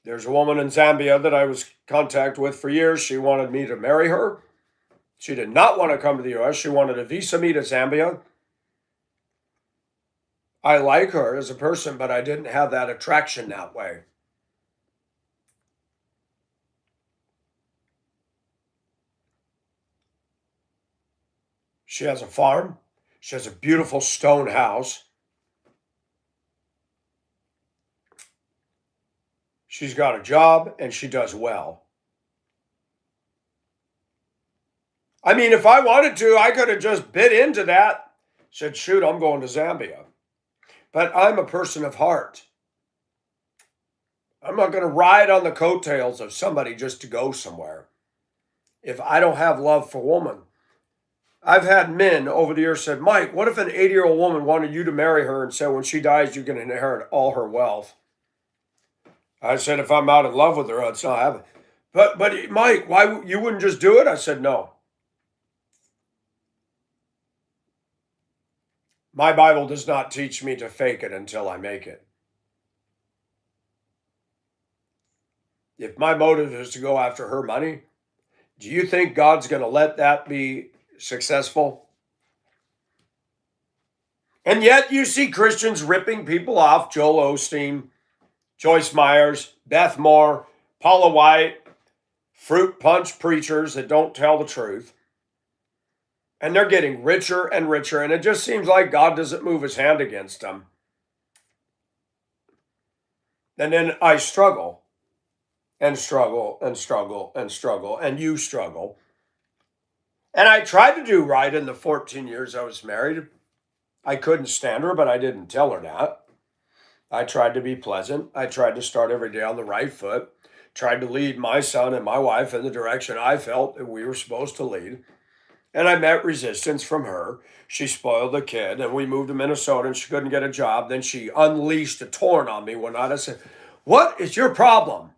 There's a woman in Zambia that I was in contact with for years. She wanted me to marry her. She did not want to come to the U.S. She wanted to visa me to Zambia. I like her as a person, but I didn't have that attraction that way. She has a farm. She has a beautiful stone house. She's got a job and she does well. I mean, if I wanted to, I could have just bit into that. Said, shoot, I'm going to Zambia. But I'm a person of heart. I'm not going to ride on the coattails of somebody just to go somewhere. If I don't have love for woman. I've had men over the years said, Mike, what if an 80-year-old woman wanted you to marry her and said when she dies, you can inherit all her wealth? I said, if I'm out in love with her, it's not happening. But Mike, why you wouldn't just do it? I said, no. My Bible does not teach me to fake it until I make it. If my motive is to go after her money, do you think God's going to let that be successful? And yet you see Christians ripping people off, Joel Osteen, Joyce Myers, Beth Moore, Paula White, fruit punch preachers that don't tell the truth. And they're getting richer and richer, and it just seems like God doesn't move his hand against them. And then I struggle and struggle and struggle and struggle, and you struggle. And I tried to do right in the 14 years I was married. I couldn't stand her, but I didn't tell her that. I tried to be pleasant. I tried to start every day on the right foot. Tried to lead my son and my wife in the direction I felt that we were supposed to lead. And I met resistance from her. She spoiled the kid, and we moved to Minnesota, and she couldn't get a job. Then she unleashed a torrent on me one night. I said, "What is your problem?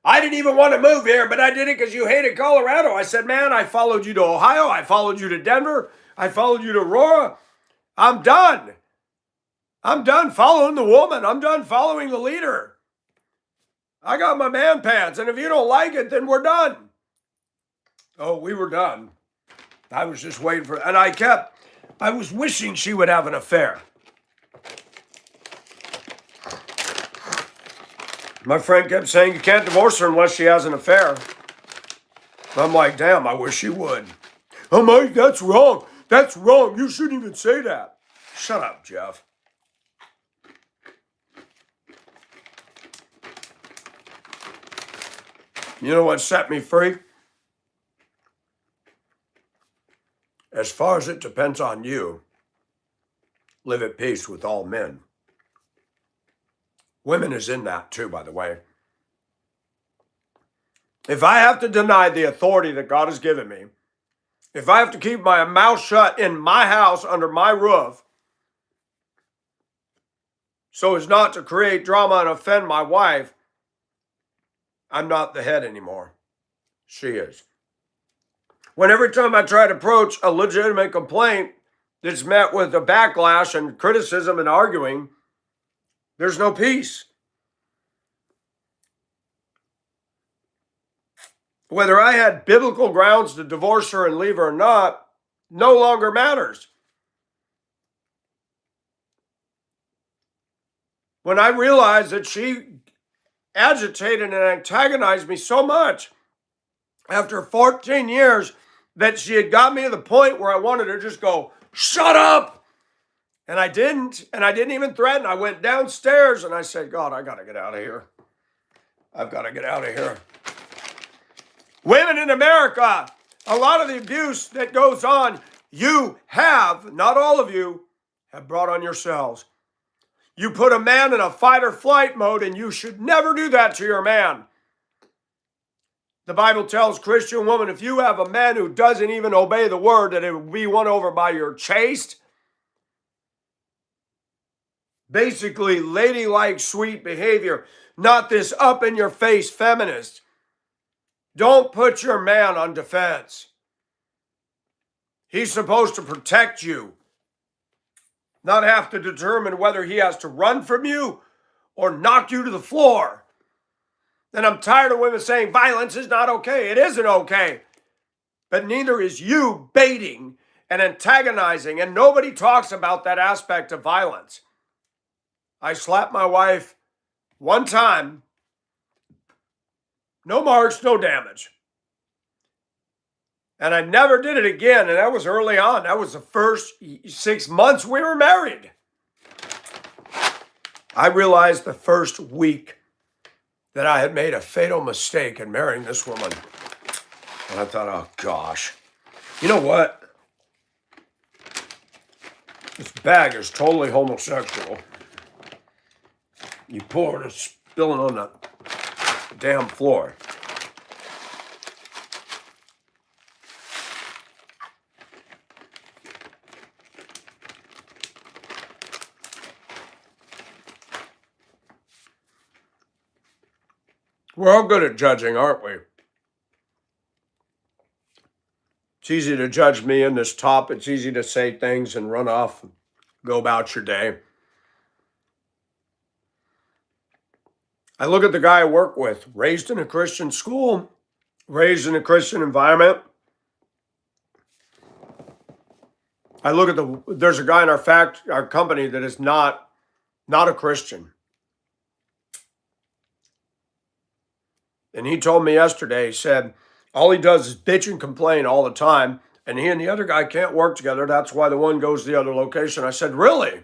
I didn't even want to move here, but I did it because you hated Colorado." I said, "Man, I followed you to Ohio. I followed you to Denver. I followed you to Aurora. I'm done. I'm done following the woman. I'm done following the leader. I got my man pants, and if you don't like it, then we're done." Oh, we were done. I was just waiting for, and I was wishing she would have an affair. My friend kept saying, "You can't divorce her unless she has an affair." I'm like, damn, I wish she would. "Oh, Mike, that's wrong. That's wrong. You shouldn't even say that." Shut up, Jeff. You know what set me free? As far as it depends on you, live at peace with all men. Women is in that too, by the way. If I have to deny the authority that God has given me, if I have to keep my mouth shut in my house under my roof so as not to create drama and offend my wife, I'm not the head anymore. She is. When every time I try to approach a legitimate complaint that's met with a backlash and criticism and arguing, there's no peace. Whether I had biblical grounds to divorce her and leave her or not, no longer matters. When I realized that she agitated and antagonized me so much after 14 years that she had got me to the point where I wanted to just go, "Shut up!" And I didn't even threaten. I went downstairs and I said, "God, I got to get out of here. I've got to get out of here." Women in America, a lot of the abuse that goes on, you have, not all of you, have brought on yourselves. You put a man in a fight or flight mode, and you should never do that to your man. The Bible tells Christian women, if you have a man who doesn't even obey the word, that it will be won over by your chaste, basically ladylike, sweet behavior, not this up-in-your-face feminist. Don't put your man on defense. He's supposed to protect you, not have to determine whether he has to run from you or knock you to the floor. And I'm tired of women saying violence is not okay. It isn't okay. But neither is you baiting and antagonizing, and nobody talks about that aspect of violence. I slapped my wife one time. No marks, no damage. And I never did it again, and that was early on. That was the first 6 months we were married. I realized the first week that I had made a fatal mistake in marrying this woman. And I thought, oh gosh, you know what? This bag is totally homosexual. You pour it and spill it on the damn floor. We're all good at judging, aren't we? It's easy to judge me in this top. It's easy to say things and run off and go about your day. I look at the guy I work with, raised in a Christian school, raised in a Christian environment. I look at there's a guy in our company that is not a Christian. And he told me yesterday, he said, all he does is bitch and complain all the time. And he and the other guy can't work together. That's why the one goes to the other location. I said, really?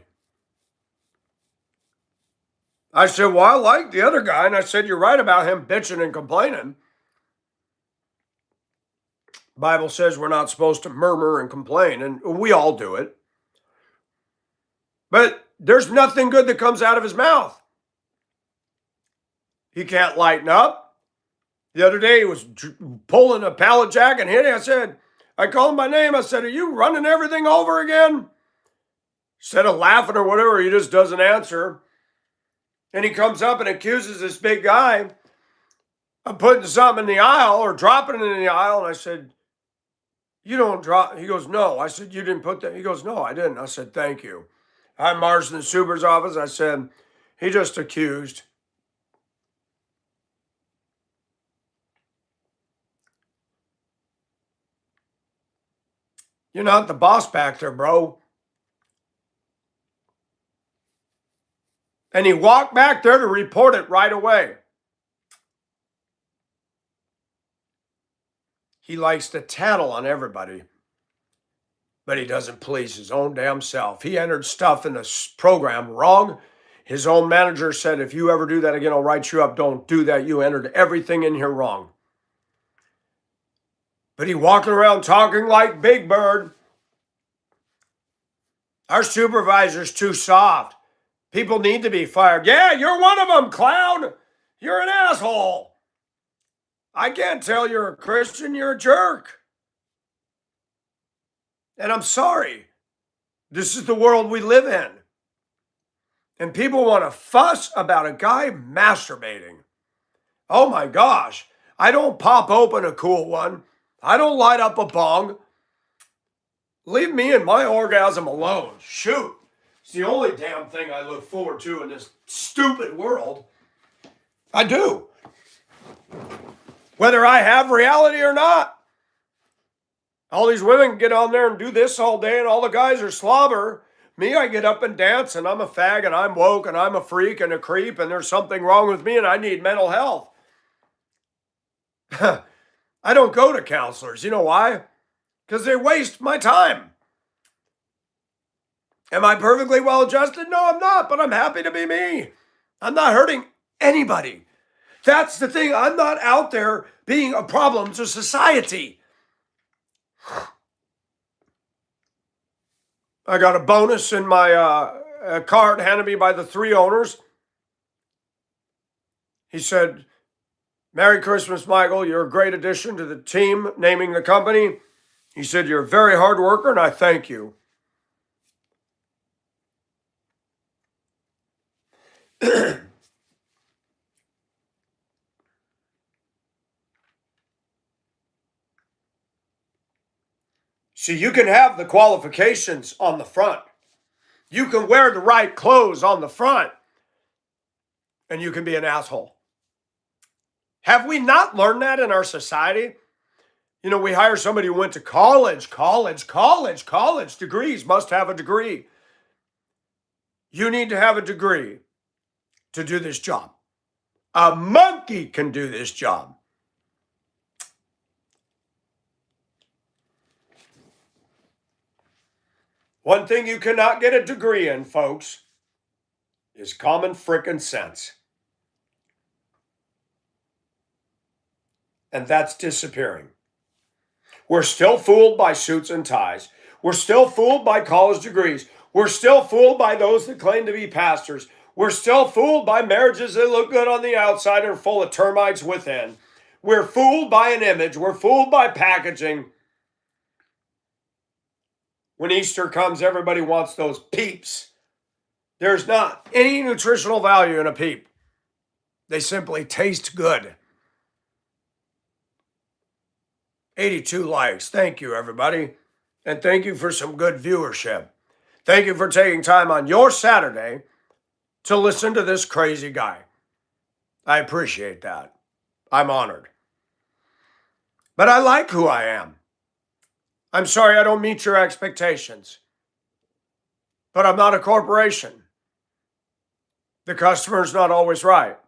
I said, well, I like the other guy. And I said, you're right about him bitching and complaining. Bible says we're not supposed to murmur and complain. And we all do it. But there's nothing good that comes out of his mouth. He can't lighten up. The other day he was pulling a pallet jack and hitting. I said, I called him by name. I said, are you running everything over again? Instead of laughing or whatever, he just doesn't answer. And he comes up and accuses this big guy of putting something in the aisle or dropping it in the aisle. And I said, you don't drop. He goes, no. I said, you didn't put that. He goes, no, I didn't. I said, thank you. I marched in the super's office. I said, he just accused. You're not the boss back there, bro. And he walked back there to report it right away. He likes to tattle on everybody, but he doesn't please his own damn self. He entered stuff in the program wrong. His own manager said, if you ever do that again, I'll write you up. Don't do that. You entered everything in here wrong. But he walking around talking like Big Bird. Our supervisor's too soft. People need to be fired. Yeah, you're one of them, clown. You're an asshole. I can't tell you're a Christian. You're a jerk. And I'm sorry. This is the world we live in. And people want to fuss about a guy masturbating. Oh my gosh. I don't pop open a cool one. I don't light up a bong. Leave me and my orgasm alone. Shoot. It's the only damn thing I look forward to in this stupid world. I do. Whether I have reality or not. All these women get on there and do this all day and all the guys are slobber. Me, I get up and dance and I'm a fag and I'm woke and I'm a freak and a creep and there's something wrong with me and I need mental health. I don't go to counselors. You know why? Because they waste my time. Am I perfectly well adjusted? No, I'm not, but I'm happy to be me. I'm not hurting anybody. That's the thing. I'm not out there being a problem to society. I got a bonus in my card handed me by the 3 owners. He said, Merry Christmas, Michael. You're a great addition to the team, naming the company. He said, you're a very hard worker, and I thank you. See, you can have the qualifications on the front. You can wear the right clothes on the front, and you can be an asshole. Have we not learned that in our society? You know, we hire somebody who went to college, degrees, must have a degree. You need to have a degree to do this job. A monkey can do this job. One thing you cannot get a degree in, folks, is common frickin' sense. And that's disappearing. We're still fooled by suits and ties. We're still fooled by college degrees. We're still fooled by those that claim to be pastors. We're still fooled by marriages that look good on the outside and are full of termites within. We're fooled by an image. We're fooled by packaging. When Easter comes, everybody wants those peeps. There's not any nutritional value in a peep. They simply taste good. 82 likes. Thank you, everybody. And thank you for some good viewership. Thank you for taking time on your Saturday to listen to this crazy guy. I appreciate that. I'm honored. But I like who I am. I'm sorry I don't meet your expectations. But I'm not a corporation. The customer's not always right.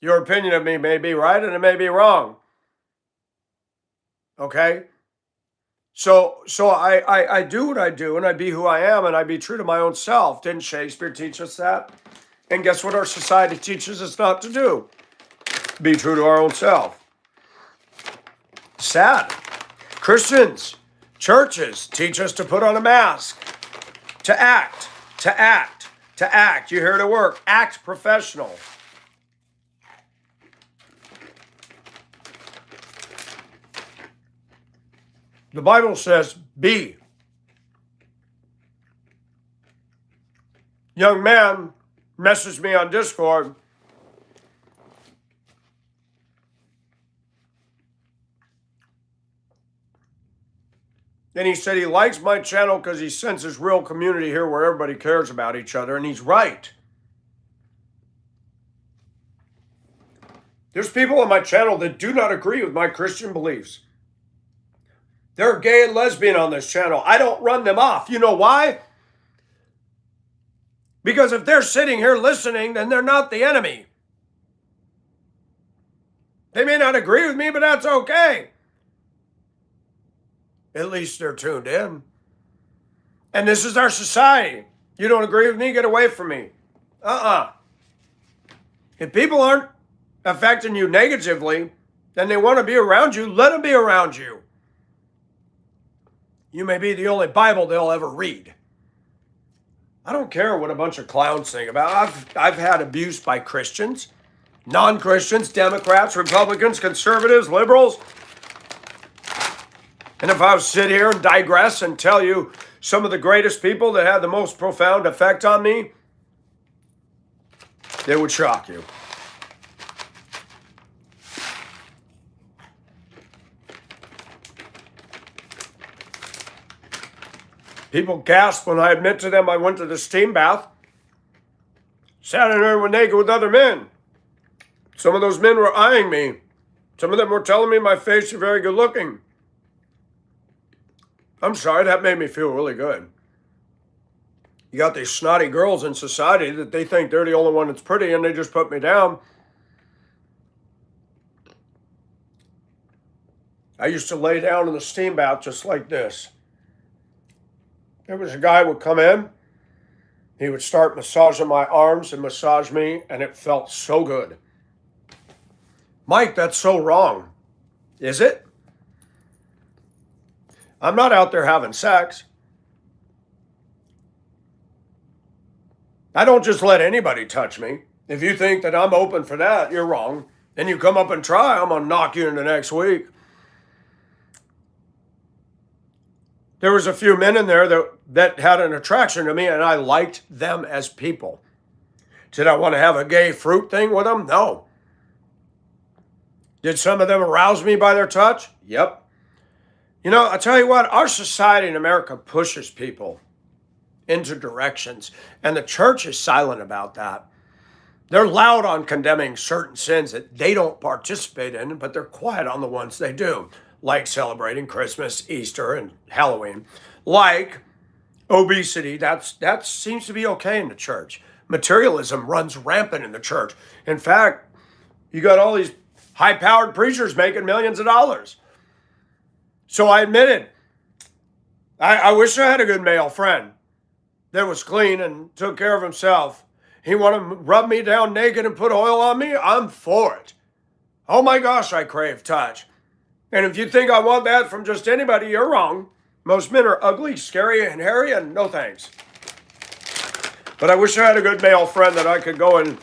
Your opinion of me may be right and it may be wrong. Okay? So I do what I do and I be who I am and I be true to my own self. Didn't Shakespeare teach us that? And guess what our society teaches us not to do? Be true to our own self. Sad. Christians, churches teach us to put on a mask, to act. You're here to work. Act professional. The Bible says be. Young man messaged me on Discord. And he said he likes my channel because he senses real community here where everybody cares about each other. And he's right. There's people on my channel that do not agree with my Christian beliefs. They're gay and lesbian on this channel. I don't run them off. You know why? Because if they're sitting here listening, then they're not the enemy. They may not agree with me, but that's okay. At least they're tuned in. And this is our society. You don't agree with me? Get away from me. If people aren't affecting you negatively, then they want to be around you, let them be around you. You may be the only Bible they'll ever read. I don't care what a bunch of clowns think about. I've had abuse by Christians, non-Christians, Democrats, Republicans, conservatives, liberals. And if I was to sit here and digress and tell you some of the greatest people that had the most profound effect on me, they would shock you. People gasp when I admit to them I went to the steam bath, sat in there naked with other men. Some of those men were eyeing me. Some of them were telling me my face is very good looking. I'm sorry, that made me feel really good. You got these snotty girls in society that they think they're the only one that's pretty and they just put me down. I used to lay down in the steam bath just like this. There was a guy who would come in. He would start massaging my arms and massage me, and it felt so good. Mike, that's so wrong. Is it? I'm not out there having sex. I don't just let anybody touch me. If you think that I'm open for that, you're wrong. And you come up and try, I'm going to knock you into next week. There was a few men in there that had an attraction to me, and I liked them as people. Did I want to have a gay fruit thing with them? No. Did some of them arouse me by their touch? Yep. You know, I tell you what, our society in America pushes people into directions, and the church is silent about that. They're loud on condemning certain sins that they don't participate in, but they're quiet on the ones they do, like celebrating Christmas, Easter, and Halloween. Like obesity, that seems to be okay in the church. Materialism runs rampant in the church. In fact, you got all these high-powered preachers making millions of dollars. So I admitted, I wish I had a good male friend that was clean and took care of himself. He wanted to rub me down naked and put oil on me? I'm for it. Oh my gosh, I crave touch. And if you think I want that from just anybody, you're wrong. Most men are ugly, scary, and hairy, and no thanks. But I wish I had a good male friend that I could go and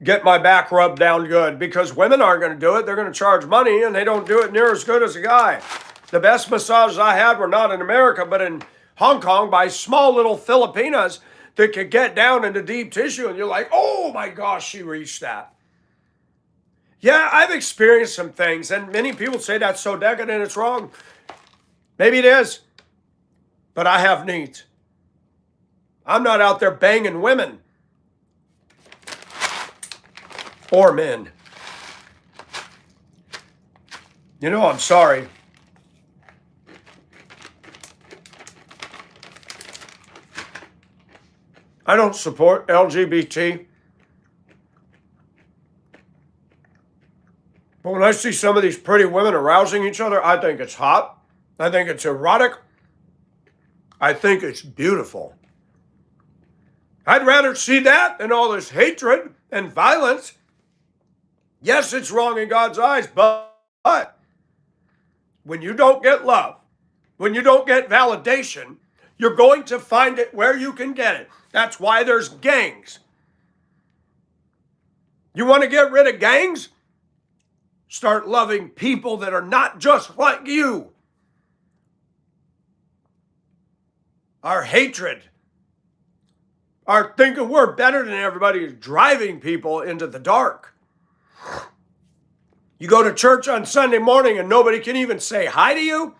get my back rubbed down good, because women aren't going to do it. They're going to charge money, and they don't do it near as good as a guy. The best massages I had were not in America, but in Hong Kong by small little Filipinas that could get down into deep tissue, and you're like, oh my gosh, she reached that. Yeah, I've experienced some things, and many people say that's so decadent, it's wrong. Maybe it is, but I have needs. I'm not out there banging women or men. You know, I'm sorry. I don't support LGBT. But when I see some of these pretty women arousing each other, I think it's hot. I think it's erotic. I think it's beautiful. I'd rather see that than all this hatred and violence. Yes, it's wrong in God's eyes, but when you don't get love, when you don't get validation, you're going to find it where you can get it. That's why there's gangs. You want to get rid of gangs? Start loving people that are not just like you. our hatred, our thinking we're better than everybody is driving people into the dark. You go to church on Sunday morning and nobody can even say hi to you,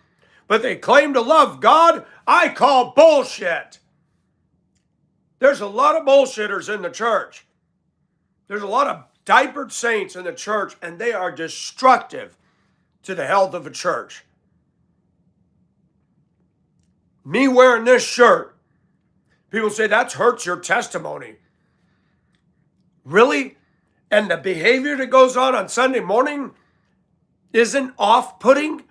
but they claim to love God. I call bullshit. There's a lot of bullshitters in the church. There's a lot of diapered saints in the church, and they are destructive to the health of a church. Me wearing this shirt, people say that hurts your testimony. Really? And the behavior that goes on Sunday morning isn't off-putting?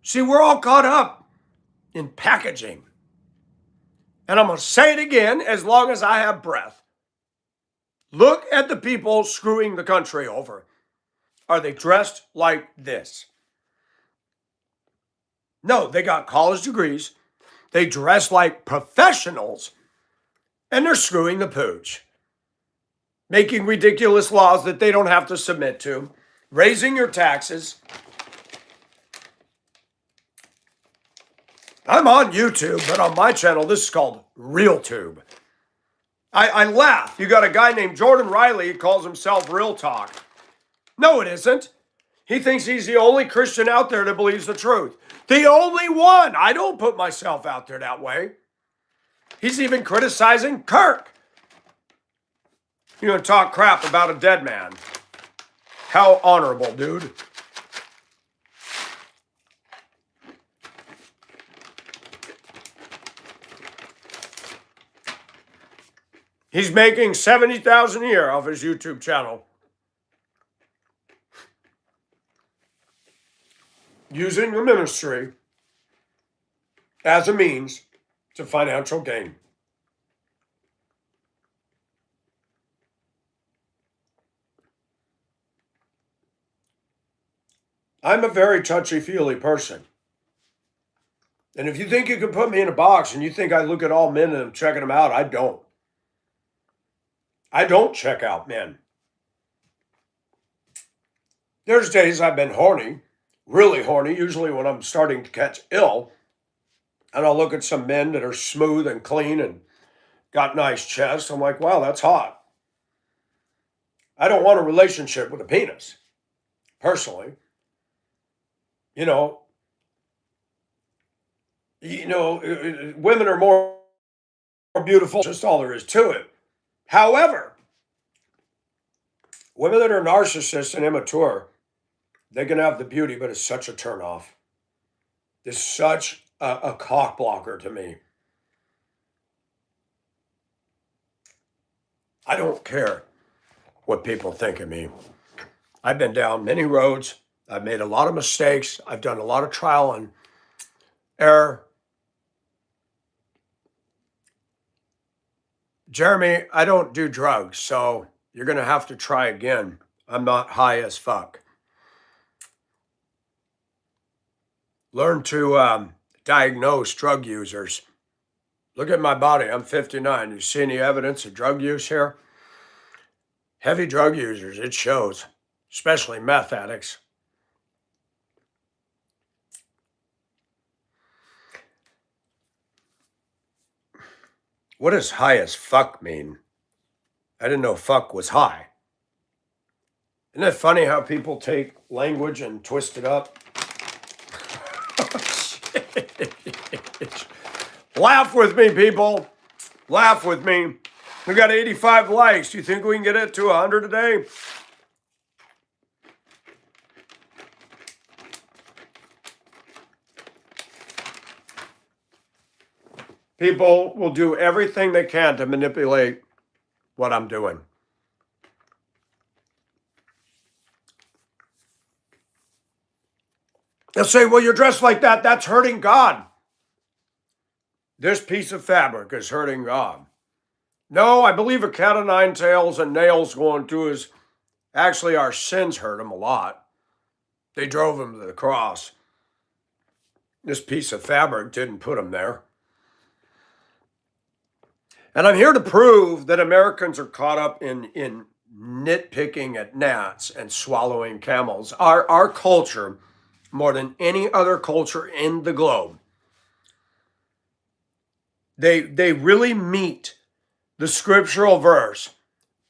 See, we're all caught up in packaging. And I'm going to say it again as long as I have breath. Look at the people screwing the country over. Are they dressed like this? No, they got college degrees. They dress like professionals. And they're screwing the pooch. Making ridiculous laws that they don't have to submit to. Raising your taxes. I'm on YouTube, but on my channel, this is called RealTube. I laugh. You got a guy named Jordan Riley. He calls himself Real Talk. No, it isn't. He thinks he's the only Christian out there that believes the truth. The only one. I don't put myself out there that way. He's even criticizing Kirk. You're going to talk crap about a dead man. How honorable, dude. He's making $70,000 a year off his YouTube channel. Using the ministry as a means to financial gain. I'm a very touchy-feely person. And if you think you can put me in a box and you think I look at all men and I'm checking them out, I don't. I don't check out men. There's days I've been horny, really horny, usually when I'm starting to catch ill. And I'll look at some men that are smooth and clean and got nice chests. I'm like, wow, that's hot. I don't want a relationship with a penis, personally. You know, women are more beautiful, just all there is to it. However, women that are narcissists and immature, they can have the beauty, but it's such a turnoff. It's such a cock blocker to me. I don't care what people think of me. I've been down many roads. I've made a lot of mistakes. I've done a lot of trial and error. Jeremy, I don't do drugs, so you're going to have to try again. I'm not high as fuck. Learn to diagnose drug users. Look at my body. I'm 59. You see any evidence of drug use here? Heavy drug users, it shows, especially meth addicts. What does high as fuck mean? I didn't know fuck was high. Isn't it funny how people take language and twist it up? Laugh with me, people. Laugh with me. We got 85 likes. Do you think we can get it to 100 today? People will do everything they can to manipulate what I'm doing. They'll say, well, you're dressed like that. That's hurting God. This piece of fabric is hurting God. No, I believe a cat of nine tails and nails going through his... Actually, our sins hurt him a lot. They drove him to the cross. This piece of fabric didn't put him there. And I'm here to prove that Americans are caught up in nitpicking at gnats and swallowing camels. Our culture, more than any other culture in the globe, They really meet the scriptural verse.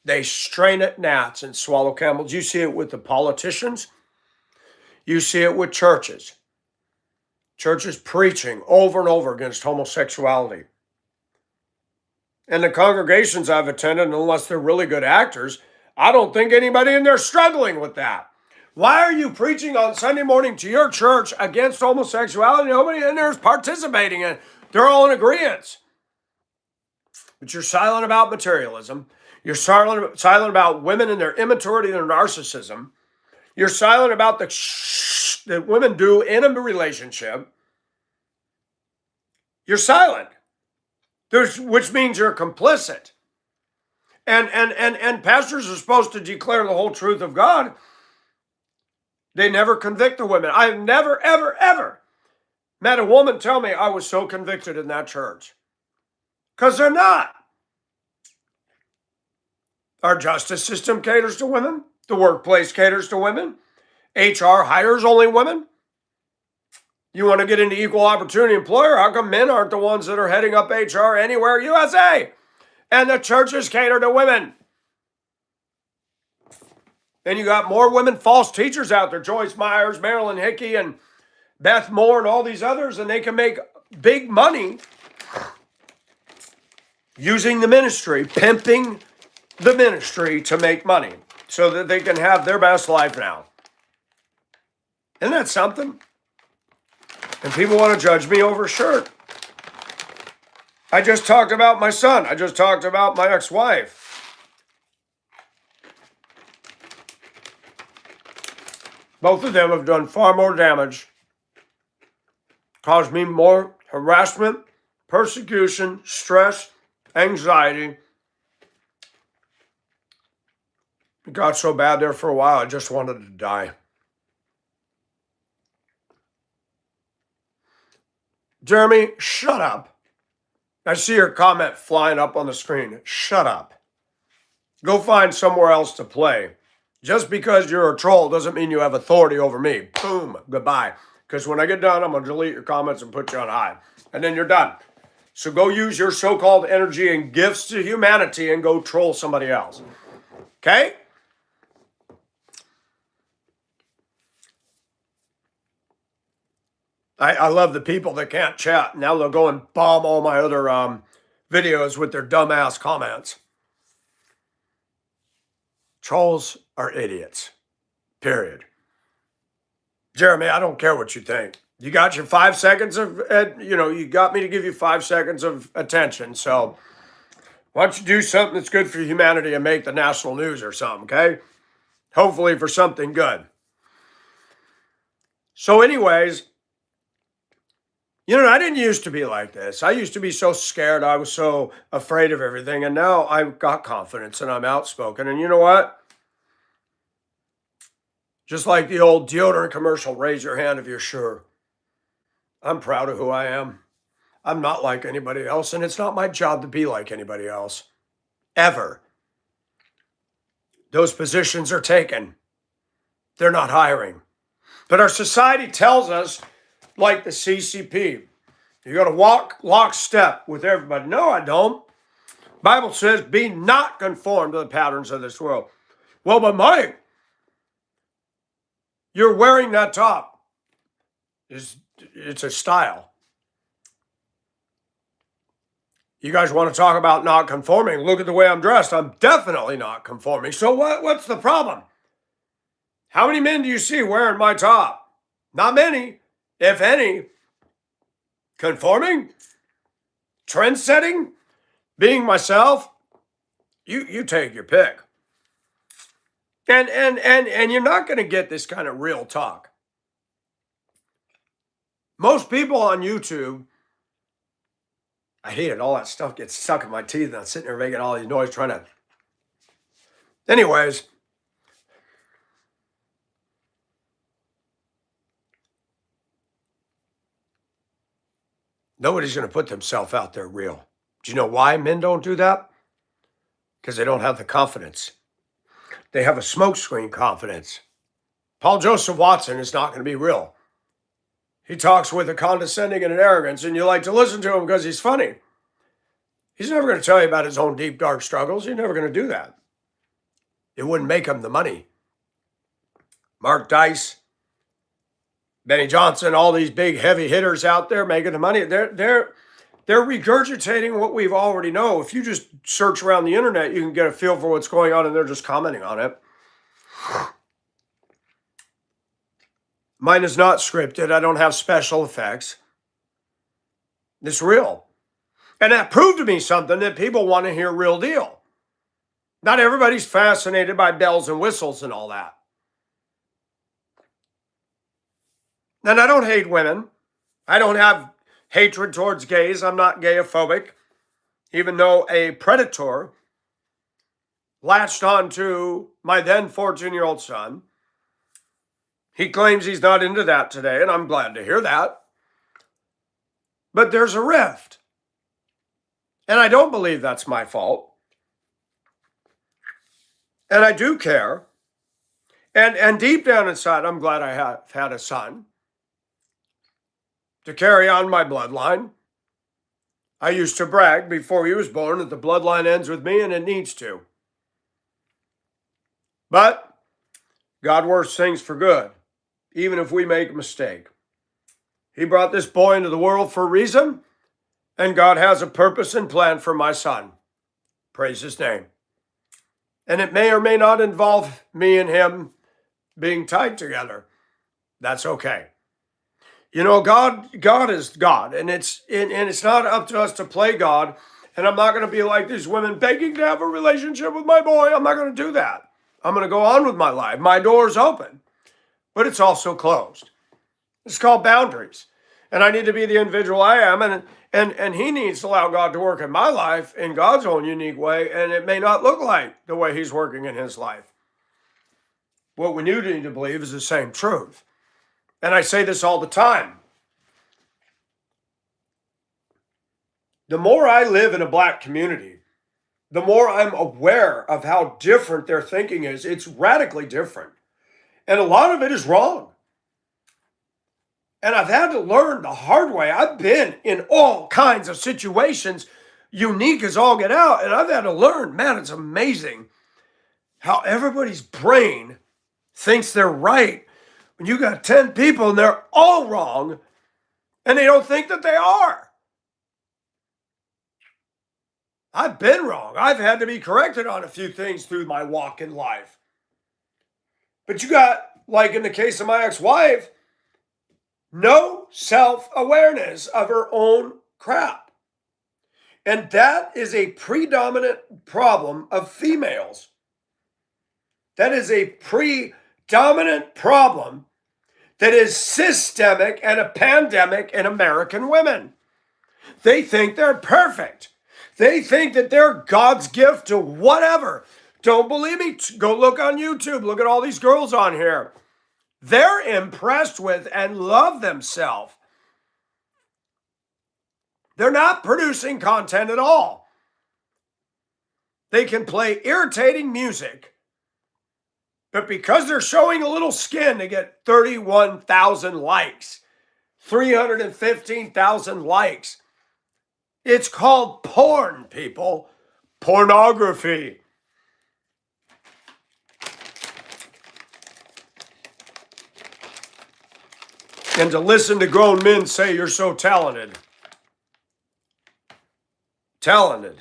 They strain at gnats and swallow camels. You see it with the politicians. You see it with churches. Churches preaching over and over against homosexuality. And the congregations I've attended, unless they're really good actors, I don't think anybody in there is struggling with that. Why are you preaching on Sunday morning to your church against homosexuality? Nobody in there is participating in it. They're all in agreement. But you're silent about materialism. You're silent about women and their immaturity and their narcissism. You're silent about the that women do in a relationship. You're silent. Which means you're complicit. And pastors are supposed to declare the whole truth of God. They never convict the women. I've never, ever, ever met a woman tell me I was so convicted in that church. Because they're not. Our justice system caters to women. The workplace caters to women. HR hires only women. You want to get into equal opportunity employer? How come men aren't the ones that are heading up HR anywhere USA? And the churches cater to women. And you got more women false teachers out there. Joyce Myers, Marilyn Hickey, and Beth Moore, and all these others. And they can make big money using the ministry, pimping the ministry to make money so that they can have their best life now. Isn't that something? And people want to judge me over a shirt. I just talked about my son. I just talked about my ex-wife. Both of them have done far more damage, caused me more harassment, persecution, stress, anxiety. It got so bad there for a while, I just wanted to die. Jeremy, shut up. I see your comment flying up on the screen. Shut up. Go find somewhere else to play. Just because you're a troll doesn't mean you have authority over me. Boom, goodbye. Because when I get done, I'm going to delete your comments and put you on high. And then you're done. So go use your so-called energy and gifts to humanity and go troll somebody else. Okay? I love the people that can't chat. Now they'll go and bomb all my other videos with their dumbass comments. Trolls are idiots. Period. Jeremy, I don't care what you think. You got your 5 seconds of, you got me to give you 5 seconds of attention. So why don't you do something that's good for humanity and make the national news or something, okay? Hopefully for something good. So anyways, I didn't used to be like this. I used to be so scared. I was so afraid of everything. And now I've got confidence and I'm outspoken. And you know what? Just like the old deodorant commercial, raise your hand if you're sure. I'm proud of who I am. I'm not like anybody else. And it's not my job to be like anybody else. Ever. Those positions are taken. They're not hiring. But our society tells us, like the CCP, you got to walk lockstep with everybody. No, I don't. Bible says, be not conformed to the patterns of this world. Well, but Mike, you're wearing that top. It's a style. You guys want to talk about not conforming? Look at the way I'm dressed. I'm definitely not conforming. So what's the problem? How many men do you see wearing my top? Not many. If any. Conforming? Trend setting? Being myself? You take your pick. And you're not going to get this kind of real talk. Most people on YouTube, I hate it. All that stuff gets stuck in my teeth and I'm sitting there making all these noise trying to. Anyways. Nobody's going to put themselves out there real. Do you know why men don't do that? Because they don't have the confidence. They have a smokescreen confidence. Paul Joseph Watson is not going to be real. He talks with a condescending and an arrogance, and you like to listen to him because he's funny. He's never going to tell you about his own deep, dark struggles. He's never going to do that. It wouldn't make him the money. Mark Dice, Benny Johnson, all these big heavy hitters out there making the money. They're regurgitating what we've already know. If you just search around the internet, you can get a feel for what's going on, and they're just commenting on it. Mine is not scripted. I don't have special effects. It's real. And that proved to me something, that people want to hear real deal. Not everybody's fascinated by bells and whistles and all that. And I don't hate women. I don't have hatred towards gays. I'm not gayophobic. Even though a predator latched onto my then 14-year-old son. He claims he's not into that today, and I'm glad to hear that. But there's a rift. And I don't believe that's my fault. And I do care. And deep down inside, I'm glad I have had a son to carry on my bloodline. I used to brag before he was born that the bloodline ends with me, and it needs to. But God works things for good, even if we make a mistake. He brought this boy into the world for a reason, and God has a purpose and plan for my son. Praise his name. And it may or may not involve me and him being tied together. That's okay. You know, God is God, and it's not up to us to play God. And I'm not going to be like these women begging to have a relationship with my boy. I'm not going to do that. I'm going to go on with my life. My door's open, but it's also closed. It's called boundaries. And I need to be the individual I am, and he needs to allow God to work in my life in God's own unique way, and it may not look like the way he's working in his life. What we need to believe is the same truth. And I say this all the time. The more I live in a black community, the more I'm aware of how different their thinking is. It's radically different. And a lot of it is wrong. And I've had to learn the hard way. I've been in all kinds of situations, unique as all get out. And I've had to learn, man, it's amazing how everybody's brain thinks they're right when you got 10 people and they're all wrong and they don't think that they are. I've been wrong. I've had to be corrected on a few things through my walk in life. But you got, like in the case of my ex-wife, no self-awareness of her own crap. And that is a predominant problem of females. That is a predominant problem that is systemic and a pandemic in American women. They think they're perfect. They think that they're God's gift to whatever. Don't believe me? Go look on YouTube. Look at all these girls on here. They're impressed with and love themselves. They're not producing content at all. They can play irritating music, but because they're showing a little skin, they get 31,000 likes, 315,000 likes. It's called porn, people. Pornography. And to listen to grown men say you're so talented. Talented.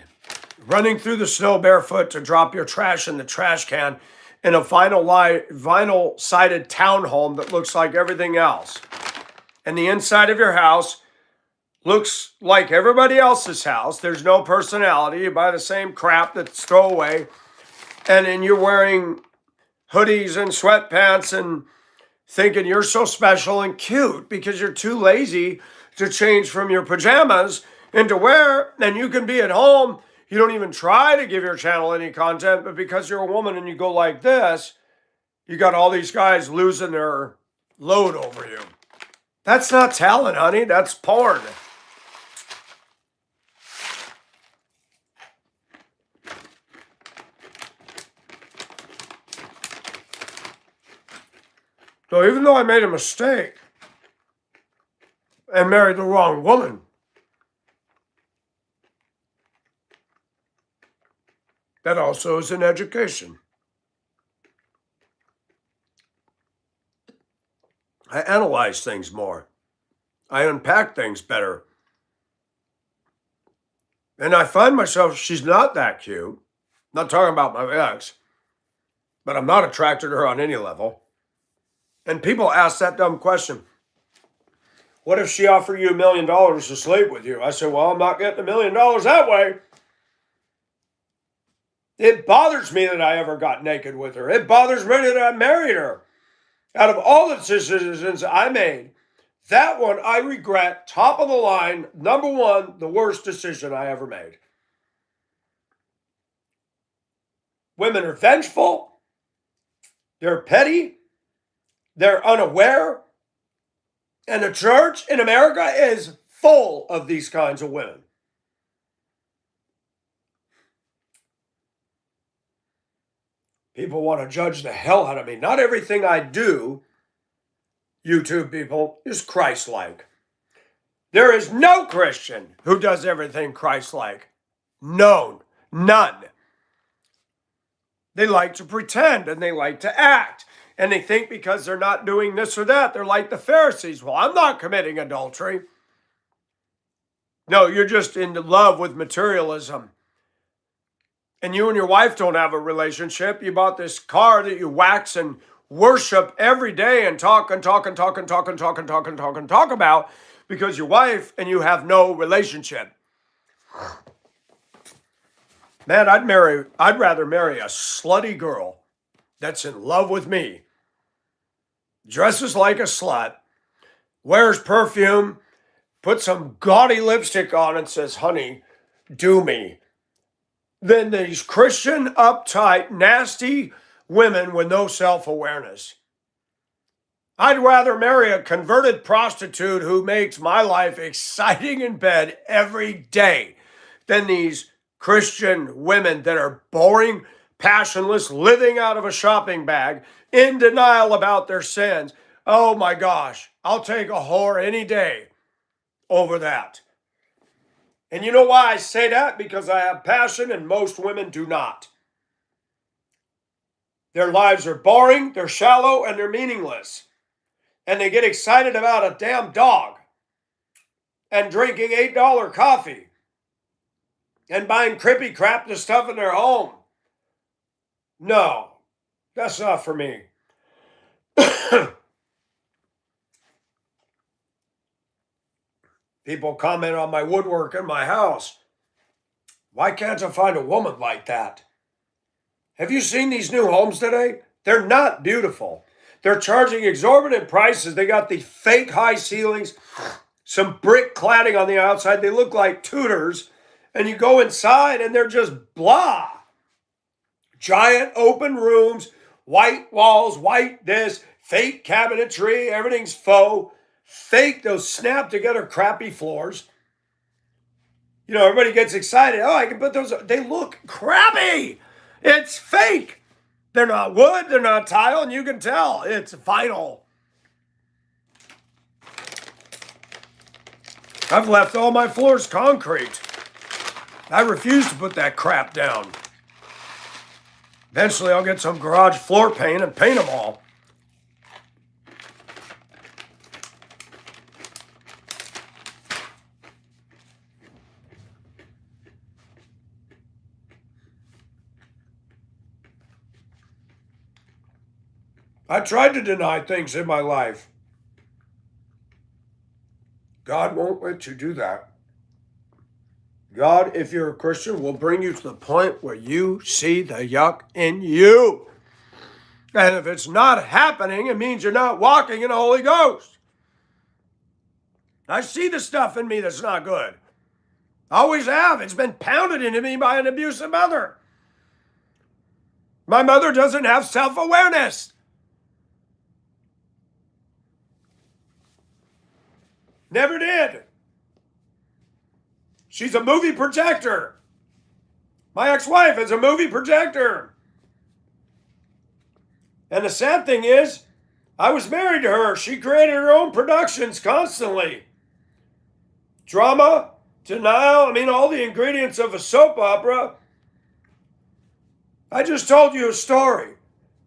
Running through the snow barefoot to drop your trash in the trash can in a vinyl-sided townhome that looks like everything else. And the inside of your house looks like everybody else's house. There's no personality. You buy the same crap that's throwaway. And then you're wearing hoodies and sweatpants and thinking you're so special and cute because you're too lazy to change from your pajamas into wear. And you can be at home. You don't even try to give your channel any content, but because you're a woman and you go like this, you got all these guys losing their load over you. That's not talent, honey. That's porn. So even though I made a mistake and married the wrong woman, That also is an education. I analyze things more. I unpack things better. And I find myself, she's not that cute. I'm not talking about my ex, but I'm not attracted to her on any level. And people ask that dumb question. What if she offered you $1 million to sleep with you? I said, well, I'm not getting $1 million that way. It bothers me that I ever got naked with her. It bothers me that I married her. Out of all the decisions I made, that one I regret, top of the line, number one, the worst decision I ever made. Women are vengeful. They're petty. They're unaware. And the church in America is full of these kinds of women. People want to judge the hell out of me. Not everything I do, YouTube people, is Christ-like. There is no Christian who does everything Christ-like. None. They like to pretend and they like to act. And they think because they're not doing this or that, they're like the Pharisees. Well, I'm not committing adultery. No, you're just in love with materialism. And you and your wife don't have a relationship. You bought this car that you wax and worship every day and talk about because your wife and you have no relationship. Man, I'd rather marry a slutty girl that's in love with me, dresses like a slut, wears perfume, puts some gaudy lipstick on and says, honey, do me, than these Christian, uptight, nasty women with no self-awareness. I'd rather marry a converted prostitute who makes my life exciting in bed every day than these Christian women that are boring, passionless, living out of a shopping bag, in denial about their sins. Oh my gosh, I'll take a whore any day over that. And you know why I say that? Because I have passion and most women do not. Their lives are boring, they're shallow, and they're meaningless. And they get excited about a damn dog and drinking $8 coffee and buying crippy crap to stuff in their home. No, that's not for me. People comment on my woodwork in my house. Why can't I find a woman like that? Have you seen these new homes today? They're not beautiful. They're charging exorbitant prices. They got the fake high ceilings, some brick cladding on the outside. They look like Tudors. And you go inside and they're just blah. Giant open rooms, white walls, white this, fake cabinetry, everything's faux. Fake those snap together crappy floors. You know, everybody gets excited. Oh, I can put those. They look crappy. It's fake. They're not wood. They're not tile. And you can tell it's vinyl. I've left all my floors concrete. I refuse to put that crap down. Eventually, I'll get some garage floor paint and paint them all. I tried to deny things in my life. God won't let you do that. God, if you're a Christian, will bring you to the point where you see the yuck in you. And if it's not happening, it means you're not walking in the Holy Ghost. I see the stuff in me that's not good. I always have. It's been pounded into me by an abusive mother. My mother doesn't have self-awareness. Never did. She's a movie projector. My ex-wife is a movie projector. And the sad thing is, I was married to her. She created her own productions constantly. Drama, denial, all the ingredients of a soap opera. I just told you a story.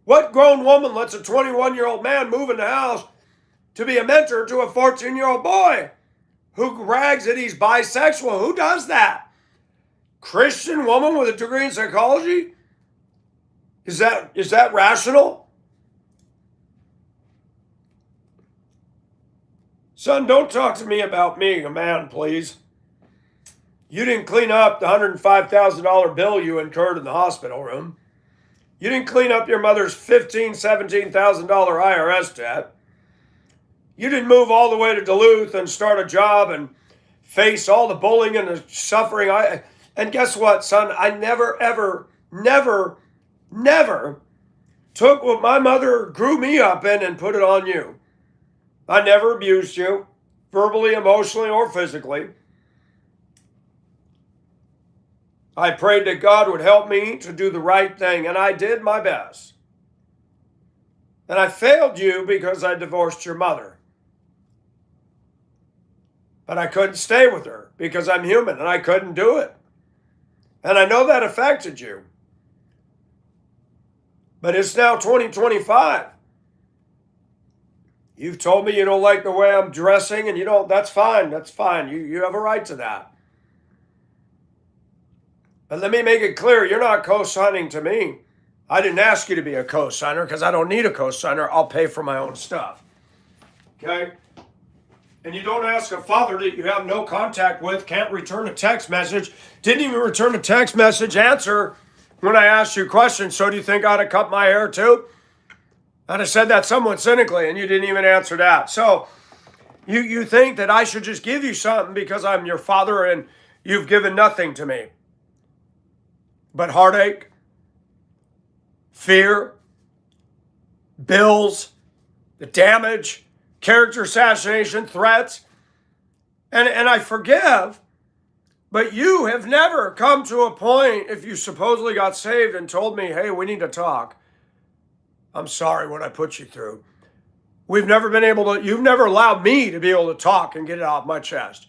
What grown woman lets a 21-year-old man move in the house to be a mentor to a 14-year-old boy who brags that he's bisexual? Who does that? Christian woman with a degree in psychology? Is that rational? Son, don't talk to me about being a man, please. You didn't clean up the $105,000 bill you incurred in the hospital room. You didn't clean up your mother's $15,000, $17,000 IRS debt. You didn't move all the way to Duluth and start a job and face all the bullying and the suffering. And guess what, son? I never, ever, never, never took what my mother grew me up in and put it on you. I never abused you, verbally, emotionally, or physically. I prayed that God would help me to do the right thing, and I did my best. And I failed you because I divorced your mother. But I couldn't stay with her because I'm human and I couldn't do it. And I know that affected you. But it's now 2025. You've told me you don't like the way I'm dressing, and you don't. That's fine. That's fine. You have a right to that. But let me make it clear, you're not co-signing to me. I didn't ask you to be a co-signer because I don't need a co-signer. I'll pay for my own stuff. Okay? And you don't ask a father that you have no contact with, can't return a text message, didn't even return a text message answer when I asked you questions. So do you think I ought to cut my hair too? I'd have said that somewhat cynically, and you didn't even answer that. So you think that I should just give you something because I'm your father and you've given nothing to me. But heartache, fear, bills, the damage, character assassination, threats, and I forgive, but you have never come to a point, if you supposedly got saved and told me, hey, we need to talk. I'm sorry what I put you through. We've never been able to, you've never allowed me to be able to talk and get it off my chest.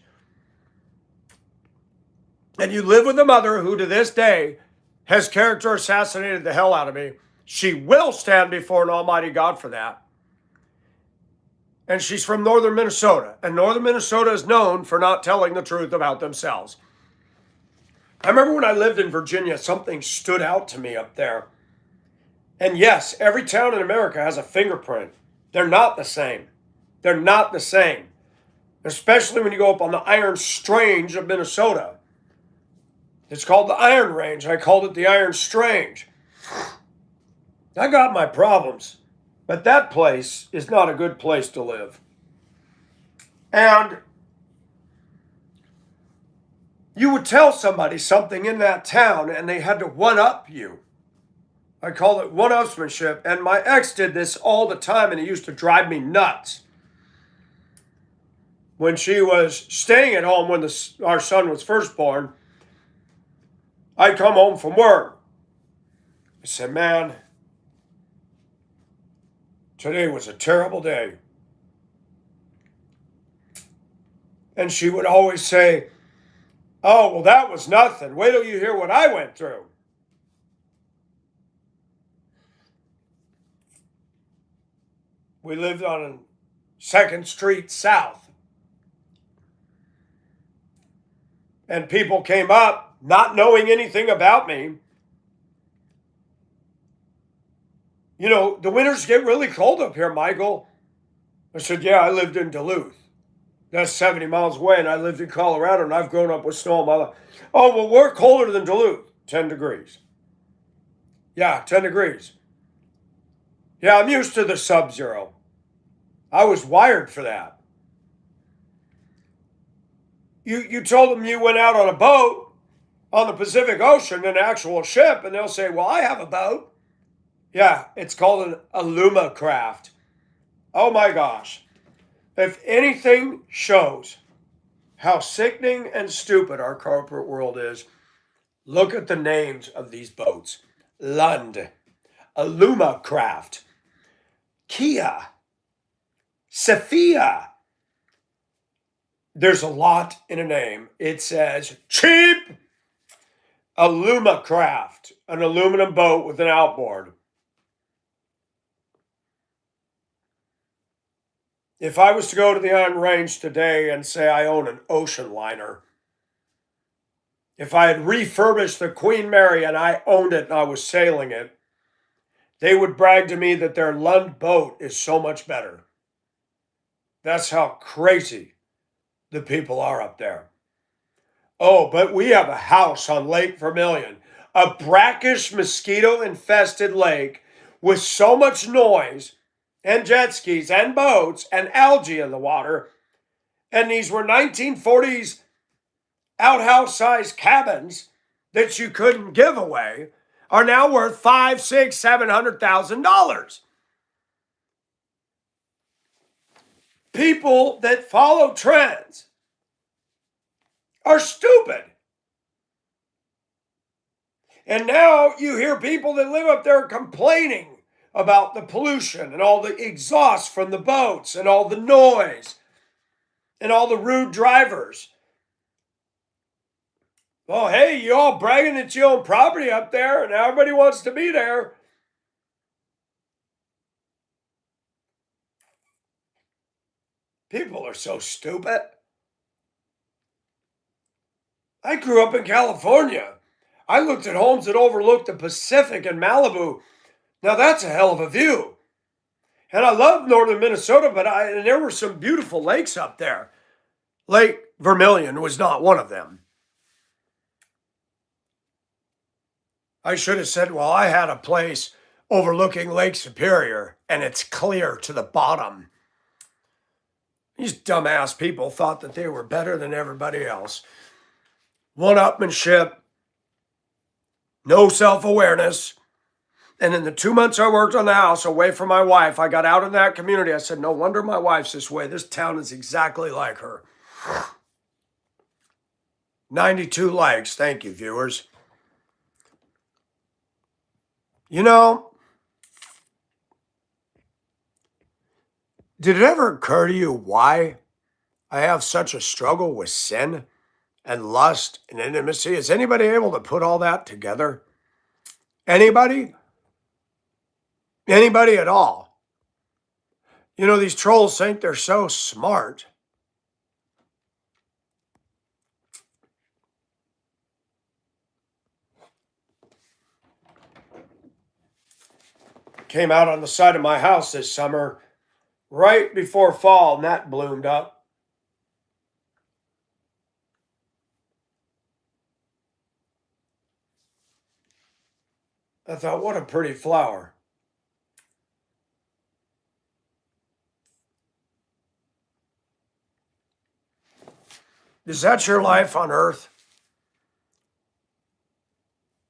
And you live with a mother who to this day has character assassinated the hell out of me. She will stand before an almighty God for that. And she's from northern Minnesota. And northern Minnesota is known for not telling the truth about themselves. I remember when I lived in Virginia, something stood out to me up there. And yes, every town in America has a fingerprint. They're not the same. They're not the same. Especially when you go up on the Iron Range of Minnesota. It's called the Iron Range. I called it the Iron Range. I got my problems, but that place is not a good place to live. And you would tell somebody something in that town and they had to one-up you. I call it one-upsmanship, and my ex did this all the time, and it used to drive me nuts. When she was staying at home when our son was first born, I'd come home from work. I said, man, today was a terrible day. And she would always say, oh, well, that was nothing. Wait till you hear what I went through. We lived on 2nd Street South. And people came up not knowing anything about me. You know, the winters get really cold up here, Michael. I said, yeah, I lived in Duluth. That's 70 miles away, and I lived in Colorado, and I've grown up with snow all my life. Oh, well, we're colder than Duluth. 10 degrees. Yeah, 10 degrees. Yeah, I'm used to the sub-zero. I was wired for that. You told them you went out on a boat on the Pacific Ocean, an actual ship, and they'll say, well, I have a boat. Yeah, it's called an Alumacraft. Oh my gosh. If anything shows how sickening and stupid our corporate world is, look at the names of these boats. Lund, Alumacraft, Kia, Sophia. There's a lot in a name. It says cheap, a Lumacraft, an aluminum boat with an outboard. If I was to go to the Iron Range today and say I own an ocean liner, if I had refurbished the Queen Mary and I owned it and I was sailing it, they would brag to me that their Lund boat is so much better. That's how crazy the people are up there. Oh, but we have a house on Lake Vermilion, a brackish mosquito infested lake with so much noise and jet skis and boats and algae in the water. And these were 1940s outhouse sized cabins that you couldn't give away are now worth $500,000, $600,000, $700,000. People that follow trends are stupid. And now you hear people that live up there complaining about the pollution and all the exhaust from the boats and all the noise and all the rude drivers. Well, hey, you all bragging that you own property up there and everybody wants to be there. People are so stupid. I grew up in California. I looked at homes that overlooked the Pacific and Malibu. Now that's a hell of a view. And I love northern Minnesota, but there were some beautiful lakes up there. Lake Vermilion was not one of them. I should have said, well, I had a place overlooking Lake Superior, and it's clear to the bottom. These dumbass people thought that they were better than everybody else. One-upmanship, no self-awareness. And in the 2 months I worked on the house away from my wife, I got out in that community. I said, no wonder my wife's this way. This town is exactly like her. 92 likes. Thank you, viewers. You know, did it ever occur to you why I have such a struggle with sin and lust and intimacy? Is anybody able to put all that together? Anybody? Anybody at all? You know, these trolls think they're so smart. Came out on the side of my house this summer, right before fall, and that bloomed up. I thought, what a pretty flower. Is that your life on earth?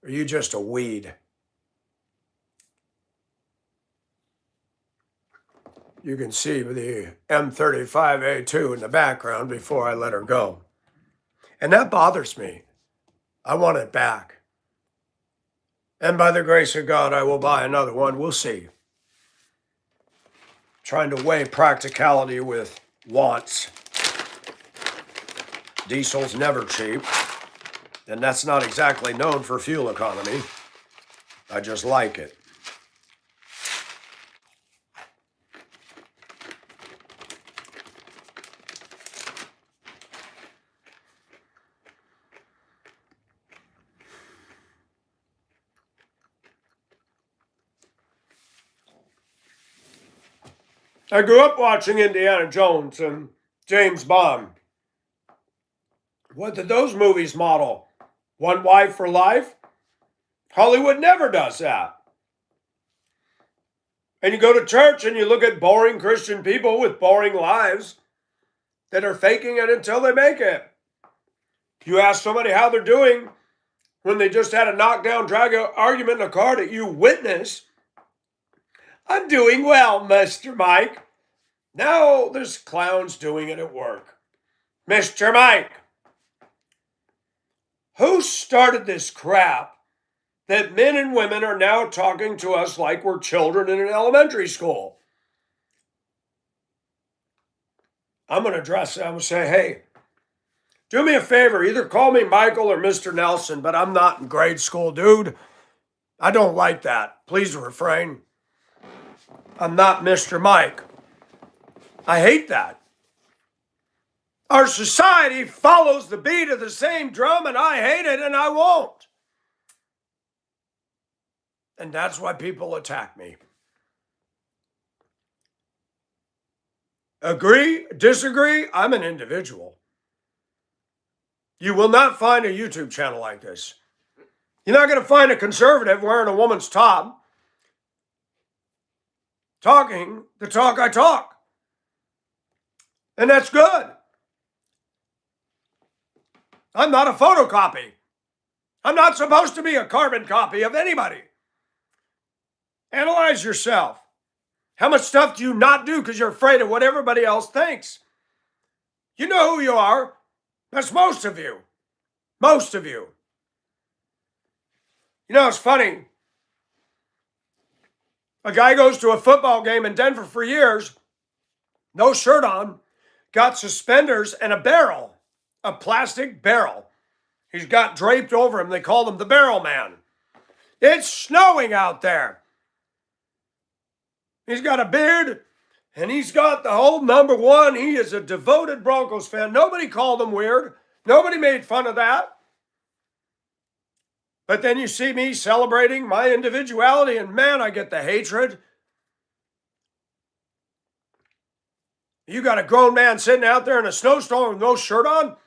Or are you just a weed? You can see the M35A2 in the background before I let her go. And that bothers me. I want it back. And by the grace of God, I will buy another one. We'll see. Trying to weigh practicality with wants. Diesel's never cheap. And that's not exactly known for fuel economy. I just like it. I grew up watching Indiana Jones and James Bond. What did those movies model? One wife for life? Hollywood never does that. And you go to church and you look at boring Christian people with boring lives that are faking it until they make it. You ask somebody how they're doing when they just had a knockdown, drag out argument in a car that you witness. I'm doing well, Mr. Mike. Now there's clowns doing it at work. Mr. Mike, who started this crap that men and women are now talking to us like we're children in an elementary school? I'm going to address it. I'm going to say, hey, Do me a favor, either call me Michael or Mr. Nelson, but I'm not in grade school, dude. I don't like that. Please refrain. I'm not Mr. Mike. I hate that. Our society follows the beat of the same drum, and I hate it, and I won't. And that's why people attack me. Agree, disagree, I'm an individual. You will not find a YouTube channel like this. You're not going to find a conservative wearing a woman's top talking the talk I talk. And that's good. I'm not a photocopy. I'm not supposed to be a carbon copy of anybody. Analyze yourself. How much stuff do you not do because you're afraid of what everybody else thinks? You know who you are. That's most of you. Most of you. You know, it's funny. A guy goes to a football game in Denver for years, no shirt on, got suspenders and a barrel, a plastic barrel. He's got draped over him. They call him the Barrel Man. It's snowing out there. He's got a beard, and he's got the whole number one. He is a devoted Broncos fan. Nobody called him weird. Nobody made fun of that. But then you see me celebrating my individuality, and man, I get the hatred. You got a grown man sitting out there in a snowstorm with no shirt on?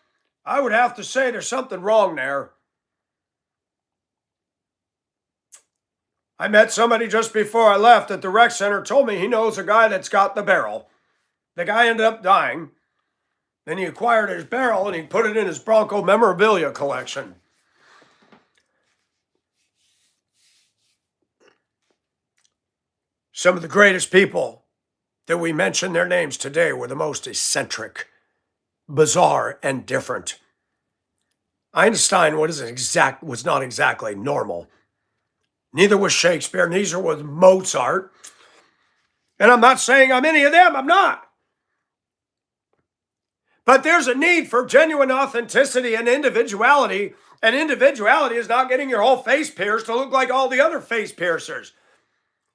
I would have to say there's something wrong there. I met somebody just before I left at the rec center, told me he knows a guy that's got the barrel. The guy ended up dying. Then he acquired his barrel and he put it in his Bronco memorabilia collection. Some of the greatest people that we mention their names today were the most eccentric, bizarre, and different. Einstein was not exactly normal. Neither was Shakespeare, neither was Mozart. And I'm not saying I'm any of them, I'm not. But there's a need for genuine authenticity and individuality, and individuality is not getting your whole face pierced to look like all the other face piercers.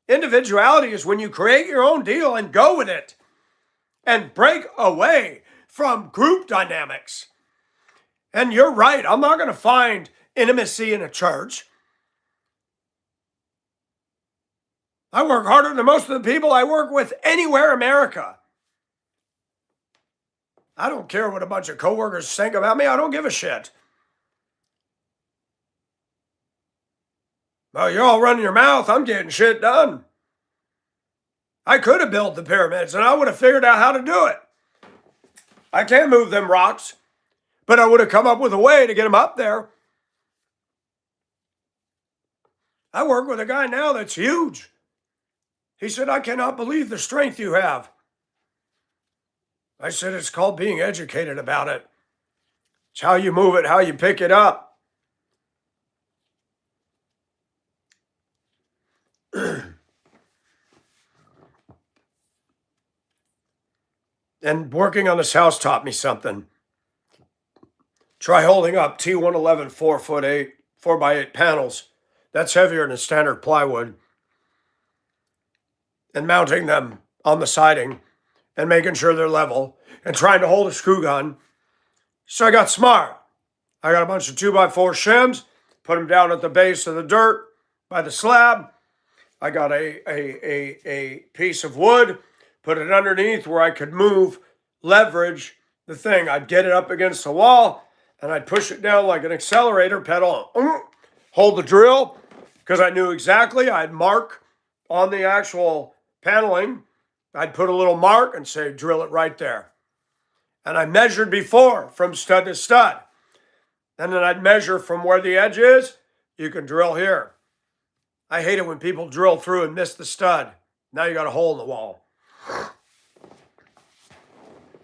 Individuality is when you create your own deal and go with it and break away from group dynamics. And you're right, I'm not going to find intimacy in a church. I work harder than most of the people I work with anywhere in America. I don't care what a bunch of coworkers think about me. I don't give a shit. Well, you're all running your mouth. I'm getting shit done. I could have built the pyramids and I would have figured out how to do it. I can't move them rocks, but I would have come up with a way to get them up there. I work with a guy now that's huge. He said, I cannot believe the strength you have. I said, it's called being educated about it. It's how you move it, how you pick it up. And working on this house taught me something. Try holding up T111 4'8", 4x8 panels. That's heavier than standard plywood. And mounting them on the siding and making sure they're level and trying to hold a screw gun. So I got smart. I got a bunch of 2x4 shims, put them down at the base of the dirt by the slab. I got a piece of wood, put it underneath where I could move, leverage the thing. I'd get it up against the wall and I'd push it down like an accelerator pedal, hold the drill, because I knew exactly. I'd mark on the actual paneling. I'd put a little mark and say, drill it right there. And I measured before from stud to stud. And then I'd measure from where the edge is. You can drill here. I hate it when people drill through and miss the stud. Now you got a hole in the wall.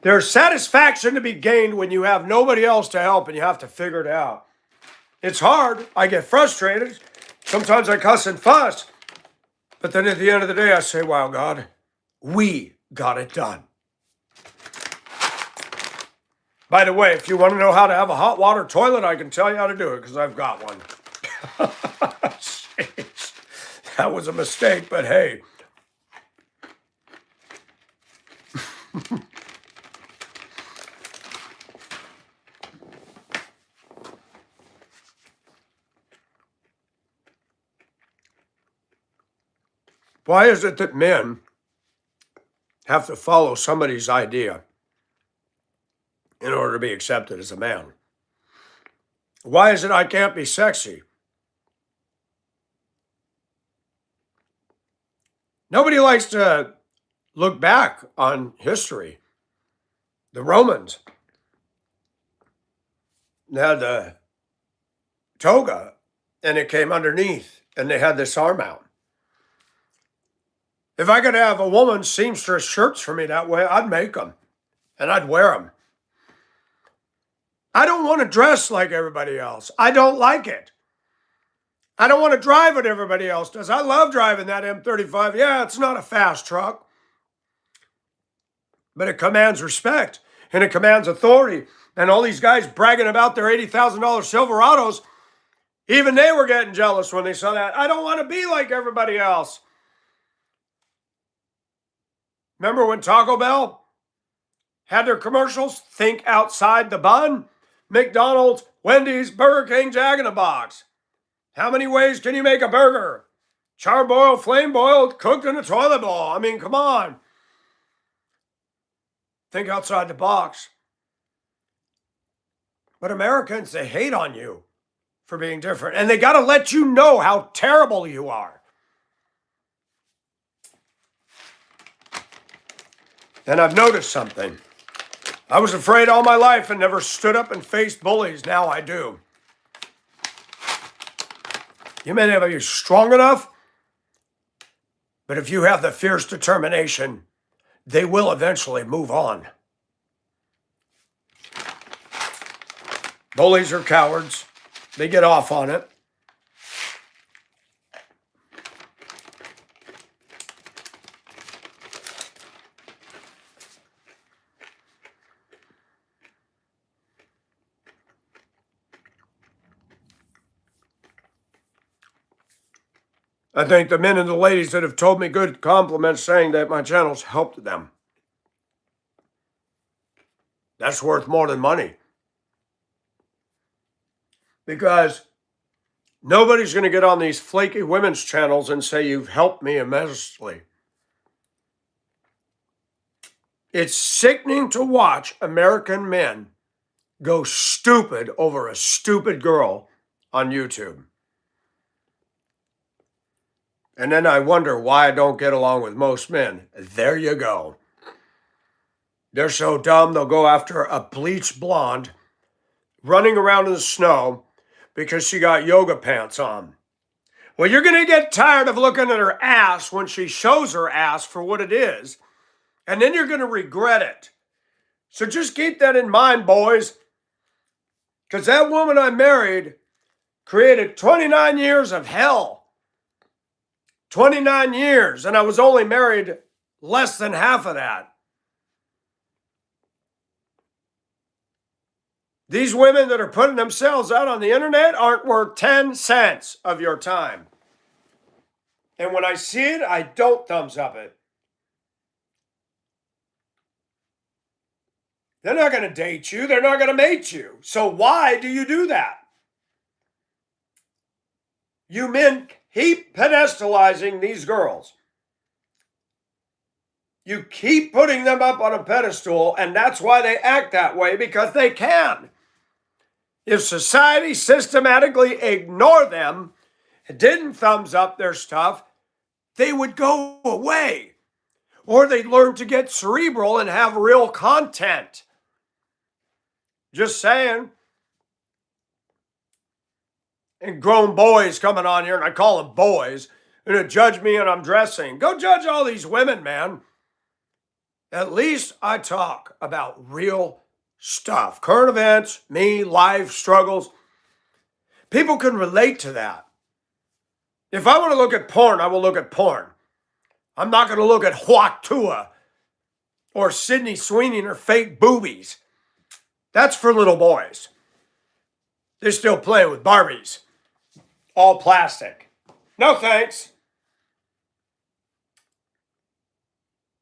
There's satisfaction to be gained when you have nobody else to help and you have to figure it out. It's hard. I get frustrated. Sometimes I cuss and fuss. But then at the end of the day, I say, wow, God, we got it done. By the way, if you want to know how to have a hot water toilet, I can tell you how to do it because I've got one. Jeez. That was a mistake, but hey. Why is it that men have to follow somebody's idea in order to be accepted as a man? Why is it I can't be sexy? Nobody likes to look back on history. The Romans had the toga and it came underneath and they had this arm out. If I could have a woman seamstress shirts for me that way, I'd make them and I'd wear them. I don't want to dress like everybody else. I don't like it. I don't want to drive what everybody else does. I love driving that M35. Yeah, it's not a fast truck, but it commands respect and it commands authority. And all these guys bragging about their $80,000 Silverados, even they were getting jealous when they saw that. I don't want to be like everybody else. Remember when Taco Bell had their commercials? Think outside the bun. McDonald's, Wendy's, Burger King, Jack in the Box. How many ways can you make a burger? Charbroiled, flame boiled, cooked in a toilet bowl. I mean, come on. Think outside the box. But Americans, they hate on you for being different. And they got to let you know how terrible you are. And I've noticed something. I was afraid all my life and never stood up and faced bullies. Now I do. You may never be strong enough, but if you have the fierce determination, they will eventually move on. Bullies are cowards. They get off on it. I thank the men and the ladies that have told me good compliments saying that my channel's helped them. That's worth more than money. Because nobody's going to get on these flaky women's channels and say you've helped me immensely. It's sickening to watch American men go stupid over a stupid girl on YouTube. And then I wonder why I don't get along with most men. There you go. They're so dumb, they'll go after a bleached blonde running around in the snow because she got yoga pants on. Well, you're going to get tired of looking at her ass when she shows her ass for what it is, and then you're going to regret it. So just keep that in mind, boys, because that woman I married created 29 years of hell. 29 years, and I was only married less than half of that. These women that are putting themselves out on the internet aren't worth 10 cents of your time. And when I see it, I don't thumbs up it. They're not going to date you. They're not going to mate you. So why do you do that? You men keep pedestalizing these girls. You keep putting them up on a pedestal, and that's why they act that way, because they can. If society systematically ignored them, didn't thumbs up their stuff, they would go away. Or they'd learn to get cerebral and have real content. Just saying. And grown boys coming on here, and I call them boys, and judge me and I'm dressing. Go judge all these women, man. At least I talk about real stuff. Current events, me, life, struggles. People can relate to that. If I want to look at porn, I will look at porn. I'm not going to look at Huatua or Sydney Sweeney and her fake boobies. That's for little boys. They're still playing with Barbies. All plastic. No thanks.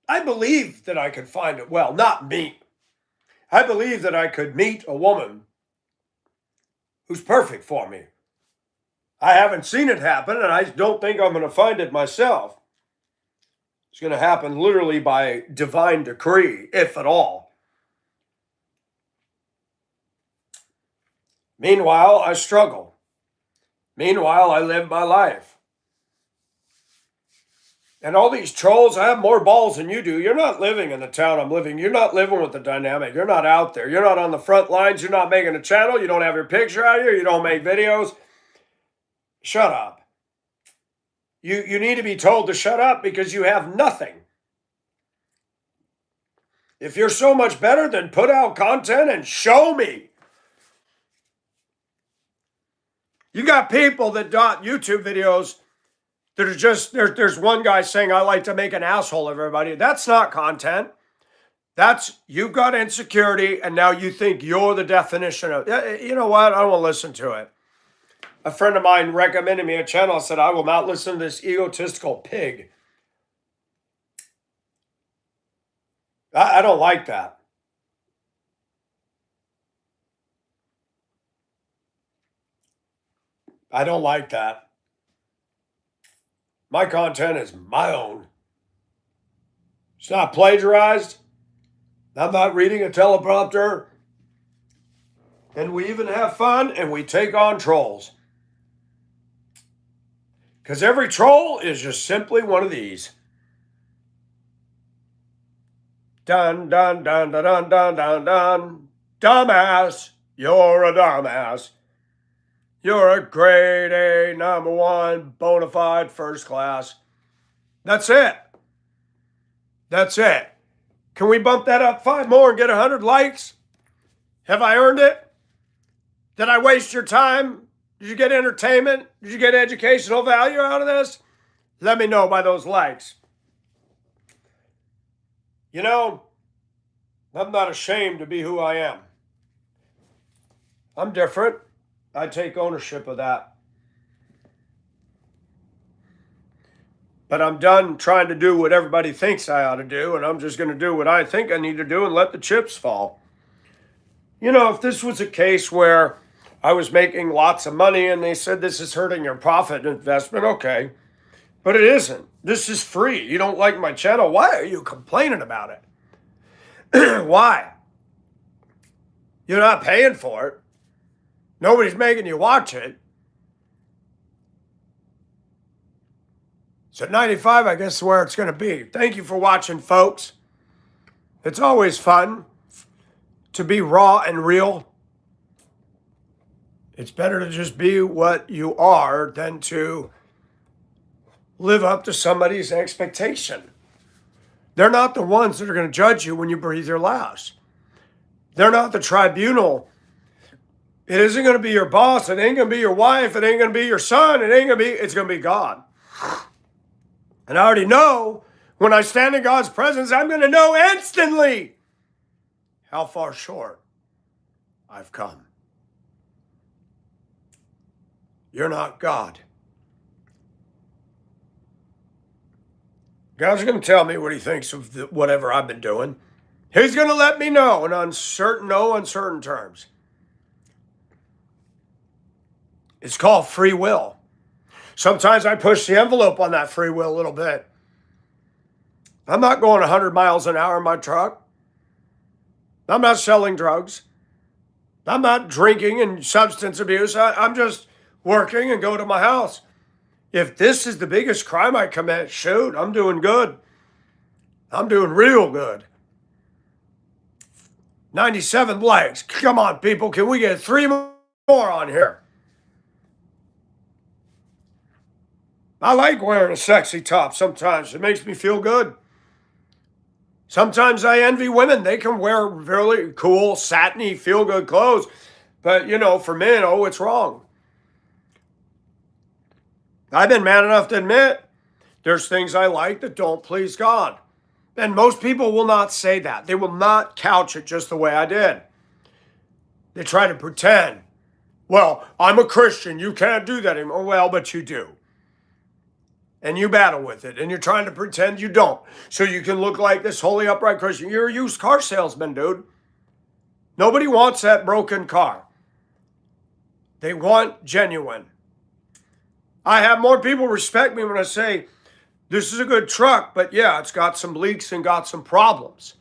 I believe that I could find it. Well, not me. I believe that I could meet a woman who's perfect for me. I haven't seen it happen, and I don't think I'm going to find it myself. It's going to happen literally by divine decree, if at all. Meanwhile, I struggle. Meanwhile, I live my life. And all these trolls, I have more balls than you do. You're not living in the town I'm living. You're not living with the dynamic. You're not out there. You're not on the front lines. You're not making a channel. You don't have your picture out here. You don't make videos. Shut up. You need to be told to shut up because you have nothing. If you're so much better, then put out content and show me. You got people that dot YouTube videos that are just, there's one guy saying, I like to make an asshole of everybody. That's not content. That's, you've got insecurity and now you think you're the definition of, you know what? I don't want to listen to it. A friend of mine recommended me a channel. Said, I will not listen to this egotistical pig. I don't like that. I don't like that. My content is my own. It's not plagiarized. I'm not reading a teleprompter. And we even have fun and we take on trolls. Because every troll is just simply one of these. Dun, dun, dun, dun, dun, dun, dun, dun. Dumbass, you're a dumbass. You're a grade A, #1, bona fide, first class. That's it. That's it. Can we bump that up 5 more and get 100 likes? Have I earned it? Did I waste your time? Did you get entertainment? Did you get educational value out of this? Let me know by those likes. You know, I'm not ashamed to be who I am. I'm different. I take ownership of that. But I'm done trying to do what everybody thinks I ought to do, and I'm just going to do what I think I need to do and let the chips fall. You know, if this was a case where I was making lots of money and they said this is hurting your profit investment, okay. But it isn't. This is free. You don't like my channel. Why are you complaining about it? Why? You're not paying for it. Nobody's making you watch it. So 95, I guess, is where it's going to be. Thank you for watching, folks. It's always fun to be raw and real. It's better to just be what you are than to live up to somebody's expectation. They're not the ones that are going to judge you when you breathe your last. They're not the tribunal. It isn't going to be your boss. It ain't going to be your wife. It ain't going to be your son. It's going to be God. And I already know when I stand in God's presence, I'm going to know instantly how far short I've come. You're not God. God's going to tell me what he thinks of whatever I've been doing. He's going to let me know in no uncertain terms. It's called free will. Sometimes I push the envelope on that free will a little bit. I'm not going 100 miles an hour in my truck. I'm not selling drugs. I'm not drinking and substance abuse. I'm just working and go to my house. If this is the biggest crime I commit, shoot, I'm doing good. I'm doing real good. 97 likes. Come on, people. Can we get 3 more on here? I like wearing a sexy top sometimes. It makes me feel good. Sometimes I envy women. They can wear really cool, satiny, feel-good clothes. But, you know, for men, it's wrong. I've been man enough to admit there's things I like that don't please God. And most people will not say that. They will not couch it just the way I did. They try to pretend, well, I'm a Christian. You can't do that anymore. Well, but you do. And you battle with it. And you're trying to pretend you don't. So you can look like this holy, upright Christian. You're a used car salesman, dude. Nobody wants that broken car. They want genuine. I have more people respect me when I say, this is a good truck, but yeah, it's got some leaks and got some problems.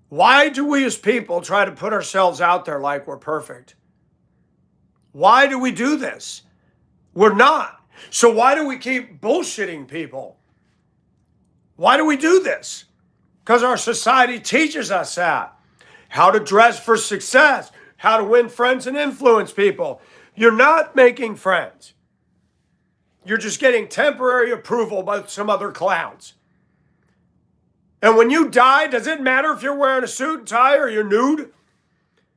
Why do we as people try to put ourselves out there like we're perfect? Why do we do this? We're not. So why do we keep bullshitting people? Why do we do this? Because our society teaches us that. How to dress for success, how to win friends and influence people. You're not making friends. You're just getting temporary approval by some other clowns. And when you die, does it matter if you're wearing a suit and tie or you're nude?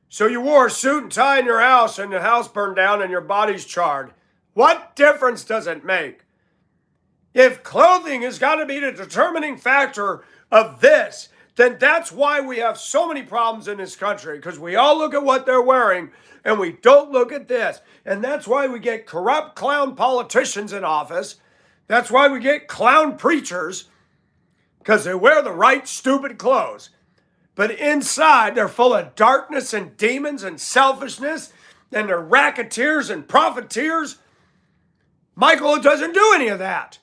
So you wore a suit and tie in your house and the house burned down and your body's charred. What difference does it make? If clothing has got to be the determining factor of this, then that's why we have so many problems in this country, because we all look at what they're wearing and we don't look at this. And that's why we get corrupt clown politicians in office. That's why we get clown preachers, because they wear the right stupid clothes. But inside, they're full of darkness and demons and selfishness, and they're racketeers and profiteers. Michael doesn't do any of that.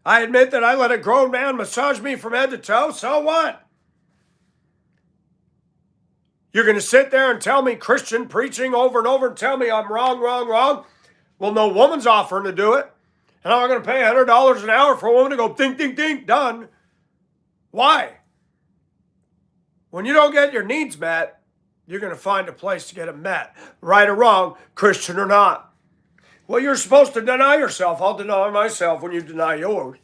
I admit that I let a grown man massage me from head to toe. So what? You're going to sit there and tell me Christian preaching over and over and tell me I'm wrong, wrong, wrong? Well, no woman's offering to do it. And I'm going to pay $100 an hour for a woman to go think, think, think, done. Why? When you don't get your needs met, you're going to find a place to get them met. Right or wrong, Christian or not. Well, you're supposed to deny yourself. I'll deny myself when you deny yours.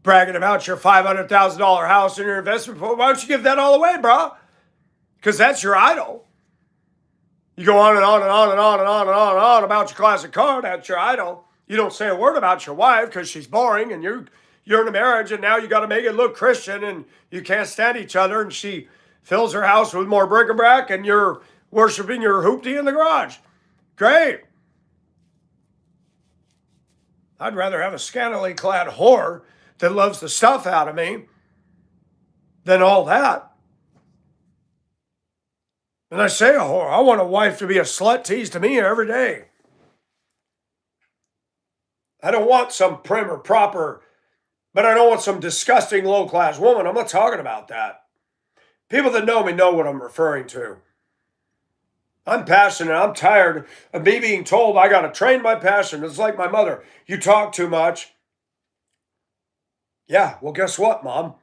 Bragging about your $500,000 house and your investment portfolio. Why don't you give that all away, bro? Because that's your idol. You go on and on and on and on and on and on and on about your classic car. That's your idol. You don't say a word about your wife because she's boring and you're in a marriage and now you got to make it look Christian and you can't stand each other and she fills her house with more bric-a-brac and you're worshiping your hoopty in the garage. Great. I'd rather have a scantily clad whore that loves the stuff out of me than all that. And I say a whore. I want a wife to be a slut tease to me every day. I don't want some prim or proper, but I don't want some disgusting low-class woman. I'm not talking about that. People that know me know what I'm referring to. I'm passionate. I'm tired of me being told I got to train my passion. It's like my mother. You talk too much. Yeah, well, guess what, Mom?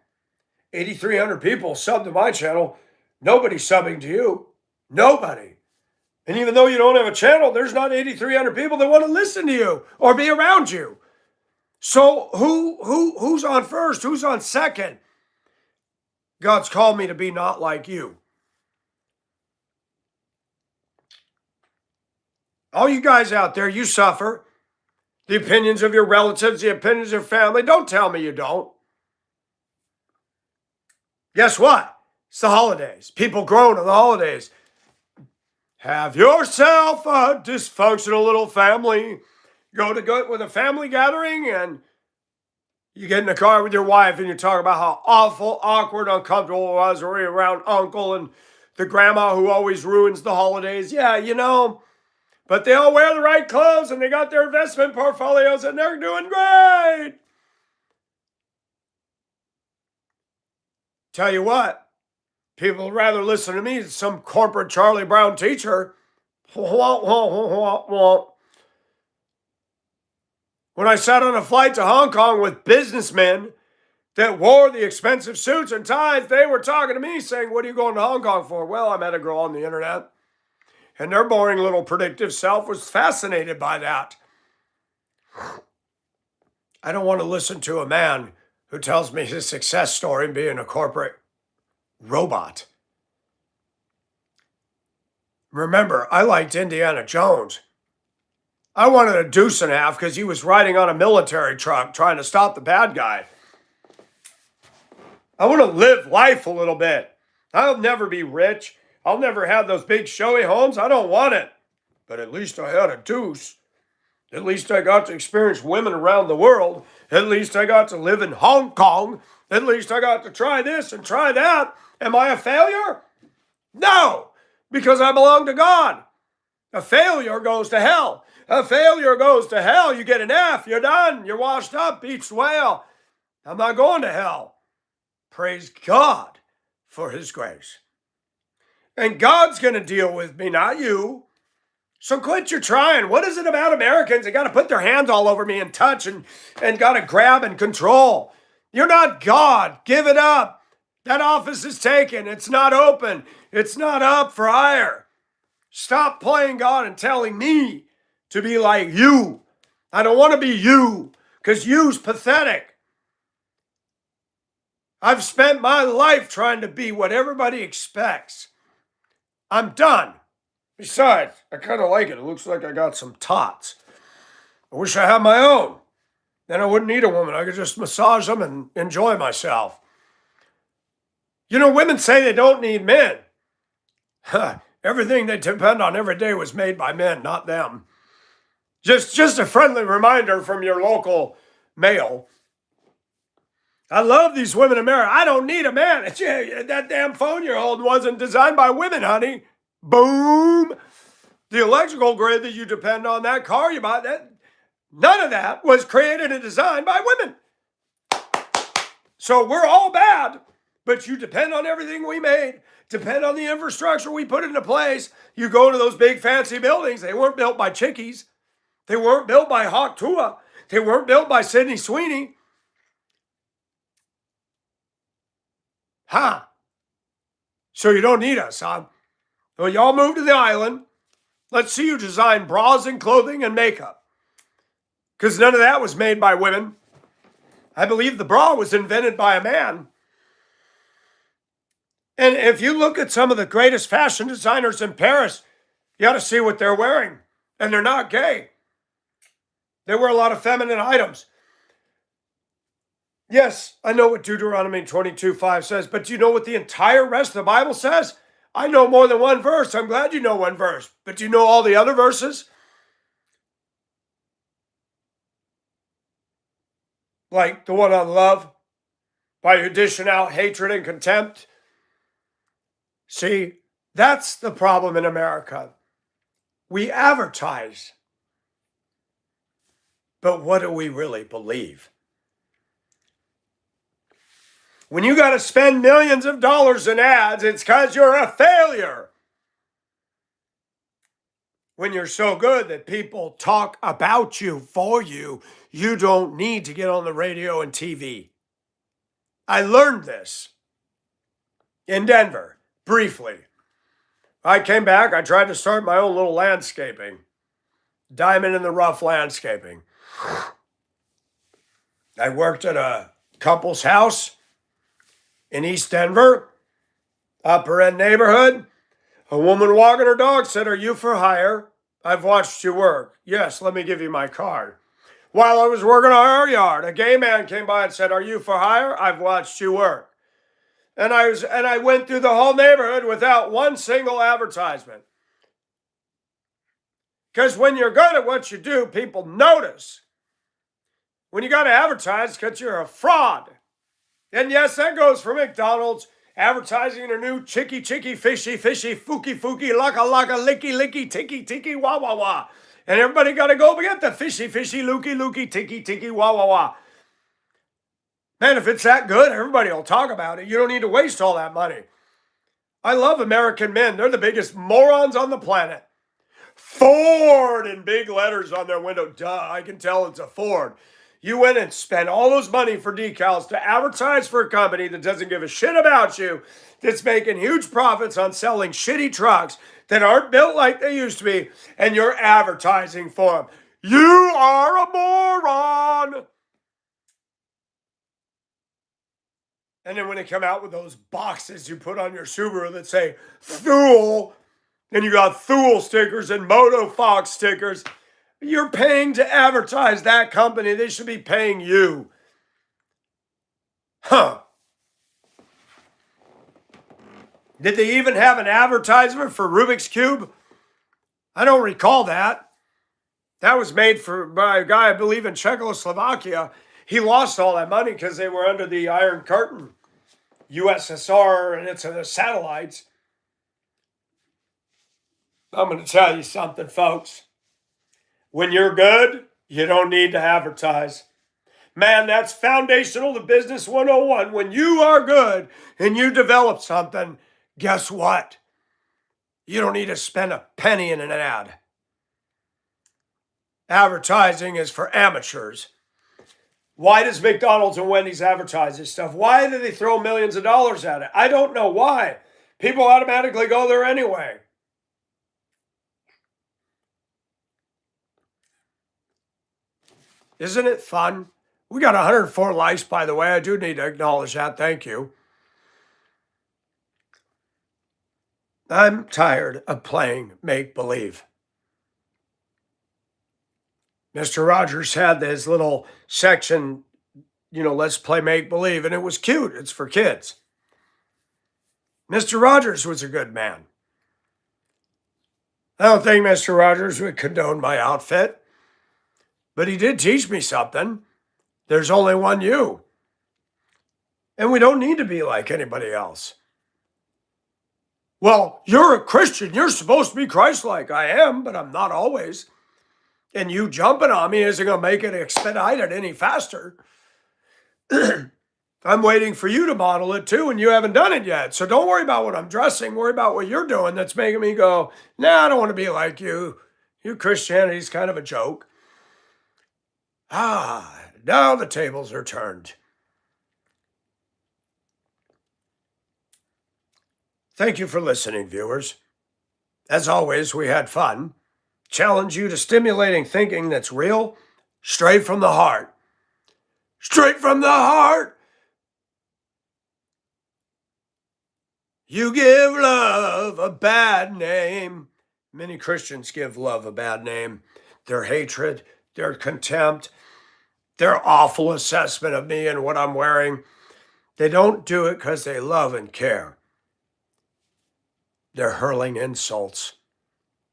8,300 people sub to my channel. Nobody's subbing to you. Nobody. And even though you don't have a channel, there's not 8,300 people that want to listen to you or be around you. So who's on first? Who's on second? God's called me to be not like you. All you guys out there, you suffer. The opinions of your relatives, the opinions of your family. Don't tell me you don't. Guess what? It's the holidays. People groan on the holidays. Have yourself a dysfunctional little family. Go with a family gathering and you get in the car with your wife and you talk about how awful, awkward, uncomfortable it was around uncle and the grandma who always ruins the holidays. Yeah, you know. But they all wear the right clothes and they got their investment portfolios and they're doing great. Tell you what, people would rather listen to me than some corporate Charlie Brown teacher. When I sat on a flight to Hong Kong with businessmen that wore the expensive suits and ties, they were talking to me saying, what are you going to Hong Kong for? Well, I met a girl on the internet. And their boring little predictive self was fascinated by that. I don't want to listen to a man who tells me his success story in being a corporate robot. Remember, I liked Indiana Jones. I wanted a deuce and a half because he was riding on a military truck trying to stop the bad guy. I want to live life a little bit. I'll never be rich. I'll never have those big showy homes. I don't want it. But at least I had a deuce. At least I got to experience women around the world. At least I got to live in Hong Kong. At least I got to try this and try that. Am I a failure? No, because I belong to God. A failure goes to hell. A failure goes to hell. You get an F, you're done. You're washed up, beached whale. I'm not going to hell. Praise God for his grace. And God's going to deal with me, not you. So quit your trying. What is it about Americans? They got to put their hands all over me and touch and got to grab and control. You're not God. Give it up. That office is taken. It's not open. It's not up for hire. Stop playing God and telling me to be like you. I don't want to be you because you's pathetic. I've spent my life trying to be what everybody expects. I'm done. Besides, I kind of like it. It looks like I got some tots. I wish I had my own. Then I wouldn't need a woman. I could just massage them and enjoy myself. You know, women say they don't need men. Everything they depend on every day was made by men, not them. Just a friendly reminder from your local male. I love these women in America. I don't need a man. That damn phone you're holding wasn't designed by women, honey. Boom. The electrical grid that you depend on, that car you buy, none of that was created and designed by women. So we're all bad, but you depend on everything we made, depend on the infrastructure we put into place. You go to those big fancy buildings. They weren't built by chickies. They weren't built by Hawk Tuah. They weren't built by Sydney Sweeney. So you don't need us, huh? Well, y'all move to the island. Let's see you design bras and clothing and makeup. Because none of that was made by women. I believe the bra was invented by a man. And if you look at some of the greatest fashion designers in Paris, you ought to see what they're wearing. And they're not gay. They wear a lot of feminine items. Yes, I know what Deuteronomy 22:5 says, but do you know what the entire rest of the Bible says? I know more than one verse. I'm glad you know one verse. But do you know all the other verses? Like the one on love, by you dishing out hatred and contempt. See, that's the problem in America. We advertise. But what do we really believe? When you got to spend millions of dollars in ads, it's because you're a failure. When you're so good that people talk about you for you, you don't need to get on the radio and TV. I learned this in Denver, briefly. I came back, I tried to start my own little landscaping. Diamond in the rough landscaping. I worked at a couple's house in East Denver, upper end neighborhood. A woman walking her dog said, "Are you for hire? I've watched you work." "Yes, let me give you my card." While I was working on our yard, a gay man came by and said, "Are you for hire? I've watched you work." And I went through the whole neighborhood without one single advertisement. Because when you're good at what you do, people notice. When you got to advertise, because you're a fraud. And yes, that goes for McDonald's advertising their new chicky, fishy, fooky, laka, licky, tiki, wah. And everybody got to go get the fishy, looky, tiki, wah. Man, if it's that good, everybody will talk about it. You don't need to waste all that money. I love American men. They're the biggest morons on the planet. Ford in big letters on their window. Duh, I can tell it's a Ford. You went and spent all those money for decals to advertise for a company that doesn't give a shit about you, that's making huge profits on selling shitty trucks that aren't built like they used to be, and you're advertising for them. You are a moron. And then when they come out with those boxes you put on your Subaru that say Thule, and you got Thule stickers and Moto Fox stickers, you're paying to advertise that company. They should be paying you. Did they even have an advertisement for Rubik's Cube? I don't recall that. That was made by a guy, I believe, in Czechoslovakia. He lost all that money because they were under the Iron Curtain, USSR, and it's the satellites. I'm going to tell you something, folks. When you're good, you don't need to advertise. Man, that's foundational to Business 101. When you are good and you develop something, guess what? You don't need to spend a penny in an ad. Advertising is for amateurs. Why does McDonald's and Wendy's advertise this stuff? Why do they throw millions of dollars at it? I don't know why. People automatically go there anyway. Isn't it fun? We got 104 likes, by the way. I do need to acknowledge that. Thank you. I'm tired of playing make-believe. Mr. Rogers had his little section, let's play make-believe, and it was cute. It's for kids. Mr. Rogers was a good man. I don't think Mr. Rogers would condone my outfit, but he did teach me something. There's only one you. And we don't need to be like anybody else. Well, you're a Christian. You're supposed to be Christ-like. I am, but I'm not always. And you jumping on me isn't going to make it expedited any faster. I'm waiting for you to model it too, and you haven't done it yet. So don't worry about what I'm dressing. Worry about what you're doing that's making me go, nah, I don't want to be like you. Your Christianity's kind of a joke. Now the tables are turned. Thank you for listening, viewers. As always, we had fun. Challenge you to stimulating thinking that's real, straight from the heart. Straight from the heart! You give love a bad name. Many Christians give love a bad name. Their hatred, their contempt, their awful assessment of me and what I'm wearing. They don't do it because they love and care. They're hurling insults.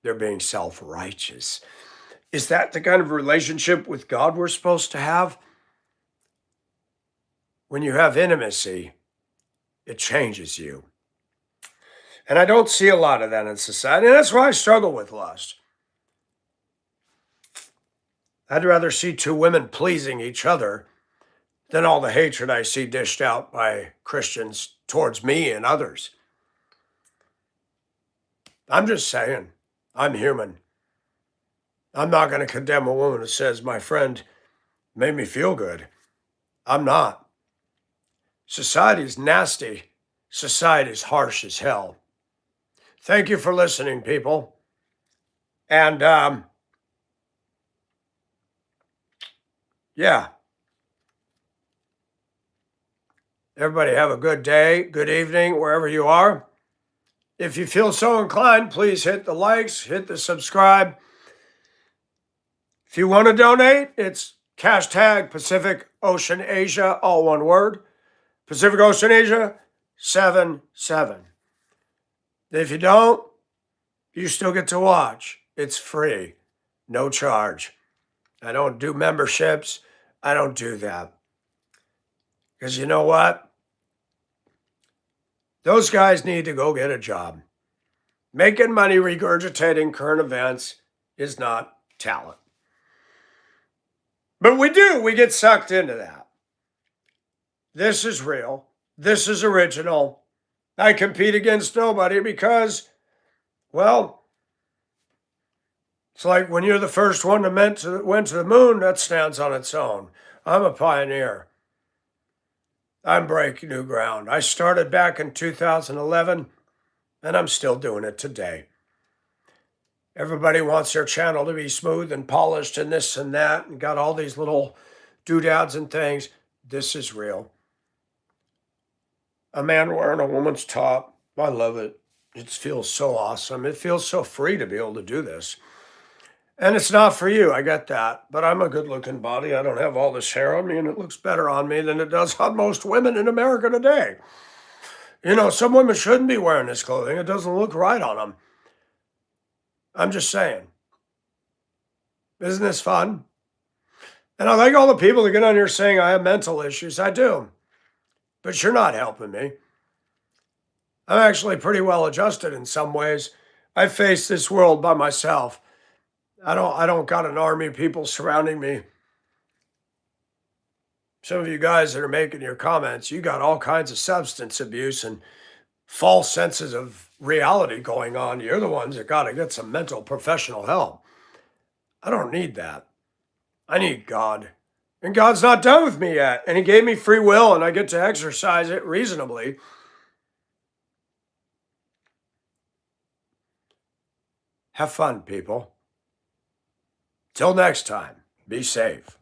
They're being self-righteous. Is that the kind of relationship with God we're supposed to have? When you have intimacy, it changes you. And I don't see a lot of that in society, and that's why I struggle with lust. I'd rather see two women pleasing each other than all the hatred I see dished out by Christians towards me and others. I'm just saying, I'm human. I'm not going to condemn a woman who says, my friend made me feel good. I'm not. Society's nasty. Society's harsh as hell. Thank you for listening, people. And, yeah. Everybody have a good day, good evening, wherever you are. If you feel so inclined, please hit the likes, hit the subscribe. If you want to donate, it's hashtag Pacific Ocean Asia, all one word. Pacific Ocean Asia 77. If you don't, you still get to watch. It's free, no charge. I don't do memberships. I don't do that. Because you know what? Those guys need to go get a job. Making money regurgitating current events is not talent. But we do. We get sucked into that. This is real. This is original. I compete against nobody because, well, it's like when you're the first one that went to the moon, that stands on its own. I'm a pioneer. I'm breaking new ground. I started back in 2011, and I'm still doing it today. Everybody wants their channel to be smooth and polished and this and that, and got all these little doodads and things. This is real. A man wearing a woman's top. I love it. It feels so awesome. It feels so free to be able to do this. And it's not for you, I get that. But I'm a good-looking body. I don't have all this hair on me, and it looks better on me than it does on most women in America today. Some women shouldn't be wearing this clothing. It doesn't look right on them. I'm just saying. Isn't this fun? And I like all the people that get on here saying I have mental issues. I do. But you're not helping me. I'm actually pretty well adjusted in some ways. I face this world by myself. I don't got an army of people surrounding me. Some of you guys that are making your comments, you got all kinds of substance abuse and false senses of reality going on. You're the ones that got to get some mental professional help. I don't need that. I need God. And God's not done with me yet. And He gave me free will and I get to exercise it reasonably. Have fun, people. Till next time, be safe.